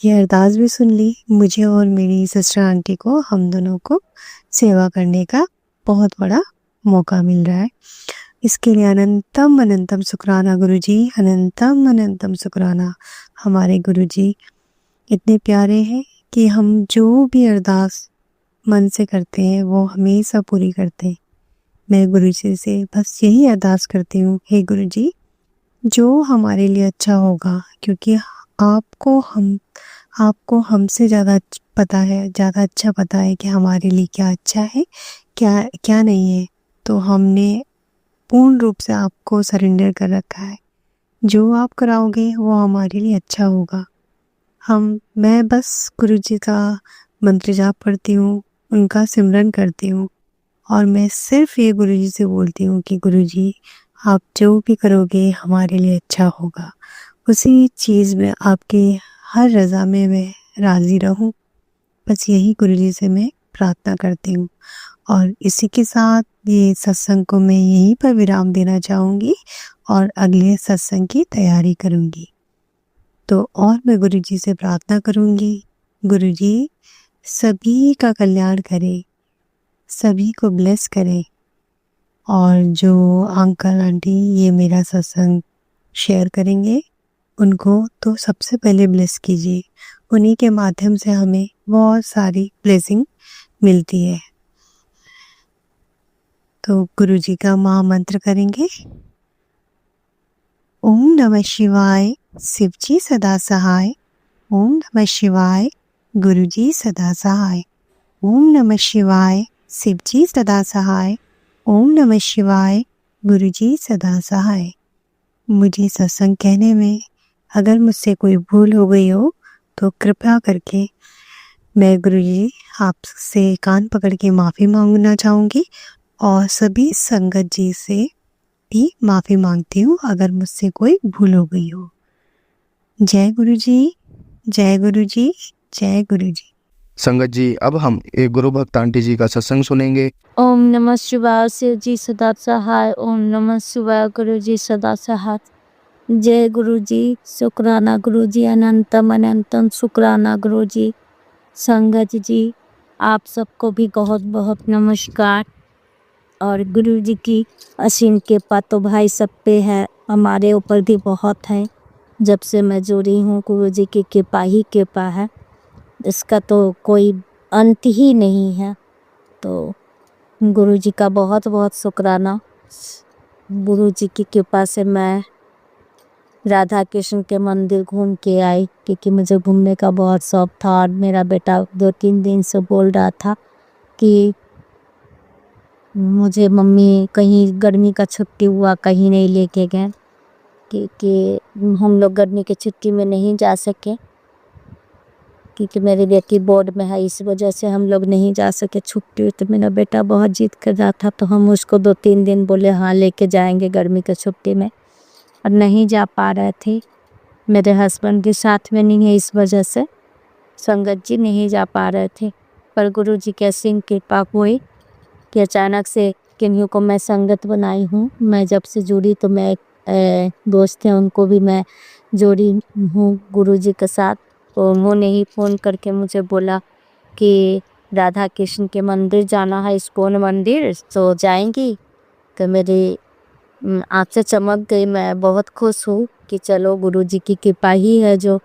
ये अरदास भी सुन ली। मुझे और मेरी सिस्टर आंटी को, हम दोनों को सेवा करने का बहुत बड़ा मौका मिल रहा है। इसके लिए अनंतम अनंतम शुक्राना गुरुजी, अनंतम अनंतम शुक्राना। हमारे गुरुजी इतने प्यारे हैं कि हम जो भी अरदास मन से करते हैं वो हमेशा पूरी करते हैं। मैं गुरुजी से बस यही अरदास करती हूँ, हे गुरुजी, जो हमारे लिए अच्छा होगा, क्योंकि आपको हमसे ज़्यादा पता है, ज़्यादा अच्छा पता है कि हमारे लिए क्या अच्छा है, क्या नहीं है। तो हमने पूर्ण रूप से आपको सरेंडर कर रखा है। जो आप कराओगे वो हमारे लिए अच्छा होगा। मैं बस गुरुजी का मंत्र जाप पढ़ती हूँ, उनका सिमरन करती हूँ, और मैं सिर्फ ये गुरुजी से बोलती हूँ कि गुरुजी, आप जो भी करोगे हमारे लिए अच्छा होगा। उसी चीज़ में आपके हर रज़ा में मैं राज़ी रहूँ, बस यही गुरुजी से मैं प्रार्थना करती हूँ। और इसी के साथ ये सत्संग को मैं यहीं पर विराम देना चाहूँगी और अगले सत्संग की तैयारी करूँगी। तो और मैं गुरुजी से प्रार्थना करूँगी, गुरुजी सभी का कल्याण करे, सभी को ब्लेस करे। और जो अंकल आंटी ये मेरा सत्संग शेयर करेंगे उनको तो सबसे पहले ब्लेस कीजिए। उन्हीं के माध्यम से हमें बहुत सारी ब्लेसिंग मिलती है। तो गुरु जी का महामंत्र करेंगे। ओम नमः शिवाय, शिव जी सदा सहाय। ओम नमः शिवाय, गुरु जी सदा सहाय। ओम नमः शिवाय, शिव जी सदा सहाय। ओम नमः शिवाय, गुरु जी सदा सहाय। मुझे सत्संग कहने में अगर मुझसे कोई भूल हो गई हो तो कृपया करके मैं गुरु जी आपसे कान पकड़ के माफ़ी मांगना चाहूँगी और सभी संगत जी से भी माफ़ी मांगती हूँ अगर मुझसे कोई भूल हो गई हो। जय गुरु जी, जय गुरु जी, जय गुरु जी। संगत जी, अब हम एक गुरु भक्त आंटी जी का सत्संग सुनेंगे। ओम नमः शिवाय, शिव जी सदा सहाय। ओम नमः शिवाय, गुरु जी सदा सहाय। जय गुरु जी, शुक्राना गुरु जी, अनंतम अनंतम शुक्राना गुरु जी। संगत जी, आप सबको भी बहुत बहुत नमस्कार। और गुरु जी की असीम कृपा तो भाई सब पे है, हमारे ऊपर भी बहुत है। जब से मैं जुड़ी हूँ गुरु जी की कृपा ही कृपा है, इसका तो कोई अंत ही नहीं है। तो गुरु जी का बहुत बहुत शुक्राना। गुरु जी की कृपा से मैं राधा कृष्ण के मंदिर घूम के आई, क्योंकि मुझे घूमने का बहुत शौक था। और मेरा बेटा 2-3 दिन से बोल रहा था कि मुझे मम्मी कहीं गर्मी का छुट्टी हुआ कहीं नहीं लेके गए, क्योंकि हम लोग गर्मी की छुट्टी में नहीं जा सके, क्योंकि मेरी बेटी बोर्ड में है, इस वजह से हम लोग नहीं जा सके छुट्टी। तो मेरा बेटा बहुत जिद कर रहा था, तो हम उसको 2-3 दिन बोले हाँ लेके जाएंगे गर्मी की छुट्टी में, और नहीं जा पा रहे थे। मेरे हस्बैंड के साथ में नहीं है, इस वजह से संगत जी नहीं जा पा रहे थे। पर गुरु जी की असीम कृपा हुई कि अचानक से किन्हीं को मैं संगत बनाई हूँ। मैं जब से जुड़ी तो मैं दोस्त हैं उनको भी मैं जोड़ी हूँ गुरु जी के साथ। तो उन्होंने ही फ़ोन करके मुझे बोला कि राधा कृष्ण के मंदिर जाना है, इस्कॉन मंदिर, तो जाएंगी। तो मेरी आँखें चमक गई। मैं बहुत खुश हूँ कि चलो गुरु जी की कृपा ही है, जो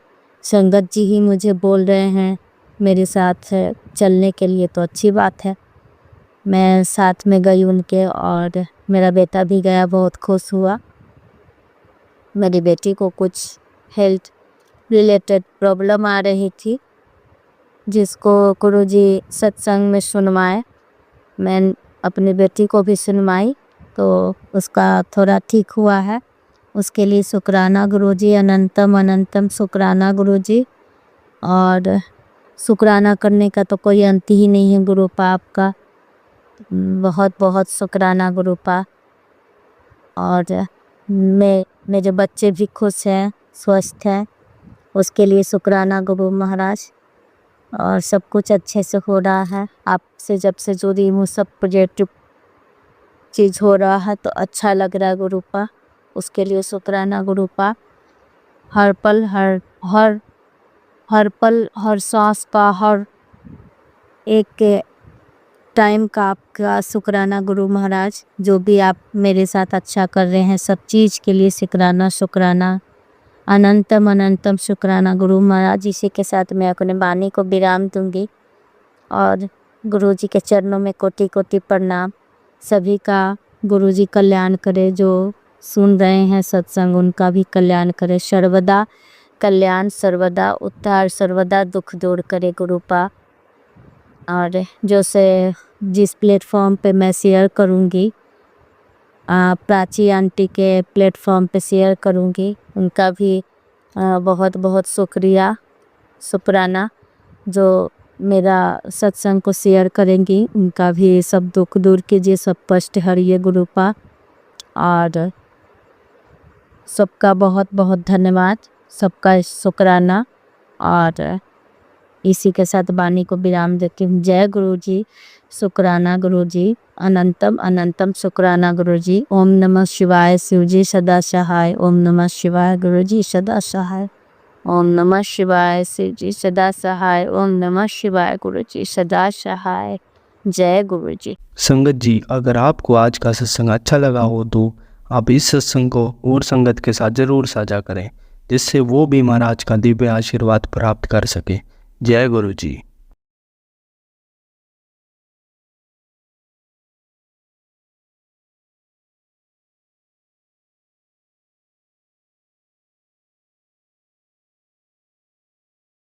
संगत जी ही मुझे बोल रहे हैं मेरे साथ चलने के लिए, तो अच्छी बात है। मैं साथ में गई उनके, और मेरा बेटा भी गया, बहुत खुश हुआ। मेरी बेटी को कुछ हेल्थ रिलेटेड प्रॉब्लम आ रही थी, जिसको गुरु जी सत्संग में सुनवाए। मैं अपनी बेटी को भी सुनवाई, तो उसका थोड़ा ठीक हुआ है। उसके लिए शुक्राना गुरु जी, अनंतम अनंतम शुक्राना गुरु जी। और शुक्राना करने का तो कोई अंत ही नहीं है गुरु पाप का। बहुत बहुत शुक्राना गुरु पा। और मेरे बच्चे भी खुश हैं, स्वस्थ हैं, उसके लिए शुक्राना गुरु महाराज। और सब कुछ अच्छे से हो रहा है। आपसे जब से जुड़ी हूँ सब पॉजिटिव चीज़ हो रहा है, तो अच्छा लग रहा है गुरु पा। उसके लिए शुक्राना गुरु पा। हर पल हर सांस का, हर एक टाइम का आपका शुक्राना गुरु महाराज। जो भी आप मेरे साथ अच्छा कर रहे हैं, सब चीज़ के लिए शुक्राना अनंतम अनंतम शुक्राना गुरु महाराज। इसी के साथ मैं अपने वाणी को विराम दूंगी। और गुरु जी के चरणों में कोटि कोटि प्रणाम। सभी का गुरु जी कल्याण करे, जो सुन रहे हैं सत्संग उनका भी कल्याण करे। सर्वदा कल्याण, सर्वदा उद्धार, सर्वदा दुख दूर करे गुरु पा। और जिस प्लेटफॉर्म पे मैं शेयर करूँगी, प्राची आंटी के प्लेटफॉर्म पे शेयर करूँगी, उनका भी बहुत बहुत शुक्राना। जो मेरा सत्संग को शेयर करेंगी, उनका भी सब दुख दूर कीजिए, सब कष्ट हरिए गुरु पा। और सबका बहुत बहुत धन्यवाद, सबका शुक्राना। और इसी के साथ वाणी को विराम देती हूँ। जय गुरु जी, शुक्राना गुरु जी, अनंतम अनंतम शुक्राना गुरु जी। ओम नमः शिवाय, शिव जी सदा सहाय। ओम नमः शिवाय, गुरु जी सदा सहाय। ओम नमः शिवाय। शिव जी सदा सहाय। ओम नमः शिवाय। गुरु जी सदा सहाय। जय गुरु जी। संगत जी, अगर आपको आज का सत्संग अच्छा लगा हो तो आप इस सत्संग को और संगत के साथ ज़रूर साझा करें, जिससे वो भी महाराज का दिव्य आशीर्वाद प्राप्त कर सके। जय गुरु जी।